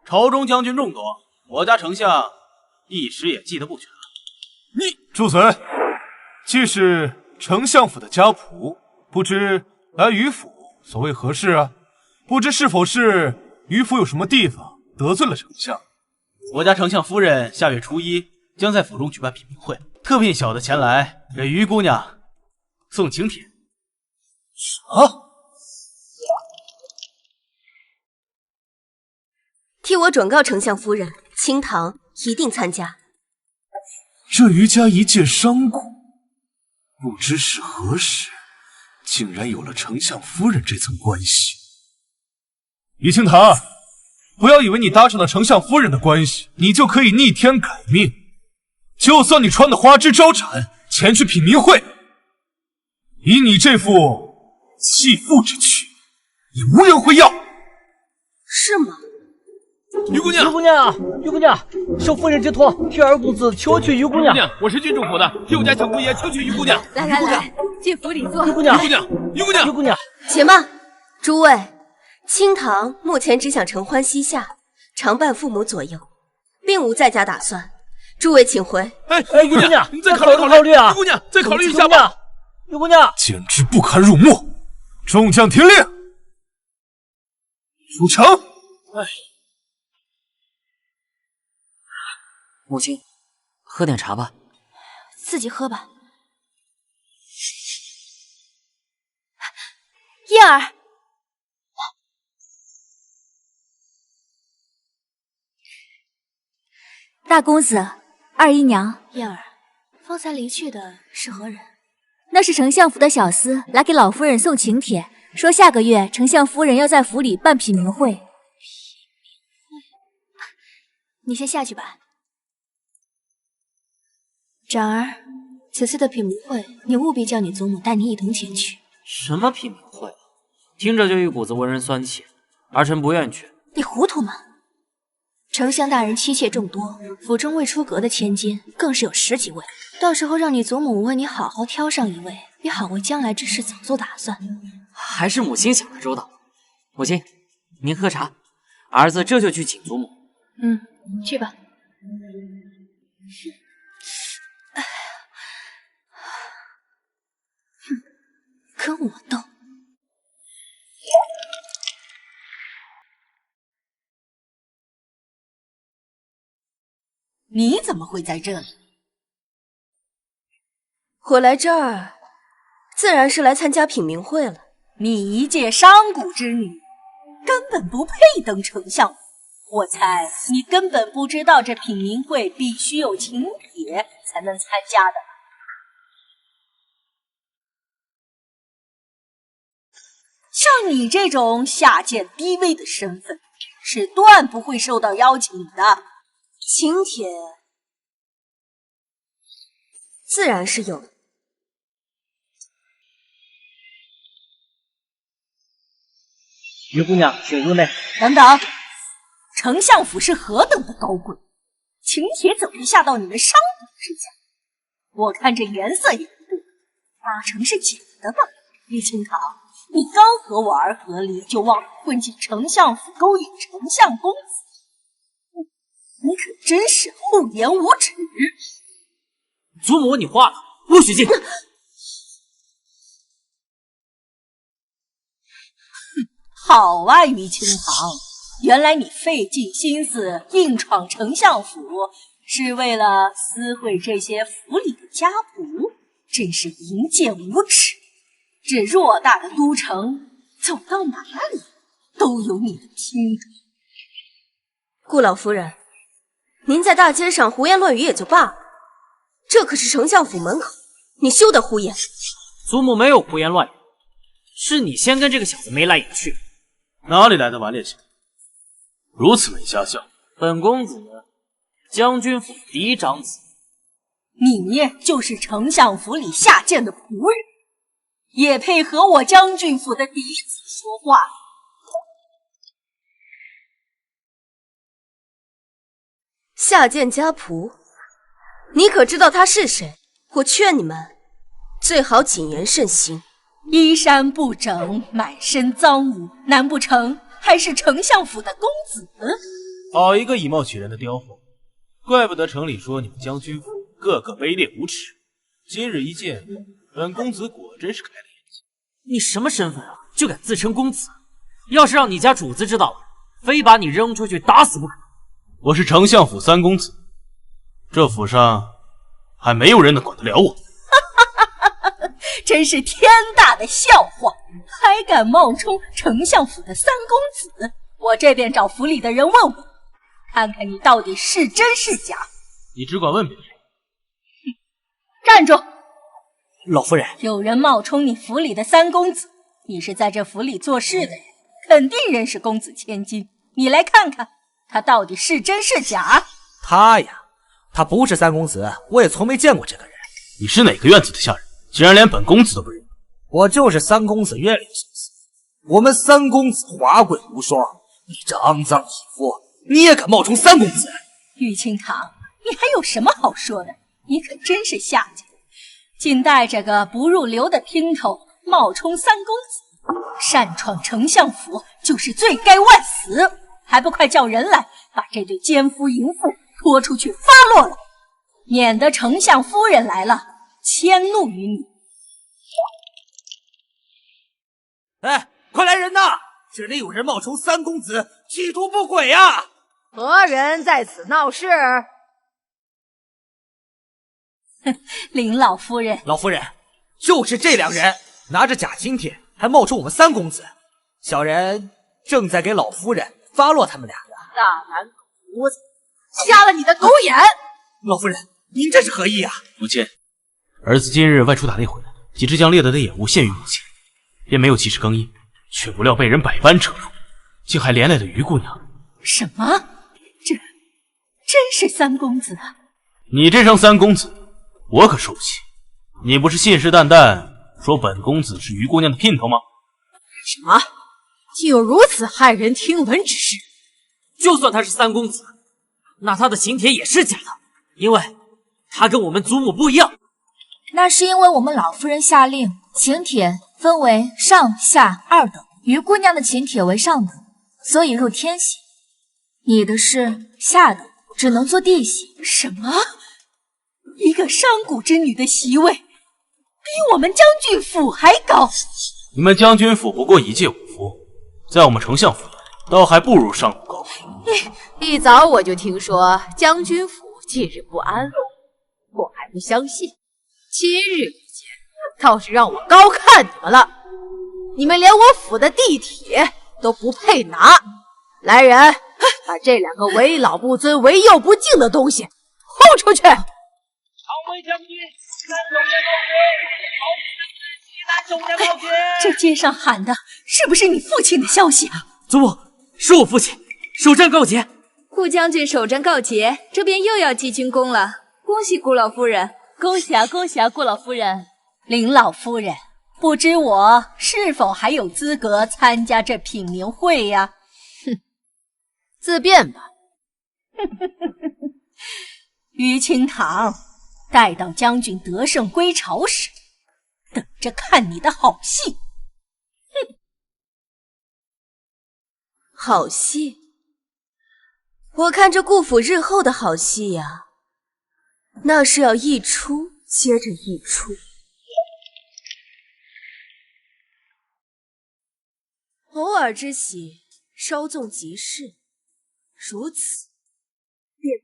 朝中将军众多，我家丞相一时也记得不全了。你住嘴！既是丞相府的家仆，不知来于府所谓何事啊？不知是否是于府有什么地方得罪了丞相？我家丞相夫人下月初1将在府中举办品茗会，特聘小的前来给于姑娘送请帖。啊！替我转告丞相夫人，清堂一定参加。这于家一介商贾，不知是何时竟然有了丞相夫人这层关系。于清堂，不要以为你搭上了丞相夫人的关系，你就可以逆天改命。就算你穿的花枝招展，前去品茗会，以你这副弃妇之躯，也无人会要。是吗？于姑娘，于姑娘，于姑娘，受夫人之托，替二公子求娶于姑娘。我是郡主府的，替我家小姑爷求娶于姑娘。来来来，进府里坐。于姑娘，于姑娘，于姑娘，于姑娘，且慢，诸位，清堂目前只想承欢膝下，常伴父母左右，并无在家打算。诸位请回。哎，于姑娘，你再考虑啊！于姑娘，再考虑一下吧。于姑娘，简直不堪入目！众将听令，出城。哎，母亲，喝点茶吧。自己喝吧。燕儿，大公子，二姨娘。燕儿，方才离去的是何人？那是丞相府的小厮，来给老夫人送请帖，说下个月丞相夫人要在府里办品茗会。品茗会，你先下去吧。长儿，此次的品茗会，你务必叫你祖母带你一同前去。什么品茗会？听着就一股子文人酸气，儿臣不愿去。你糊涂吗？丞相大人妻妾众多，府中未出阁的千金更是有10几位。到时候让你祖母为你好好挑上一位，也好为将来之事早做打算。还是母亲想得周到。母亲，您喝茶，儿子这就去请祖母。去吧。跟我斗！你怎么会在这里？我来这儿，自然是来参加品茗会了。你一介商贾之女，根本不配登丞相府。我猜你根本不知道这品茗会必须有请帖才能参加的。像你这种下贱低微的身份，是断不会受到邀请的。请帖自然是有的。于姑娘，请入内。等等，丞相府是何等的高贵，请帖怎会下到你们商贾之家？我看这颜色也不对，八成是假的吧？于清堂，你刚和我儿和离，就忘了混进丞相府勾引丞相公子，你可真是厚颜无耻！祖母，你话了，不许进。好啊，于清堂，原来你费尽心思硬闯丞相府，是为了私会这些府里的家仆，真是淫贱无耻！这偌大的都城，走到哪里都有你的听着。顾老夫人，您在大街上胡言乱语也就罢了，这可是丞相府门口，你休得胡言。祖母没有胡言乱语，是你先跟这个小子眉来眼去。哪里来的顽劣小子，如此没家教？本公子将军府第一长子，你就是丞相府里下贱的仆人，也配和我将军府的嫡子说话？下贱家仆，你可知道他是谁？我劝你们最好谨言慎行。衣衫不整，满身脏污，难不成还是丞相府的公子？好一个以貌取人的刁货！怪不得城里说你们将军府个个卑劣无耻。今日一见，本公子果真是开了眼界。你什么身份啊？就敢自称公子？要是让你家主子知道了，非把你扔出去打死不可。我是丞相府三公子，这府上还没有人能管得了我。真是天大的笑话，还敢冒充丞相府的三公子！我这边找府里的人问问，看看你到底是真是假。你只管问便是。站住！老夫人，有人冒充你府里的三公子，你是在这府里做事的人，肯定认识公子千金。你来看看，他到底是真是假？他呀，他不是三公子，我也从没见过这个人。你是哪个院子的下人？竟然连本公子都不认？我就是三公子院里的小厮。我们三公子华贵无双，你这肮脏匹夫，你也敢冒充三公子？玉清堂，你还有什么好说的？你可真是下贱，竟带着个不入流的姘头冒充三公子，擅闯丞相府，就是罪该万死！还不快叫人来，把这对奸夫淫妇拖出去发落了，免得丞相夫人来了迁怒于你。哎，快来人呐！这里有人冒充三公子，企图不轨啊！何人在此闹事？林老夫人，老夫人，就是这两人拿着假请帖，还冒充我们三公子。小人正在给老夫人发落他们俩。大胆狗犊子，瞎了你的狗眼！老夫人，您这是何意啊？母亲，儿子今日外出打猎回来，及至将猎得的野物献于母亲，便没有及时更衣，却不料被人百般折辱，竟还连累了于姑娘。什么？这真是三公子啊！你这声三公子，我可受不起。你不是信誓旦旦说本公子是于姑娘的姘头吗？什么？竟有如此骇人听闻之事！就算他是三公子，那他的请帖也是假的，因为他跟我们祖母不一样。那是因为我们老夫人下令，请帖分为上下二等，于姑娘的请帖为上等，所以入天喜。你的是下等，只能做弟媳。什么？一个商贾之女的席位，比我们将军府还高？你们将军府不过一介武夫，在我们丞相府倒还不如上古高。一早我就听说将军府近日不安乐，我还不相信。今日一见，倒是让我高看你们了。你们连我府的地帖都不配拿。来人，把这两个为老不尊、为幼不敬的东西轰出去！常威将军，南中将军，这街上喊的是不是你父亲的消息啊？祖母，是我父亲，首战告捷。顾将军首战告捷，这边又要记军功了，恭喜顾老夫人！恭喜啊，恭喜啊，顾老夫人！林老夫人，不知我是否还有资格参加这品茗会呀？哼，自便吧。于清堂，待到将军得胜归朝时，等着看你的好戏。哼，好戏？我看这顾府日后的好戏呀，那是要一出接着一出。偶尔之喜，稍纵即逝，如此便。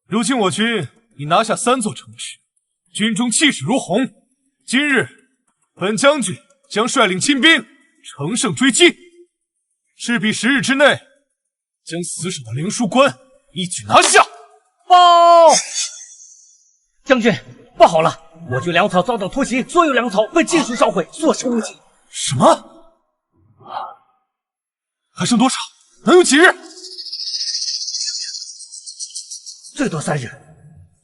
如今我军已拿下3座城池，军中气势如虹。今日本将军将率领亲兵乘胜追击，势必10日之内将死守的灵书关一举拿下。报！将军，不好了！我军粮草遭到突袭，所有粮草被尽数烧毁，所剩无几。什么？还剩多少？能有几日？最多3日。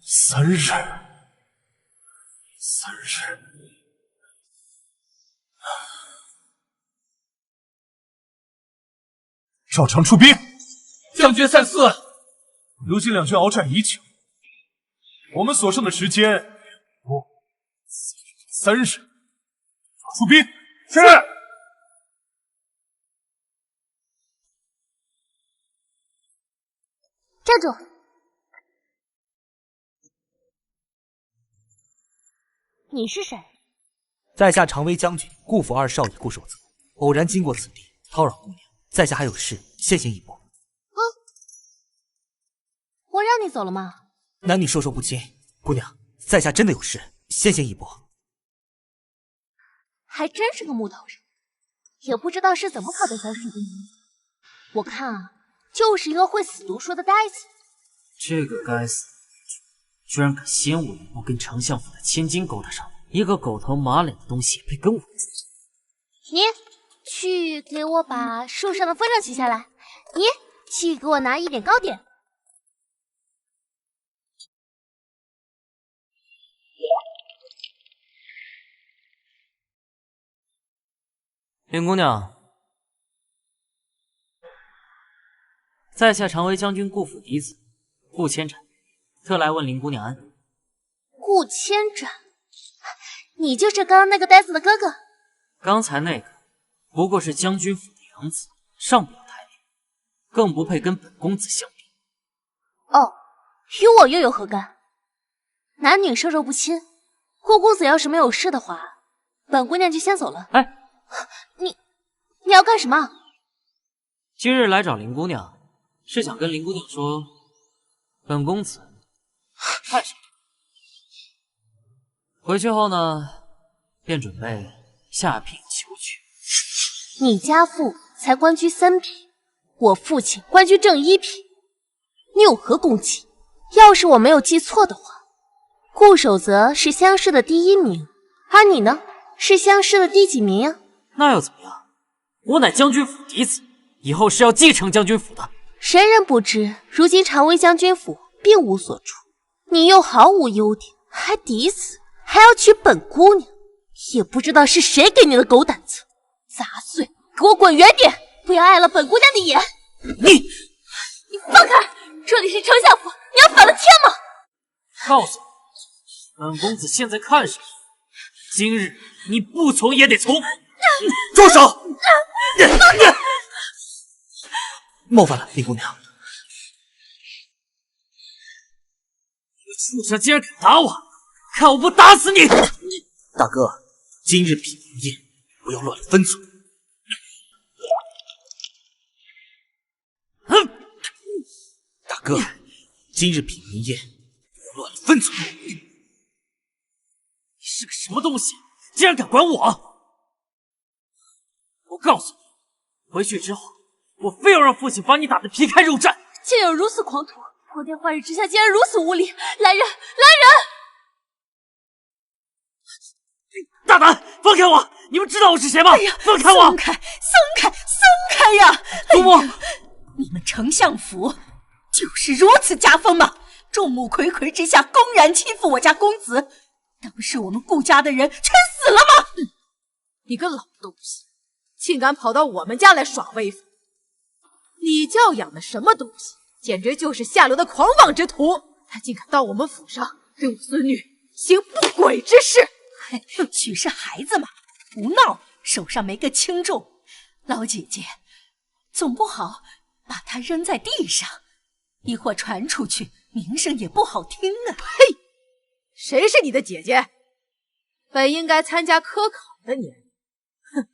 3日。照常出兵。将军3思。如今两军鏖战已久，我们所剩的时间不3日。出兵。是。站住！你是谁？在下常威将军顾府2少爷顾守则，偶然经过此地，叨扰姑娘，在下还有事，先行一步。我让你走了吗？男女授受不亲，姑娘，在下真的有事，先行一步。还真是个木头人，也不知道是怎么考的3师弟呢。我看啊，就是一个会死读书的呆子。这个该死，居然敢先我一步跟丞相府的千金勾搭上，一个狗头马脸的东西也配跟我？你去给我把树上的风筝取下来，你去给我拿一点糕点。林姑娘，在下常为将军顾府嫡子顾千斩，特来问林姑娘安。顾千斩，你就是刚刚那个呆子的哥哥？刚才那个不过是将军府的养子，上不了台面，更不配跟本公子相比。哦，与我又有何干？男女授受不亲，顾公子要是没有事的话，本姑娘就先走了。哎，你要干什么？今日来找林姑娘，是想跟林姑娘说，本公子看上。回去后呢，便准备下聘求娶。你家父才官居3品，我父亲官居正1品，你有何功绩？要是我没有记错的话，顾守则是乡试的第1名，而你呢，是乡试的第几名呀？那又怎么样？我乃将军府嫡子，以后是要继承将军府的。谁人不知，如今常威将军府并无所出，你又毫无优点，还嫡子，还要娶本姑娘，也不知道是谁给你的狗胆子！杂碎，给我滚远点，不要碍了本姑娘的眼！你放开！这里是丞相府，你要反了天吗？告诉我，本公子现在看上你，今日你不从也得从！住手！冒犯了林姑娘。你个畜生竟然敢打我，看我不打死你！大哥，今日品茗宴，不要乱了分寸。大哥，今日品茗宴，不要乱了分寸。你是个什么东西，竟然敢管我！我告诉你，回去之后，我非要让父亲把你打得皮开肉绽！竟有如此狂徒，破天换日之下竟然如此无礼！来人，来人！大胆，放开我！你们知道我是谁吗？放开我！松开，松开，松开呀！祖母，你们丞相府就是如此家风吗？众目睽睽之下公然欺负我家公子，当是我们顾家的人全死了吗？你个老东西，竟敢跑到我们家来耍威风！你教养的什么东西？简直就是下流的狂妄之徒！他竟敢到我们府上对我孙女行不轨之事！许是孩子嘛，不闹，手上没个轻重。老姐姐，总不好把他扔在地上，一会儿传出去，名声也不好听啊！呸！谁是你的姐姐？本应该参加科考的你，哼！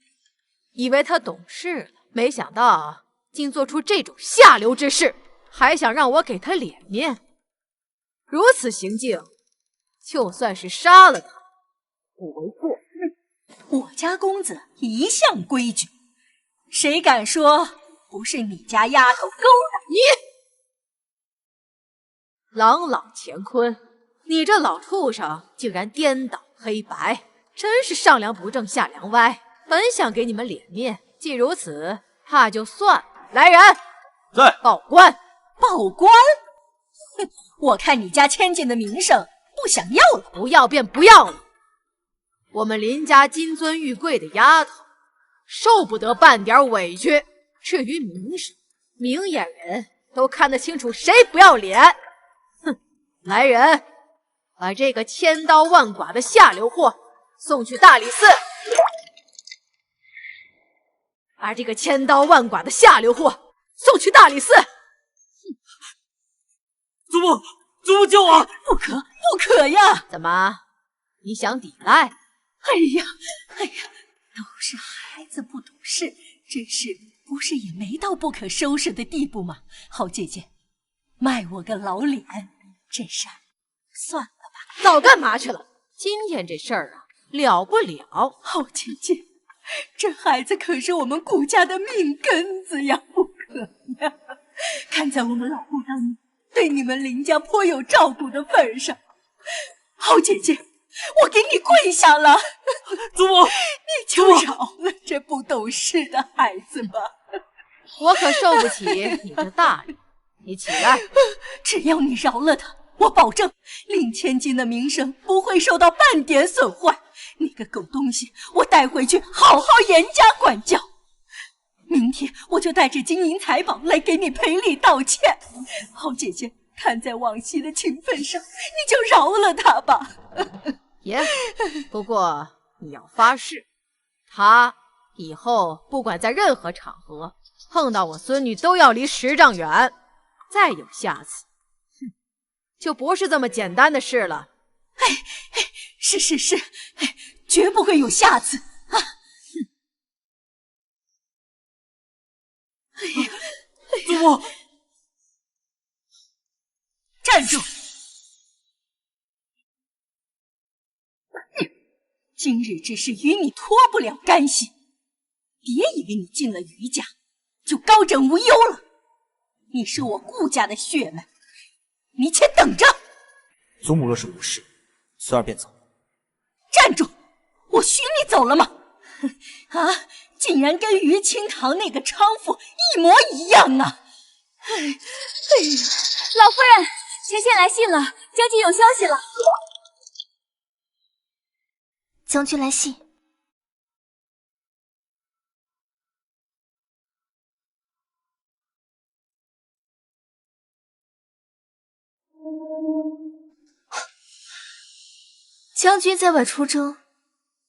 以为他懂事了，没想到竟做出这种下流之事，还想让我给他脸面。如此行径，就算是杀了他，不为过。我家公子一向规矩，谁敢说不是你家丫头勾搭你？朗朗乾坤，你这老畜生竟然颠倒黑白，真是上梁不正下梁歪。本想给你们脸面，既如此，怕就算了。来人，在报官！报官？哼，我看你家千金的名声不想要了。不要便不要了。我们林家金尊玉贵的丫头，受不得半点委屈。至于名声，明眼人都看得清楚谁不要脸。哼！来人，把这个千刀万剐的下流货送去大理寺。把这个千刀万剐的下流货送去大理寺。祖母，祖母救我！不可，不可呀！怎么，你想抵赖？哎呀，都是孩子不懂事，这事不是也没到不可收拾的地步吗？好姐姐，卖我个老脸，这事儿算了吧。早干嘛去了？今天这事儿啊，了不了。好姐姐，这孩子可是我们顾家的命根子呀，不可呀！看在我们老顾当对你们林家颇有照顾的份上，好姐姐，我给你跪下了。祖母，你就饶了这不懂事的孩子吧。我可受不起你这大人，你起来。只要你饶了他，我保证林千金的名声不会受到半点损坏。那个狗东西，我带回去好好严加管教。明天我就带着金银财宝来给你赔礼道歉。好姐姐，看在往昔的情分上，你就饶了他吧。也，不过你要发誓，他以后不管在任何场合碰到我孙女，都要离10丈远。再有下次，就不是这么简单的事了。是，绝不会有下次啊！祖母，站住！今日之事与你脱不了干系，别以为你进了余家就高枕无忧了。你是我顾家的血脉，你且等着。祖母若是无事，孙儿便走。站住！我许你走了吗？啊！竟然跟于清堂那个娼妇一模一样啊！老夫人，前线来信了，将军有消息了。将军来信。将军在外出征，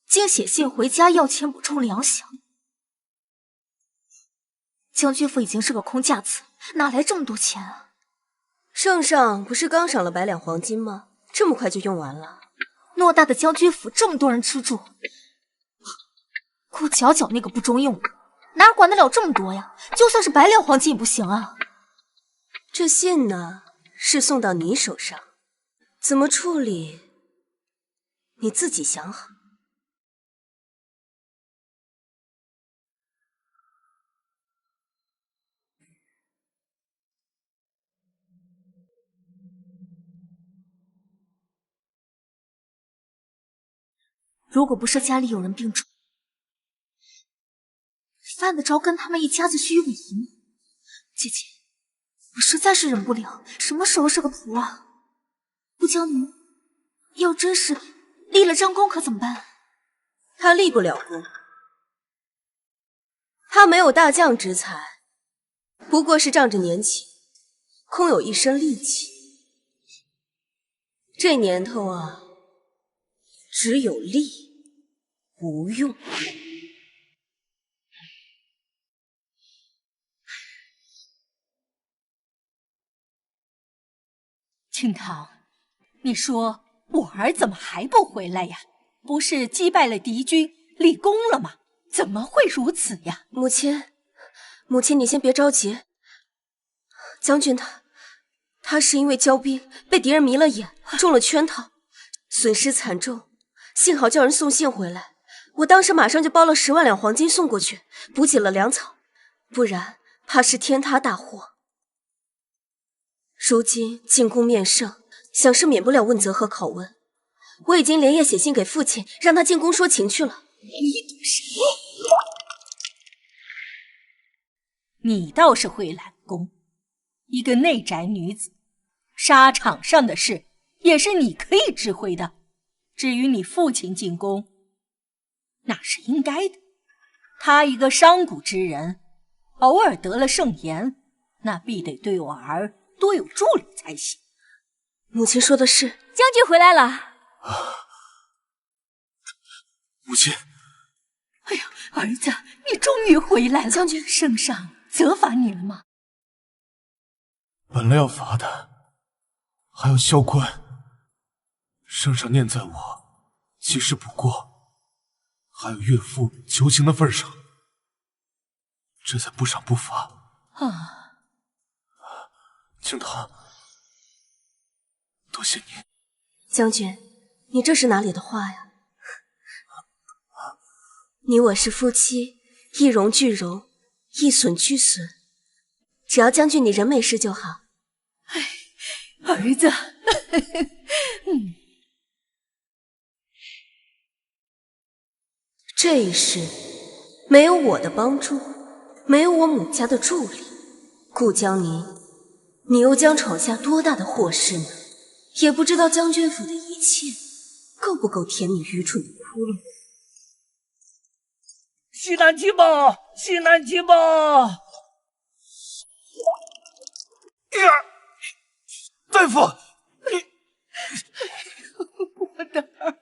竟写信回家要钱补充粮饷。将军府已经是个空架子，哪来这么多钱啊？圣上不是刚赏了100两黄金吗？这么快就用完了？偌大的将军府，这么多人吃住，顾巧巧那个不中用的，哪管得了这么多呀？就算是100两黄金也不行啊！这信呢，是送到你手上，怎么处理？你自己想好。如果不是家里有人病重，犯得着跟他们一家子虚与委蛇吗？姐姐，我实在是忍不了，什么时候是个谱啊？顾江宁要真是立了张公可怎么办？他立不了功，他没有大将之才，不过是仗着年轻，空有一身力气。这年头啊，只有力无用。清堂，你说我儿怎么还不回来呀？不是击败了敌军，立功了吗？怎么会如此呀？母亲，你先别着急。将军他是因为骄兵被敌人迷了眼，中了圈套，损失惨重。幸好叫人送信回来，我当时马上就包了10万两黄金送过去，补给了粮草，不然怕是天塌大祸。如今进宫面圣，想是免不了问责和拷问。我已经连夜写信给父亲，让他进宫说情去了。你懂什么？你倒是会揽功，一个内宅女子，沙场上的事也是你可以指挥的。至于你父亲进宫，那是应该的。他一个商贾之人，偶尔得了圣言，那必得对我儿多有助力才行。母亲说的是。将军回来了。母亲。哎呀，儿子，你终于回来了。将军，圣上责罚你了吗？本来要罚的，还要销官。圣上念在我及时不过，还有岳父求情的份上，这才不赏不罚。啊，清堂，多谢你。将军，你这是哪里的话呀？你我是夫妻，一荣俱荣，一损俱损。只要将军你人没事就好。儿子。这一世没有我的帮助，没有我母家的助力，顾江宁，你又将闯下多大的祸事呢？也不知道将军府的一切够不够填你愚蠢的窟窿。西南七宝，西南七宝！大夫，我的儿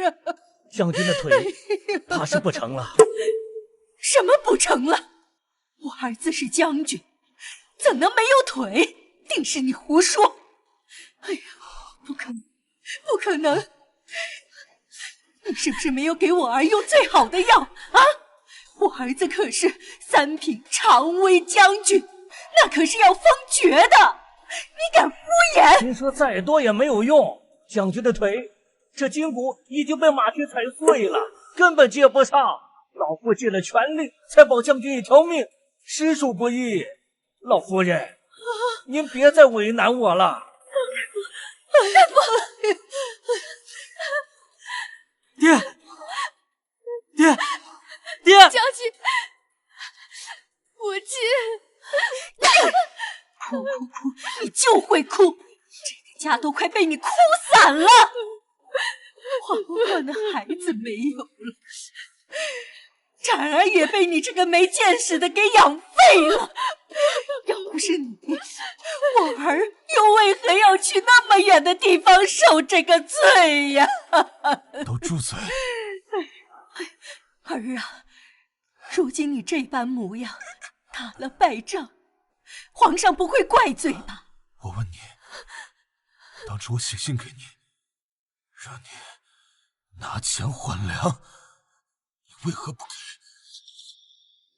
啊！将军的腿怕是不成了。什么不成了？我儿子是将军，怎能没有腿？定是你胡说！哎呀，不可能，不可能！你是不是没有给我儿用最好的药啊？我儿子可是3品常威将军，那可是要封爵的！你敢敷衍？您说再多也没有用，将军的腿，这筋骨已经被马蹄踩碎了，根本接不上。老夫尽了全力，才保将军一条命，实属不易。老夫人，您别再为难我了。大夫，爹，将军，母亲，哭，你就会哭，这个家都快被你哭散了。黄花的孩子没有了，婵儿也被你这个没见识的给养废了。要不是你，我儿又为何要去那么远的地方受这个罪呀？都住嘴！儿啊，如今你这般模样，打了败仗，皇上不会怪罪吧？我问你，当初我写信给你，让你拿钱换粮，你为何不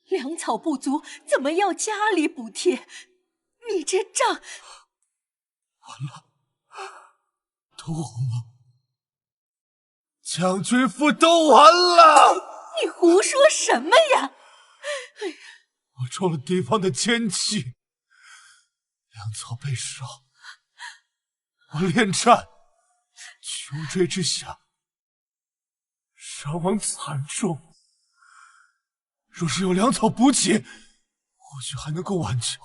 给？粮草不足，怎么要家里补贴？你这账完了，都完了，将军府都完了！你胡说什么呀？我中了敌方的奸计，粮草被烧，我恋战，穷追之下，伤亡惨重。若是有粮草补给，或许还能够挽救。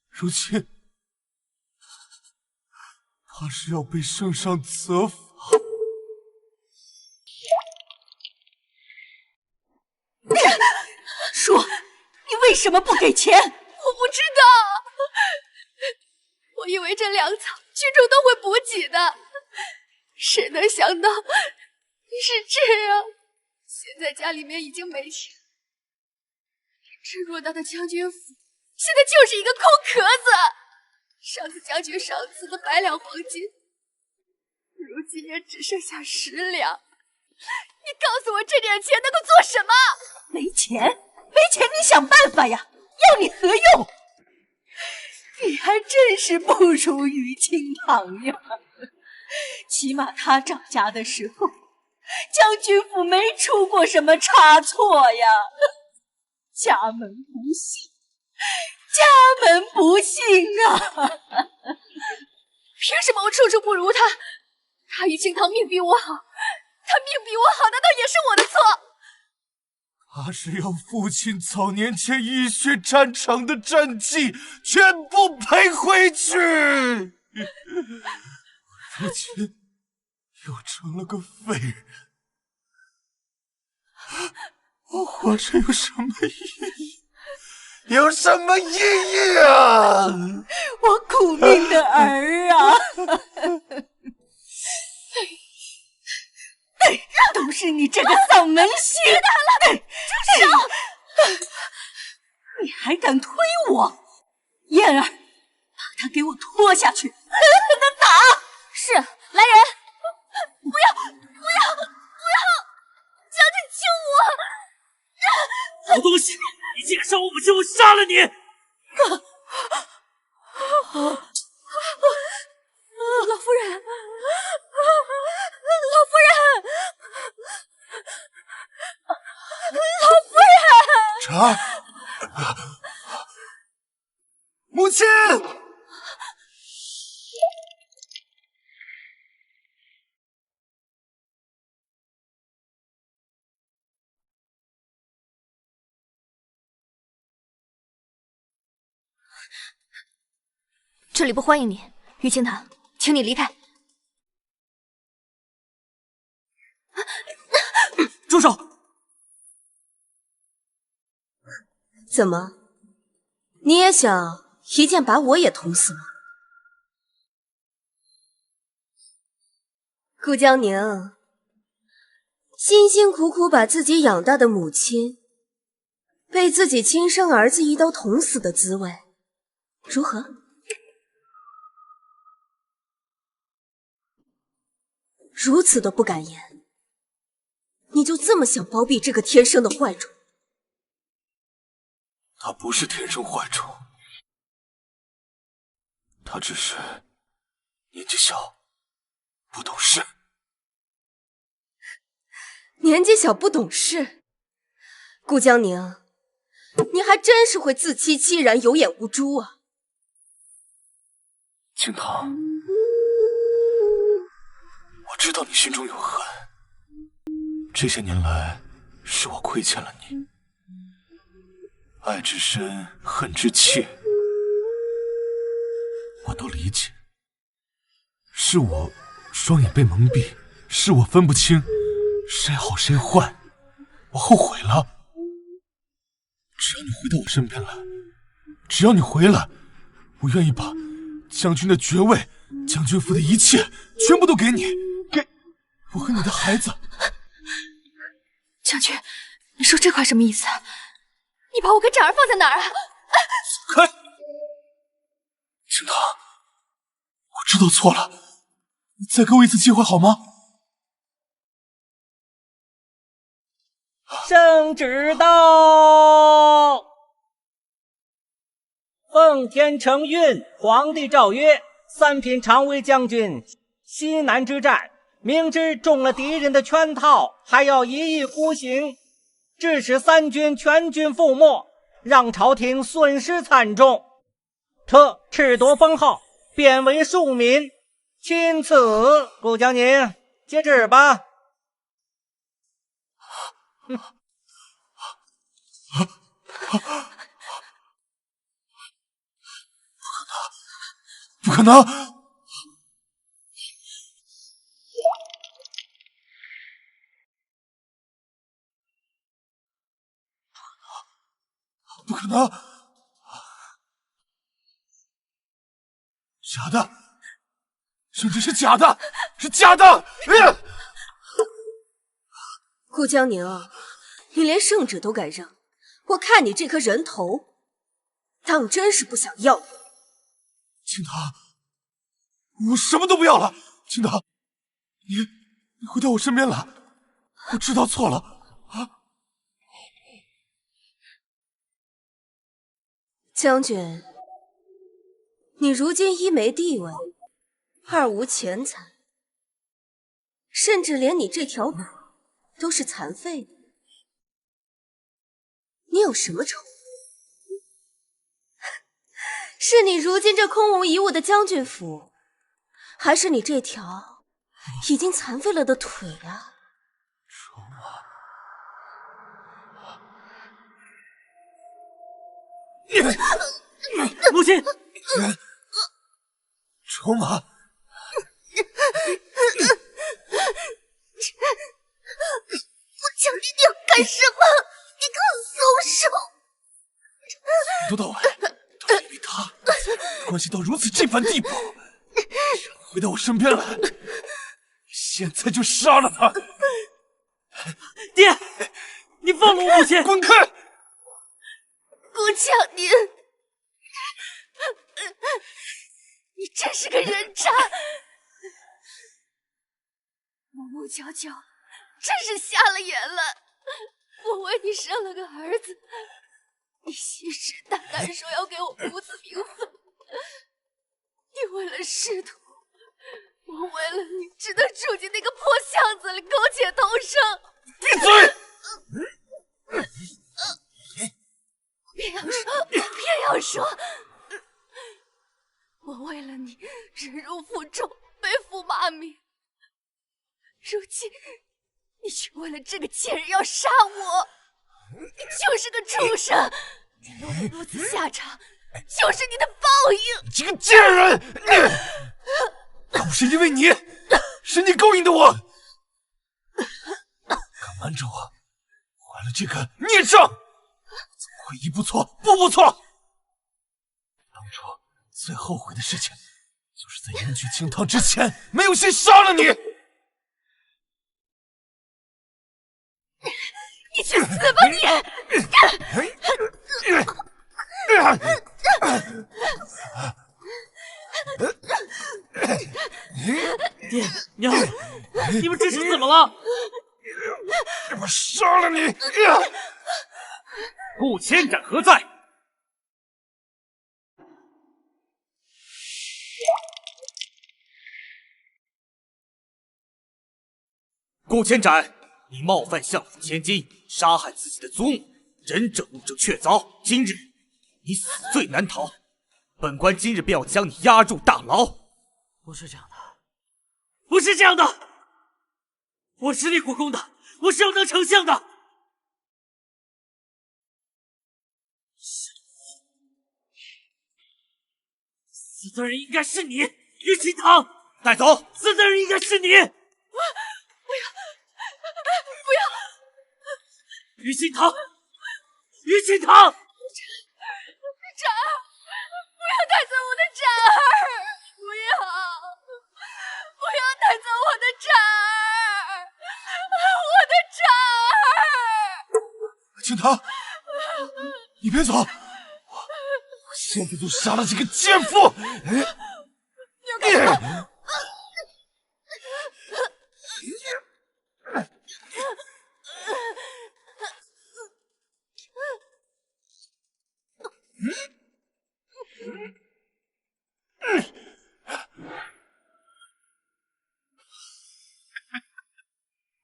如今，怕是要被圣上责罚。说，你为什么不给钱？我不知道，我以为这粮草军中都会补给的，谁能想到是这样？现在家里面已经没钱，这偌大的将军府现在就是一个空壳子。上次将军赏赐的100两黄金，如今也只剩下10两。你告诉我这点钱能够做什么？没钱，你想办法呀！要你何用？你还真是不如于清堂呀！起码他掌家的时候，将军府没出过什么差错呀。家门不幸，家门不幸啊！凭什么我处处不如他？他于清堂命比我好，他命比我好，难道也是我的错？他是要父亲早年间浴血战场的战绩全部赔回去，如今又成了个废人，我活着有什么意义？有什么意义啊？我苦命的儿啊！都是你这个丧门星！别打了，住手！你还敢推我？燕儿，把他给我拖下去，狠狠的打！是，来人！不要！将军救我！好东西，你竟敢伤我母亲，我杀了你！老夫人，老夫人，老夫人！婵儿，母亲！这里不欢迎你，玉清堂，请你离开。住手！怎么，你也想一剑把我也捅死吗？顾江宁，辛辛苦苦把自己养大的母亲，被自己亲生儿子一刀捅死的滋味，如何？如此的不敢言，你就这么想包庇这个天生的坏种？他不是天生坏种，他只是年纪小，不懂事。年纪小不懂事，顾江宁，你还真是会自欺欺人、有眼无珠啊！青堂，我知道你心中有恨，这些年来是我亏欠了你，爱之深，恨之切，我都理解。是我双眼被蒙蔽，是我分不清谁好谁坏，我后悔了。只要你回到我身边来，只要你回来，我愿意把将军的爵位、将军府的一切全部都给你，给我和你的孩子。将军，你说这话什么意思？你把我跟展儿放在哪儿啊？走开！青堂，我知道错了，你再给我一次机会好吗？圣旨到！奉天承运，皇帝诏曰：三品常威将军西南之战，明知中了敌人的圈套，还要一意孤行，致使三军全军覆没，让朝廷损失惨重。特敕夺封号，贬为庶民。钦此。顾将宁，接旨吧。不可能！不可能！假的，甚至是假的，是假的！顾江宁，你连圣旨都敢扔，我看你这颗人头，当真是不想要。青堂，我什么都不要了。青堂，你回到我身边来，我知道错了啊。将军，你如今一没地位，二无钱财，甚至连你这条腿都是残废的，你有什么仇？是你如今这空无一物的将军府，还是你这条已经残废了的腿啊？母亲，筹码，我将军，你要干什么？你给我松手！从头到尾都是因为他，关系到如此这般地步。回到我身边来，现在就杀了他！爹，你放了我母亲！滚开！顾江宁，你真是个人渣！我穆娇娇真是瞎了眼了。我为你生了个儿子，你信誓旦旦说要给我母子平分。你为了仕途，我为了你只能住进那个破巷子里苟且偷生。闭嘴！偏要说，偏要说，我为了你忍辱负重，背负骂名，如今你却为了这个贱人要杀我，你就是个畜生！你落得如此下场，就是你的报应！这个贱人，都是因为你，是你勾引的我，敢瞒着我，坏了这个孽障，怎么会一步错步步错？当初最后悔的事情，就是在迎娶清汤之前，没有先杀了你。你去死吧你！爹娘，你们这是怎么了？我杀了你！顾千斩何在？顾千斩，你冒犯相府千金，杀害自己的祖母，人证物证确凿，今日你死罪难逃。本官今日便要将你押入大牢。不是这样的，不是这样的，我是立国公的，我是要当丞相的。死的人应该是你，于清堂，带走。死的人应该是你。不要！于清堂，于清堂，展儿，不要带走我的展儿！不要带走我的展儿！我的展儿！清堂，你别走，我现在就杀了这个奸夫！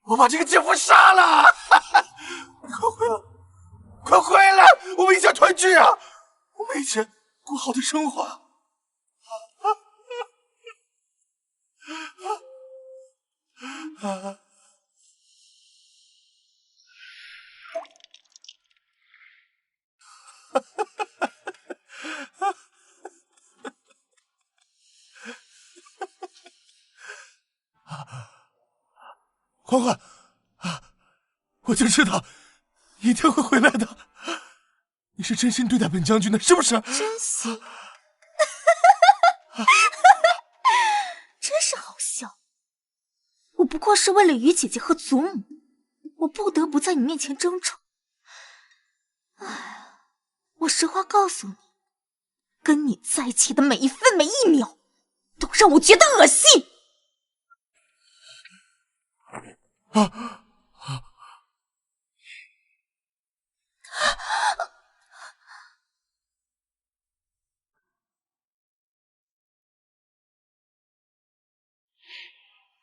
我把这个奸夫杀了！快回来，快回来！我们一家团聚啊！我们一起过好的生活。欢欢，我就知道一定会回来的。你是真心对待本将军的，是不是？真心，真是好笑。我不过是为了于姐姐和祖母，我不得不在你面前争宠。唉，我实话告诉你，跟你在一起的每一分每一秒，都让我觉得恶心。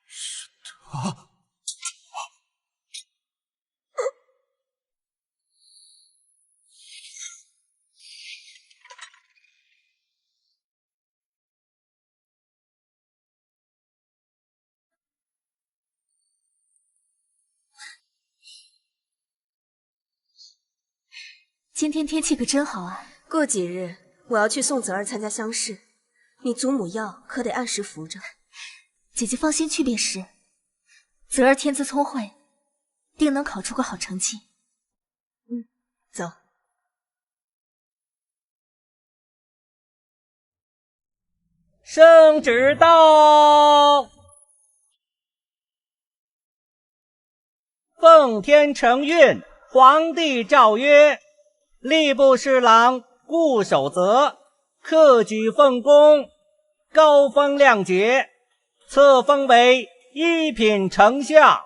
是他。今天天气可真好啊！过几日我要去送泽儿参加乡试，你祖母药可得按时服着。姐姐放心去便是。泽儿天资聪慧，定能考出个好成绩。走。圣旨到，奉天承运，皇帝诏曰：吏部侍郎顾守则克举奉公，高封亮节，册封为一品丞相。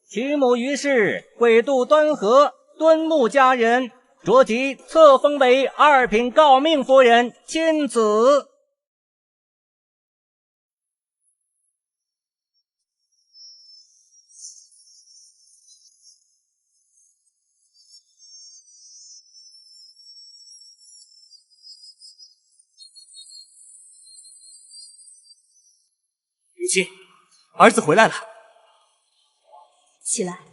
其母于是鬼渡端河，敦睦佳人，着即册封为二品诰命夫人，亲子。母亲，儿子回来了。起来。